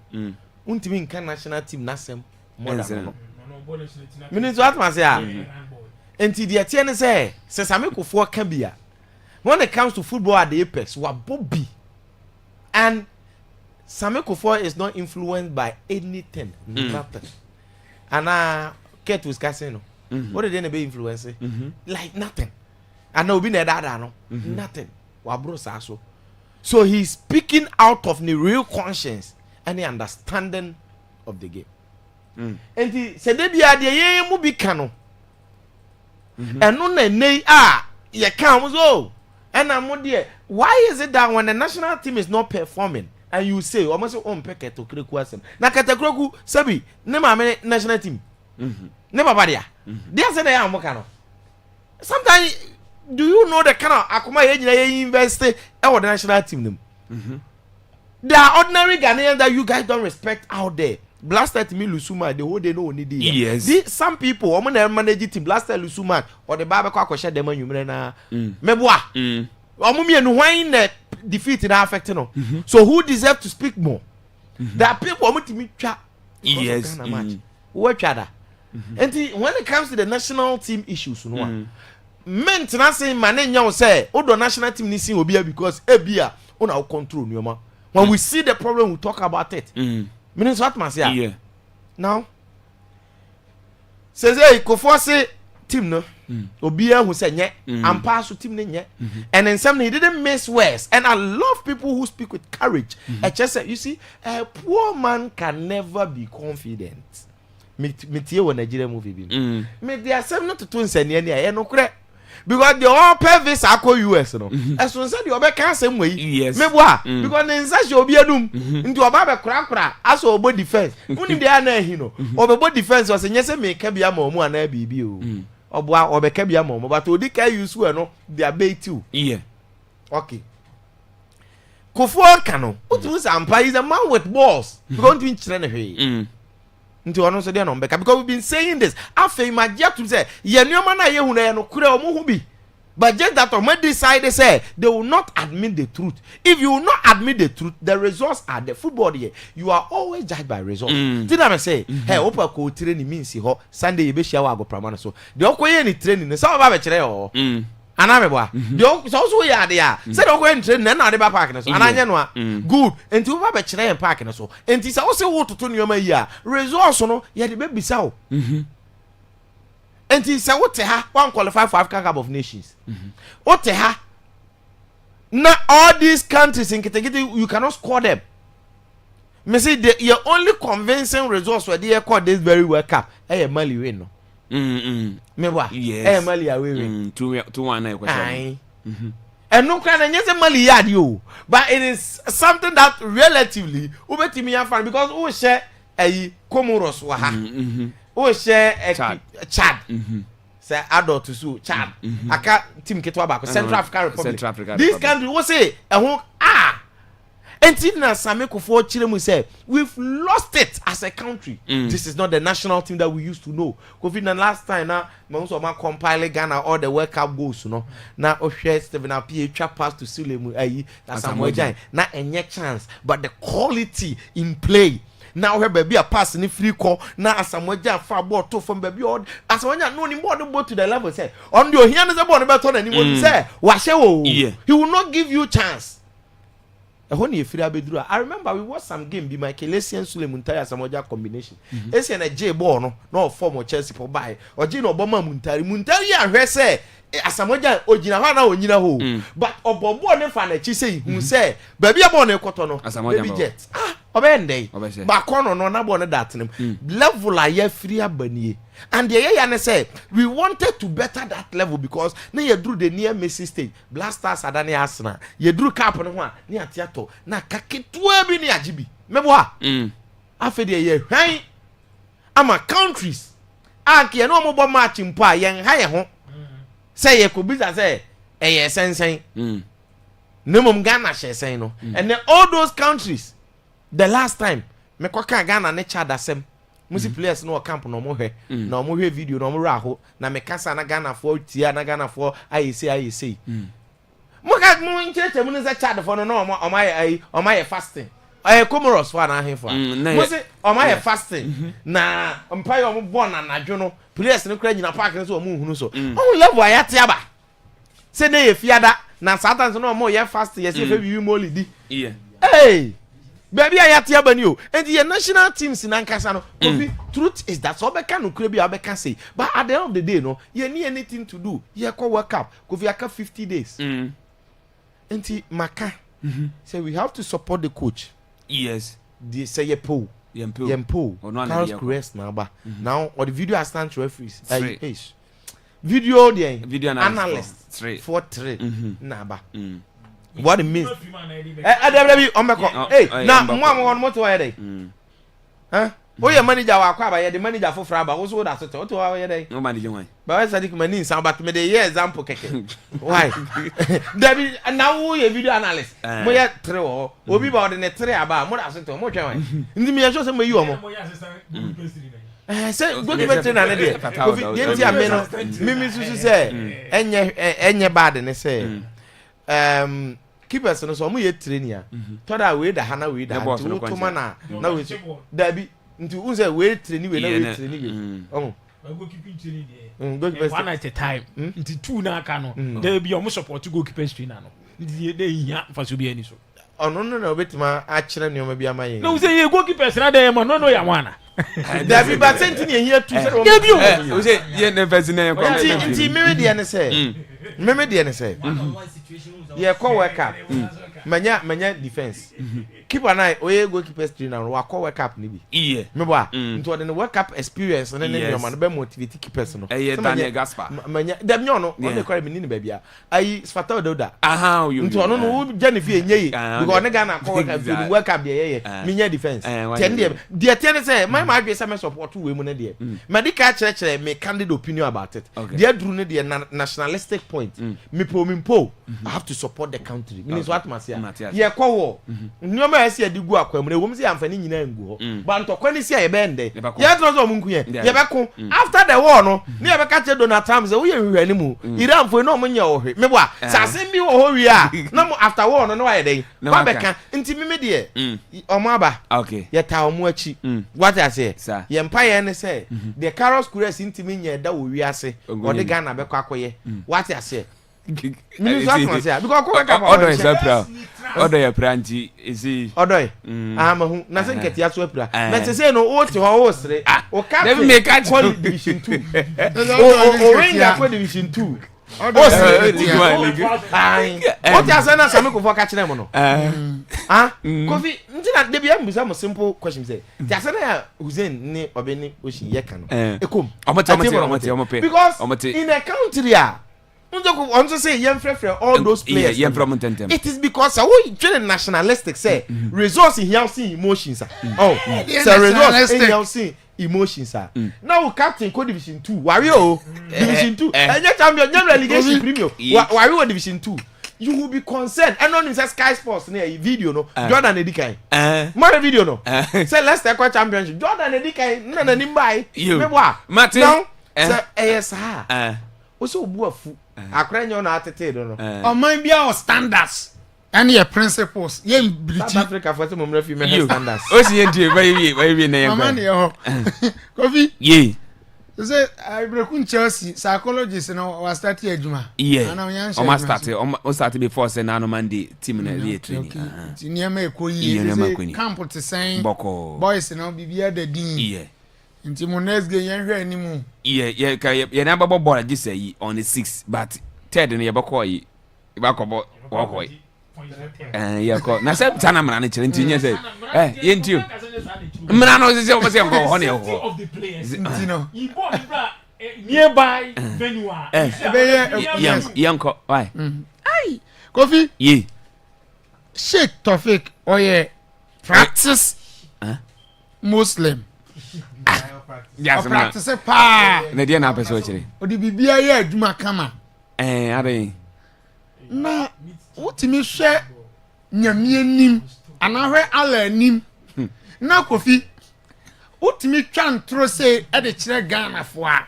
untimi nkan national team nasem more than no minutes what man say nti the tie ne say se Same Kofo ka bia when it comes to football at the apex wa Bobby and Same Kofo is not influenced by anything nothing and Kate was casino what did they be influencing like nothing and no be na dada no nothing wa bro saso so he's speaking out of the real conscience and the understanding of the game and he said they be ade ye mu bi kano eno na nei ye kan so and am there why is it that when the national team is not performing and you say almost on peke to kreku asem na ketekroku sabi ne ma me national team ne baba dia dia say na am kano sometimes do you know the kind of akoma ye invest the national team them there are ordinary Ghanaians that you guys don't respect out there. Blasted me Lusuma, the whole day no need. Yes. Some people, I'm gonna manage team blasted Lusuma or the Baba share them on you na meboa. Omumi and wine defeat in affect no. So who deserve to speak more? There are people who me chat. Yes. What other? And when it comes to the national team issues, no. Men tena say mane nya say odo national team ni sin obi because ebia una control nyoma when we see the problem we talk about it means what man say yeah now says hey Kofo say team no obi who say nye ampa so team nye and then some he didn't miss words and I love people who speak with courage I just say you see a poor man can never be confident me tie wo Nigeria movie bi me there are not to twins and e no kure because the all purpose akọ US no eso nse de obe kan asem wey meboa because nsa she obi adum nti oba be kura aso obo defense uni de ana ehi no obo defense o se nyese me ka bia ma omu ana bibi o oboa obe ka bia ma omu but odi ka use we no they are bait you okay Kofo kano utu sampa is a man with balls because ntwi nkyere ne hwe nti ono so dey no mbeka because we've been saying this afei magia to say ye nuoma na ye hu na ye no kure omo hu bi but just that omo decide say they will not admit the truth. If you will not admit the truth, the results are the football here. You are always judged by results. Did I say hey opa ko training means ho Sunday you be share wa go pramana so the okoye ni training say ba be kire o anameboa the so ya de ya say the okoye ni training na de ba park na so ananye no a good enti wo ba be kire en park na so enti say wo say wo toto nuoma yi a results no ye de be bisa o enti say wo te ha one qualify for African Cup of Nations wo te ha na all these countries in Kitekiti you cannot score them. Me say your only convincing results were they call this very World Cup Mali win no me wa yes Mali away win 2-1 na question and no kind of Mali yard you but it is something that relatively ubetimi fan because who share Comoros wa ha who share Chad say adult to so Chad aka team ketwa back Central African Republic this country we say and na Same Kofo chiremu say we've lost it as a country. This is not the national team that we used to know. COVID na last time na so ma compile Ghana all the World Cup goals no na ohwe Stephen Appiah twa pass to Sulemu na Samuel Jan na enye chance but the quality in play now her baby a pass ni free call na Samuel Jan far ball to from baby or Samuel Jan no ni more go to the level say on the here na ball better than anyone say wahye wo he will not give you chance. I remember we watched some game be Michael Essien Sulemuntari Samoja combination. Essien a J ball no form of Chelsea for buy or Gino Obama Muntari and say Asamoja Ojina Hana Onyina ho but Obobo ne fan echi say who say baby abon e koto no baby jet obende ba kono no na bon that nim level aye free abanie and the ye say we wanted to better that level because na ye drew the near Messi stage Blasters adane Arsenal ye drew cap no ho a na atiato na kaketua bi ne agibi mebo ha afede ye hwan ama countries anke no mo bo match mpo a ye ha ye ho say ye could be say sensen nemum Ghana shesen no and then all those countries the last time me kwaka Ghana ne Chad asem musi players no camp no mo hwe na mo hwe video no mo raho na me kasa na Ghana for tia na Ghana for ayese mo ka mo ncheche mo nza Chad for no o my fasting Comoros for na ahemfo mo se o my fasting na empire o mo born na nadwo no players no kra nyina park so o mo hunu so o level ayate aba se na ye fiada na Satan so no mo ye fast ye se fe bi mo lidi hey baby ayate aba ni o and the national teams in Ankasa no truth is that so be kan no kra bi abeka say but at the end of the day no you need anything to do you call work up Kofi aka 50 days enti maka say we have to support the coach. Yes. They say Yempo. Carlos Crest now, but now or the video assistant referees. Video analyst 4-3 naba. What it means? Hey, now one more to day. Huh? Oh, your manager wa Akwaaba, the manager for Fraba. Also, that's it. What are day? No manager why? But I said it many some but me the example keke. Why? David now who a video analyst. Mo ya 3 o. Obi ba the 3 aba. Mo that's it. Mo twa why? Ndi me show say mo you mo. Say go give it na dey. Dey tia me no. Me susu say enye bad ne say. Keepers no so mo ye training a. Toda we da hana we da. To mana na we David nti unze we training we na we training we. Goalkeeping training there. One at a time. Nti 2 na aka no. There be almost support goalkeeping training no. Nti dey hia for so be any so. No betima a kire ne o ma bi amaye. No say ye goalkeepers na dey ma no ya wana. David but senti ne hia 2 say o say ye ne person na come. Nti me dey ne say. Me dey ne say. Ye call work up. Manya defense. Keep an eye oye goalkeepers trainer no call work up ni bi. Me bo a nto the work up experience na ne no man be motivate keepers no. Daniel Gaspar. Manya dem nyo no o dey call me ni ba bia. Ayi Sfata Dauda. Aha you. Nto no no Jennifer enye because ne Ghana call work up dey menya defense. Ten dey ten say my adwe say me support we mu na dey. Medical church me candid opinion about it. Dey dru ne dey nationalistic point. Me po I have to support the country. Means what masia. Ye call war. Nyoma esi adi gu akwam na wom se amfani nyina ngu ho ba ntokwa ni sia ye bende ye tro so munku ye beko after the war no ne ye beka che Donald Trump say wo ye hwehwani mu Iran fo no mo nya wo hwe me bo a sase bi wo ho wi a na mo after war no no wa ye den ba beka nti me de omo aba okay ye ta omo achi what I say ye empire ne say the Carlos Crest nti me nya da wo wi ase o de Ghana beko akoye what I say because Odo is apra. Odo ya pranti isi. Odo amahu na se nketi aso apra. Na se say no o te ho o sere. O captain make call division 2. O ring akwa division 2. O sere. O ti asana sami ko fo ka kire mo no. Kofi ntina de bia mbusa mo simple question say. Ti asana ya Hussein ni obeni oshi ye kan. Ekom. Omote. Because in a country on to say all those players. It is because we train nationalistic say resource in here see emotions. Oh, so resource in here see emotions. Now captain co division 2. Wario division 2. And your champion your relegation premium. Wario division 2. You will be concerned. And on is Sky Sports near video no. Jordan Edikai. More video no. Say let's take a championship. Jordan Edikai no na nimbai. You. Martin. Now, sir, also buafu. Akra nyo na atete do no. Oman bia o standards and your principles. Ye British South Africa for some refi me standards. O si enti we na Oman ye ho. Kofi. Ye. Say I brekun Chelsea psychologist no was start ejuma. Yeah. O ma start before say na no Monday team na re training. Ti niam e ko yi. Camp to saying boys no bibia da din. Yeah. Nti mo next game yen hwe animu. Yeah, na babo ball just say on the 6th but third no ye bako yi. E bako wo yeah ko na se tana mra na chere ntinye say ye ntiu. Mra no se o se ko ho ne ho. Of the players. Ntino. You bought nearby venue. Yanko why? Ai. Kofi. Ye. Sheikh Tofik oye practice Muslim. Yes, practice pa. Na dia na peso chire. Odi bibia ye adwuma kama. Ade. Na wotimi hwe nyame anim anahwe ala anim. Na Kofi utimi twan tro say e de kire Ghana fo a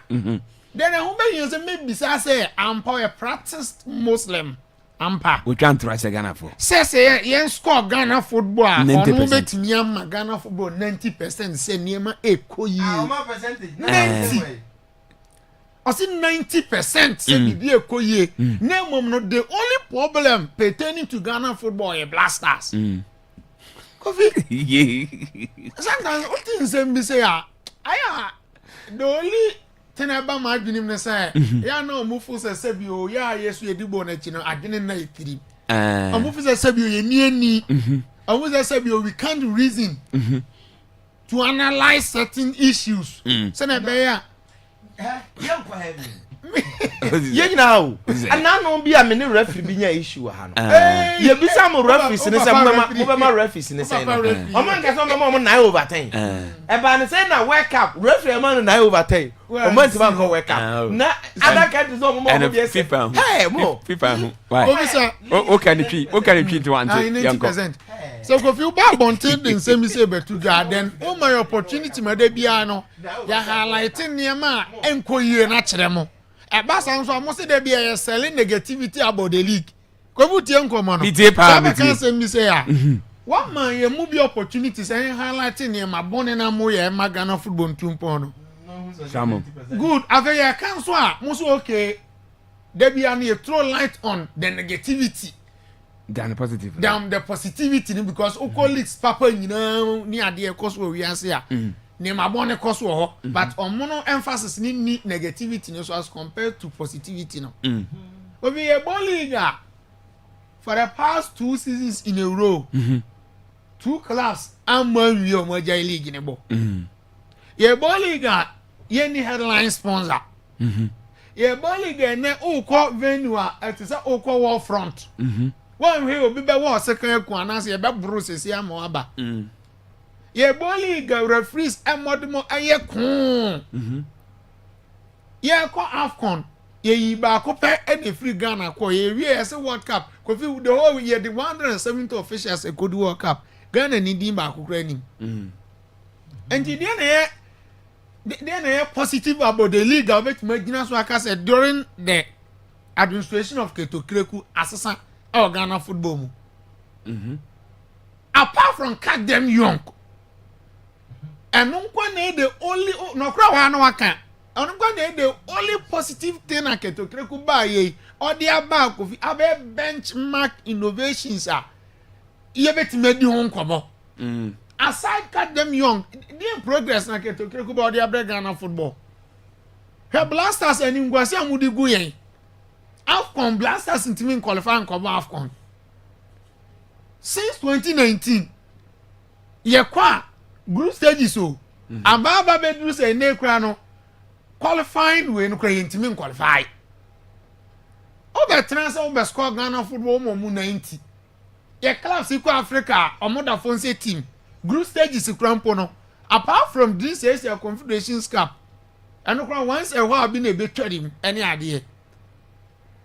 then who be use maybe say ampa a practiced Muslim ampa we twan tro say Ghana fo say yen score Ghana football a ono 90%. betimi am Ghana football 90% say niema ekoyi Our percentage 90 I see 90% say bibi ekoyi na mom no the only problem pertaining to Ghana football is blasters Kofi sometimes what things say say aya the only thing about my dream na say ya na omufu say sebio ya yesu edibo na chi no adwene na etiri omufu say sebio ye ni ani omufu say sebio we can't reason to analyze certain issues say na be ya ye nyina o anano bi a me ne referee bi nya issue ha no ye bi sa mo referee ne say mo ma referee ne say no o man ka so mo 9/10 e ba ne say na World Cup referee man 9/10 o man ti ba ko World Cup na other countries o mo bi say hey mo FIFA why o can you to want yanko so if you ba bontin den say me say betu then o my opportunity ma da bia no ya highlighting niema enkoyie na kire mo e ba san so mo say da bia ya selling negativity about the league ko butie nkomo no ba kan say me say ya one man ye mu bi opportunity say highlighting niema bone na mo ya ma Ghana football ntumpo no good after ya kan so a mo so okay da bia na throw light on the negativity than positive down the positivity because colleagues papa nyina ni ade cause we ase a ni mabone cause wo but omono emphasis ni negativity no so as compared to positivity no we a ball league for the past 2 seasons in a row 2 clubs and man we o moja league ne bo ye ball league ye ni headline sponsor ye ball league na ukọ venue at say ukọ wall front one way obi be wa second ku anase ye be bro sesi ama aba ye boli ga referees emodmo aye kun ye ko AFCON ye yi ba ko pe e de free Ghana ko ye wi e se World Cup ko fi the whole year the 170 officials e ko do World Cup Ghana ni din ba ko kra ni and the dey positive about the league about magina so aka say during the administration of Keto Kreku assassin Ghana football apart from cut them young and the only no crowd one waka the only positive thing I can to Kreku buy or the back of abe benchmark innovations are you bet me di hon komo aside cut them young the progress na Keto Kreku buy the Ghana football her blasters and ngwasi amudi gu yen AFCON blasters in team qualifying come AFCON since 2019 ye kwa group stages so ababa bedru say na kura no qualifying we no kura yin team qualify over transfer over score Ghana football mo 90 ye clubs equal Africa omoda fonse team group stages krampo no apart from this year's Confederations Cup and kura once a while be na be trading any idea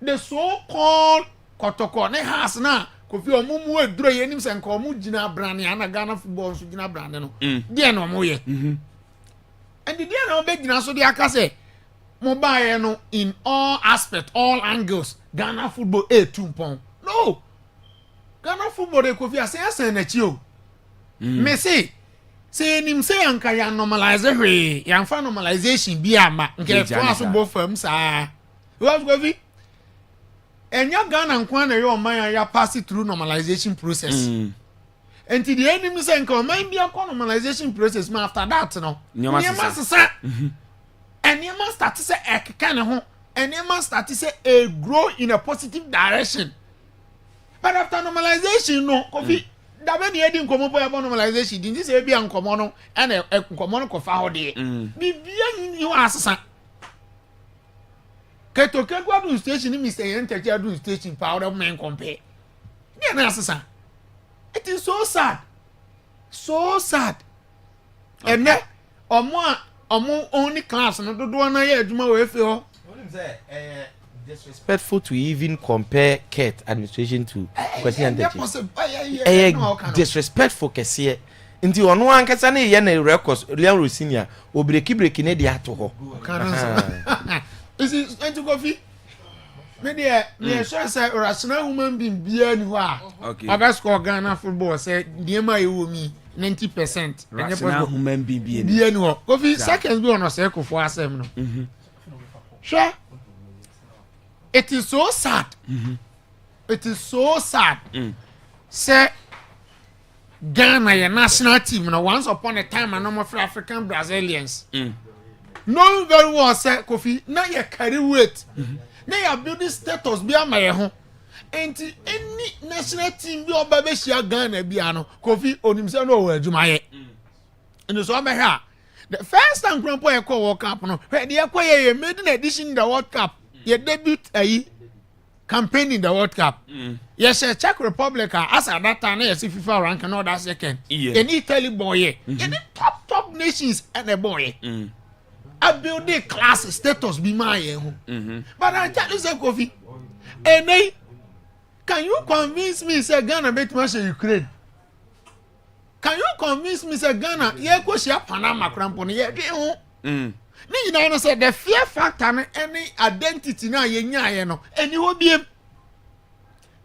the so-called Kotoko ne has na kofi omumu edro ye nim se nka omu gina brane ana Ghana football so gina brane no de na omu ye and the na obe gina so de aka say mo ba ye no in all aspect all angles Ghana football tumpon no Ghana football de kofi ase na chi o me say nim say anka ya normalize hwe ya fa normalization bi ama nke for so bo fam sa what kofi enya Ghana nkwa na yo man ya pass through normalization process until the enemy say nka man bia ko normalization process ma after that no nyema sesa and nyema start say ekeka ne ho and nyema start say a grow in a positive direction but after normalization no kofi da be dey din komo boy normalization din say bia nkomo no and nkomo no ko fa ho de bibia ni wa asesa Keto Kreku station ni Mr. Yentechi adu station power men compare. Ni na asesa. It is so sad. So sad. And ne omo only class no do na ye adwuma we fe ho. Only say disrespectful to even compare Ket administration to Kwesi Yentechi. Disrespectful kese. nti ono ankasa ne ye na records Leon Senior obireki ne de ato ho isi enti kofi me de me sure say rational human being bia ni ho a abasko Ghana football say de ma ye wo mi 90% rational human being bia ni ho kofi seconds bi ono say kofo asem no sure it is so sad it is so sad say Ghana your national team now once upon a time and no for African Brazilians knowing very well say Kofi na your carry weight na your building status be am ye ho enti any national team be oba be shia Ghana bia no Kofi onim say no wa adwuma ye and so am here the first time grandpa e call World Cup no where dey call ye made an edition in the World Cup ye debut campaign in the World Cup. Yes, Czech Republic as at that time yes FIFA rank and all that second. In Italy boy, in the top nations and the boy. I build the class status be my but I tell you say Kofi, and they can you convince me say Ghana bet much Ukraine? Can you convince me say Ghana ye go share Panama crampon ye ni na say the fear factor and any identity na ye nya no any ho biem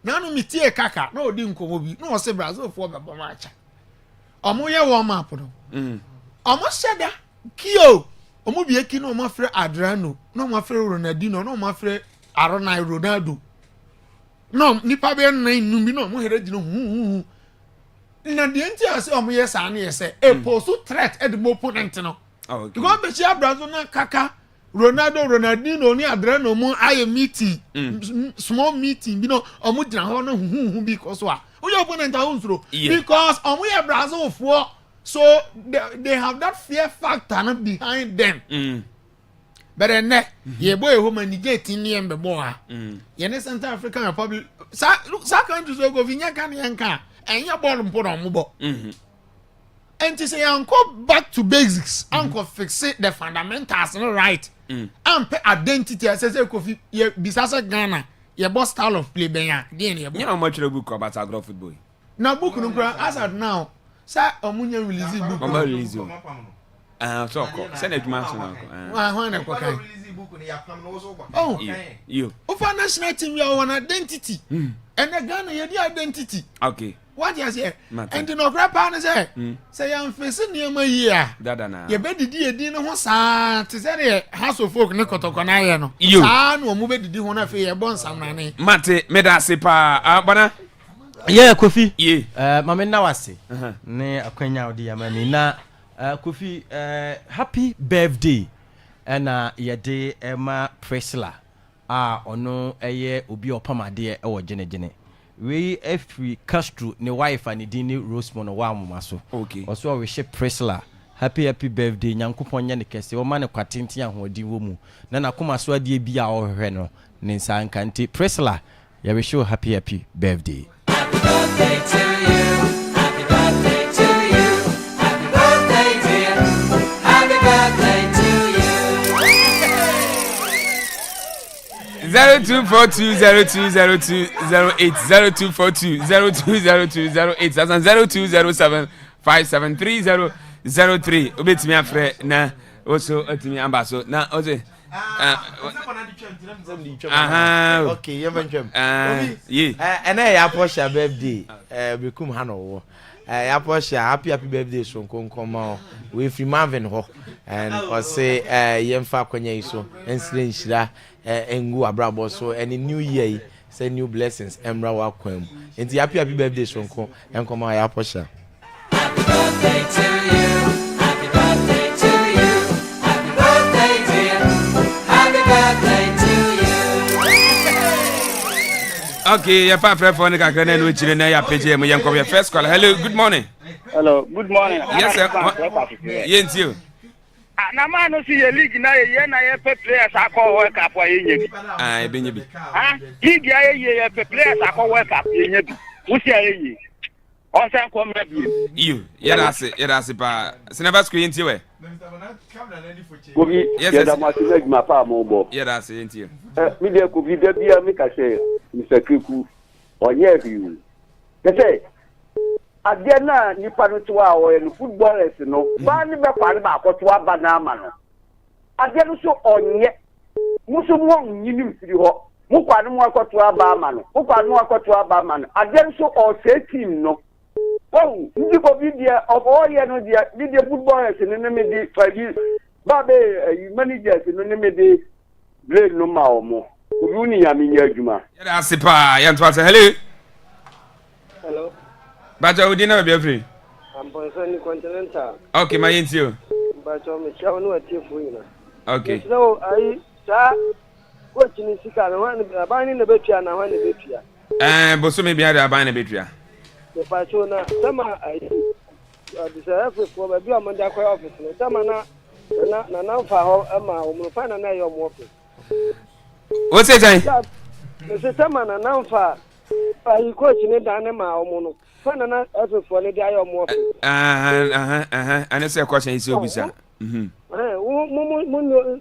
na no mitie kaka na odi nkomo bi na o se Brazil fo be bom acha omo ye warm up no omo sheda kio omo bi eki na omo afre Adriano na omo afre Ronaldinho na omo afre Ronaldo no nipa be na inu bi na omo here gino hu na de enti ase omo ye sa na ye say e post threat e de mo opponent no you go be share Brazil na kaka Ronaldinho ni Adriano mo aye meeting small meeting you know omo gina ho no hu because wa we opponent ahunzuro because omo ye Brazil for so they have that fear factor behind them but then ye boy who manigate ni embe boa ye ne Central African Republic sa country so go vinya kan yanka enya ball mpo no mo bo and to say uncle back to basics uncle fix it the fundamentals right and pay identity as say Kofi ye bisasa Ghana ye boss style of play benya dey na you know much book about agro football na book no as at now say omunya release book mama release so ko send adwuma so na ho na ko kan release book ni yapam no so oh you over national team you one identity and the Ghana ye the identity okay what you say and the no grandpa say say am face niam here dada na ye be didi edi no ho saa te say the house of folk ne kotoko na ye no saa no mu be didi ho na fe ye bon samrane mate me da se pa abana yeah Kofi mama na wase ne akwanya odi yamani na Kofi happy birthday na ye de ema Priscilla ono eye obi opamade e wo genegene we every Castro ne wife and Dini Rosemont wa mama so okay also we ship Priscilla happy birthday nyankopon nya ne kese wo ma ne kwatenti ahodi wo mu na nakoma so ade bia wo hwehwe no ne nsa nkanti Priscilla ya we show happy birthday. Happy birthday to you, happy birthday to you, happy birthday dear, happy birthday to you. 0242020208 0242020208 that's on 0207573003 obetimi afre na also atimi amba so na oze okay you mention yeah ya Porsche birthday bekum ha no wo ya Porsche happy birthday so nkonkoma we free Marvin ho and or say yemfa kwanya iso ensire nshira engu abrabo so any new year say new blessings emra wa kwam enti happy birthday so nkoma ya Porsche. Happy birthday to you, happy birthday to you, happy birthday dear, happy birthday to you. Okay, ya pa frefo ne kakra na no chire na ya page mu yenko ya first call. Hello, good morning. Hello, good morning. Yes sir. Yentio. Na man no see your league na ye na ye players akọ World Cup wa ye nyebi. Ebenye bi. League ya ye players akọ World Cup ye nyebi. Wusi ye. On say come na bi. You, yera se pa. Sinaba screen yentio we. Kobi, yes, da masina ma pa mo bo. Yera se yentio. Mi de Kobi de bia mi ka se Mr. Kiku. Onye bi. Kese adeɛ na nipa no to a ɔyɛ no footballers no ba ne bɛkware ba akɔto aba na ama no adeɛ no so ɔnyɛ muso mu ɔnyinim firi hɔ mu kware mu akɔto aba ama no mu kware mu akɔto aba ama no adeɛ no so ɔsɛ team no oh ndi ko bi deɛ ɔyɛ no deɛ bi deɛ footballers no ne me di fagi ba be managers no ne me di blame no ma ɔmo obi ni ya me nya adwuma yɛda ase paa yɛnto ase hello bacha odi na be free amponso ni continental okay ma yenti o bacha me chawo no atiefo yina okay so ai sa coach ni sika na wan abani na betua na wan na betua boso me bia da abani na betua the pacho na sama ai the office for be o manda kwa office no sama na fa ho ama o mu fa na na yo mo office o se jan se sama na fa ai coach ni dan ma o mu no fa na office for ni da yo mo office and say question is obisa mun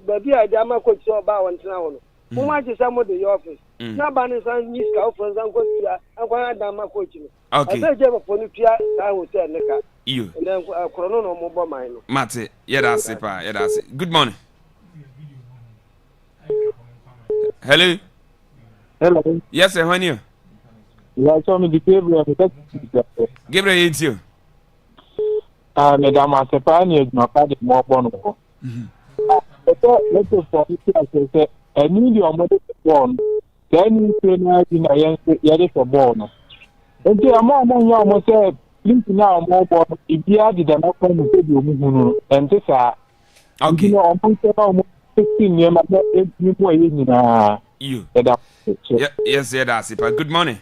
baby a jama coach so ba won tena wono mun ma ji samo the office na ba ni san ni ska office san coach ya an kwa da ma coach no okay ase je ba poni pia ka hotel ne ka you then krono no mo bo man no mate yeda sepa yeda se good morning hello yes sir when you saw me the Gabriel yenti Madam Asepani no ka de mo bon ko let's for it say I need your money born can you train na yen for born enti ama nya mo say link na mo born ibia de na ko no se bi o mu hunu enti sa okay no mo say no 16 year ma e mo ye nyina you yes that's it good morning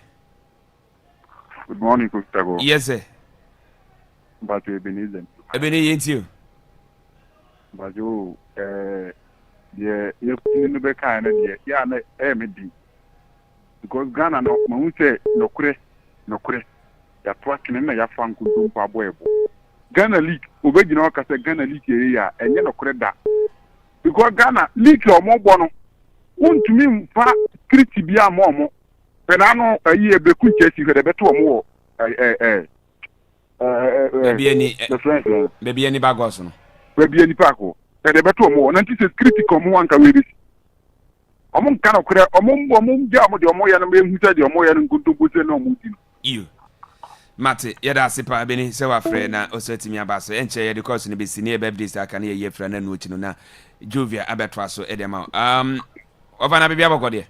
Gustavo. Yes sir But Ebenezer. Yenti But you you no be kind yeah na me di because Ghana no mo say no kure ya twakin na ya fan kuntum pa boyebo Ghana league obegina o ka say Ghana league area enye no kure da because Ghana league o mo bo no wontumi mfa kriti bia mo penano ayi ebeku chesi hwe beto mo baby any bagos no baby any pako de beto mo nanti se critical mo anka we bi omon kan okre omon ja mo de omo ya no be hu de omo ya no nkudu se no mo di you mate yeda sepa beni se wa frɛ na osatimi abaso enche ye de course no be sini e birthday sa kan ye frɛ na no chi no na Jovia abetwa so edema over na bibia bokode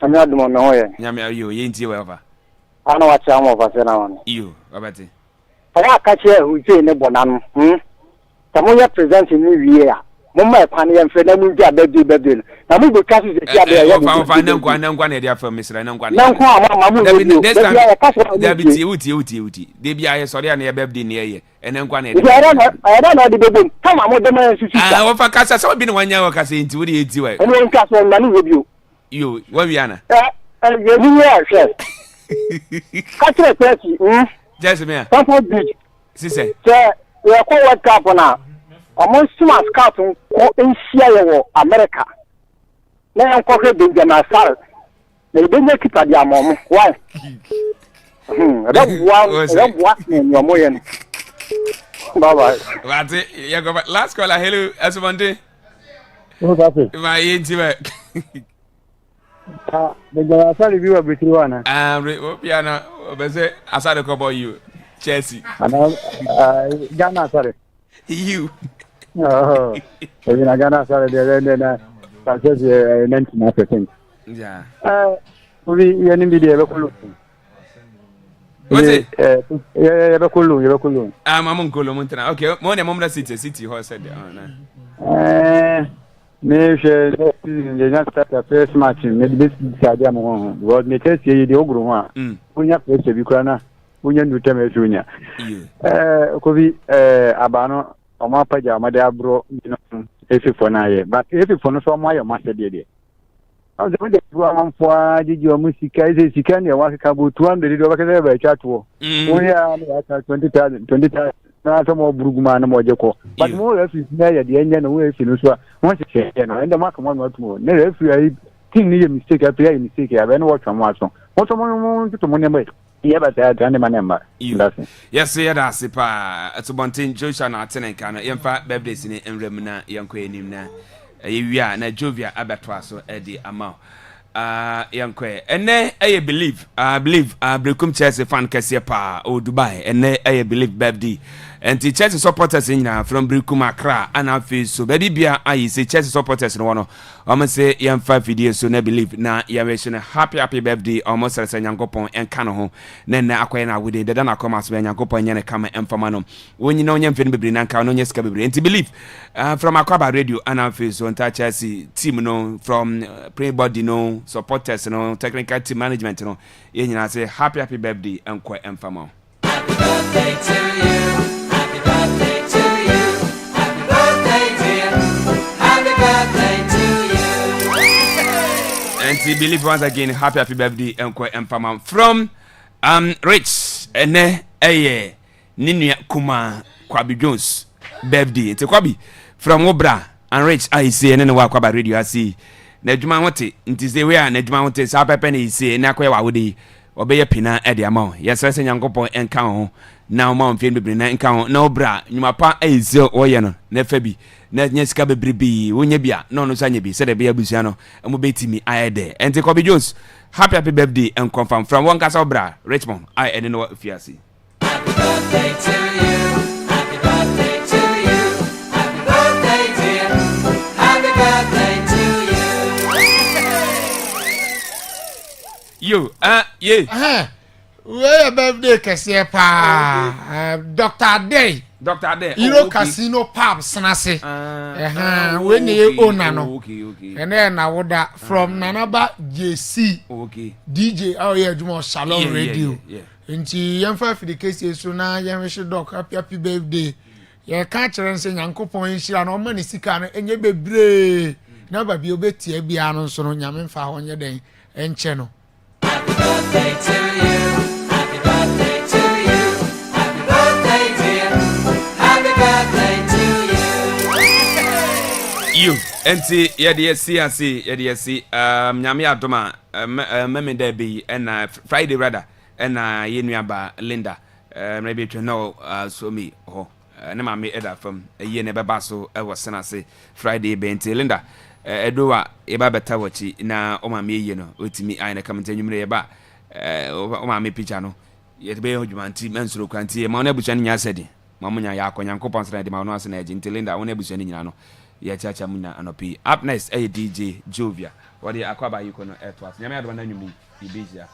Ami adumo me hoye. Nyame ayo yenti we over. Ana wa cha mo over se na won. Iyo, obati. Aya ka che hu je ne bonanu. Tamu ya present ni wiye a. Mo ma e pan ye mfe na mu ndia bebe. Na mu be kasu se tia be ya. Over na nkwa na dia fa misra na nkwa. Na nkwa ama mu no. Next time ya kasu. Dia biti uti. De bia ye sori na ye birthday na ye. Ene nkwa na dia. I don't know the bebe. Kama mo de ma susu. Ah, ofa kasa so bi ne wanya wa kasa enti wo de eti wa. Ene nka so na ni bio. Yo, what we ana? You hear, chef. Catch a person. Just me. Pampo Beach. Sise. We are called World Cup now. Among smart scouts in Sierra, America. Now I'm calling Benjamin Sal. They didn't keep at their mom. Why? That one in your moyen. Bye bye. That's it. You go back. Last caller. Hello, Asumante. What's happening? My intimate. The Asari view of Bituana. Piano, Obese, Asade Cobo, you, Chelsea. Ghana, sorry. You. Oh, Ghana, sorry, then I said 99%. Yeah. We are in the what's it? Yeah, Kulu. I'm Kulu Montana. Okay, more than Momra City Hall said. Maybe they not start the first match. Maybe this idea more. What me tell you the ogre one. Unya place be krana. Unya do teme sunya. Kobi abano oma paja amade abro efi for na ye. But efi for no so mo ayo master dey. I was the one for did your music is sika ne wa ka bu 200 do ba ka ba chat wo. Unya na 20,000 na some buruguma na mojeko but mo refi na ya de enya na we fi no so a won se che no enda maka mo not mo na refi ai tin ni mistake a play mistake a be no watch mo aso mo so mo to mo ne mai Yeah, but I don't remember. Yes, yeah, that's it. It's a bunting Joshua na Tenenka. Yemfa birthdays in Remina, Yanko Nimna. You are na Jovia Abatwaso, Eddie Amau. Yanko. And then I believe, Brekum Chelsea fan Cassia or Dubai, and then I believe birthday. And the Chelsea supporters in from Brekum Accra, and I feel so. Baby, I say Chelsea supporters in one. I'm say young 5 videos so ne believe na ya wish happy birthday almost as Yankopon and Cano. Then Aquana with it, the Dana Comas when Yankopon and come and Famano. When you know young Fin Bibri and Cano, yes, and to believe from Akwaaba radio and I feel so entire Chelsea team, no, from pre-body, no, supporters, no, technical team management, no, and I say happy birthday and quite Famano. Happy birthday to you. Happy birthday to you. Happy birthday, dear. Happy birthday to you. And to believe once again, happy birthday, Uncle Empama from Rich and Ninia Kuma Kwabi Jones birthday. It's a Kwabi from Obra and Rich. I see and then Akwaaba radio. I see Nejuma Wante. It is the way Nejuma Wante. Sapa penny say Nakwa Wudi obey a pina at the amount. Yes, I say Yankopo and Count. Now, Mount Field be na Count. No bra. You my pa a zero or yano. Nefebi. Netnyeska be Wunyabia, no Sanyabi, said a beer Busiano, and Mubeti me, I there. And take Kobe Jones, happy birthday and confirm from one Castle Bra, Richmond, I and know if you see. Happy birthday to you, happy birthday to you, happy birthday, dear, happy birthday to you. Yeah. Where birthday Cassia pa Dr. Day. Dr. Day. Euro Casino Pub Snase. When you own no. And then I would from Nanaba JC. Okay. DJ oh yeah, Jumo Salon Radio. Nti yamfa fi the case so na yamhwe doc happy birthday. Ya ka kire nse Nyankopon nhira na o mani sika no enye bebre. Na ba bi obetie bia no so no nyame mfa ho nye den enche no. Happy birthday to you. Happy birthday to you. Happy birthday, dear. Happy birthday to you. You enti ye see nyame adoma meme there be and Friday rather and ye nuaba Linda maybe to know so me na ma me eda from ye ne beba so e was na say Friday be enti Linda edowa e ba beta wachi na o ma me ye no otimi ai na kamenta nwumre ye ba o ma me picture no ye be hodjumanti mensuro kwanti e ma na bucha nya sedi ma munya ya akonya nkopon sra de ma no ase na ejinti Linda wona bucha ni nyina no ye chacha munya anopi up next DJ Jovia what the Akwaaba you kono etwas nyame adoma na nwumi ibisia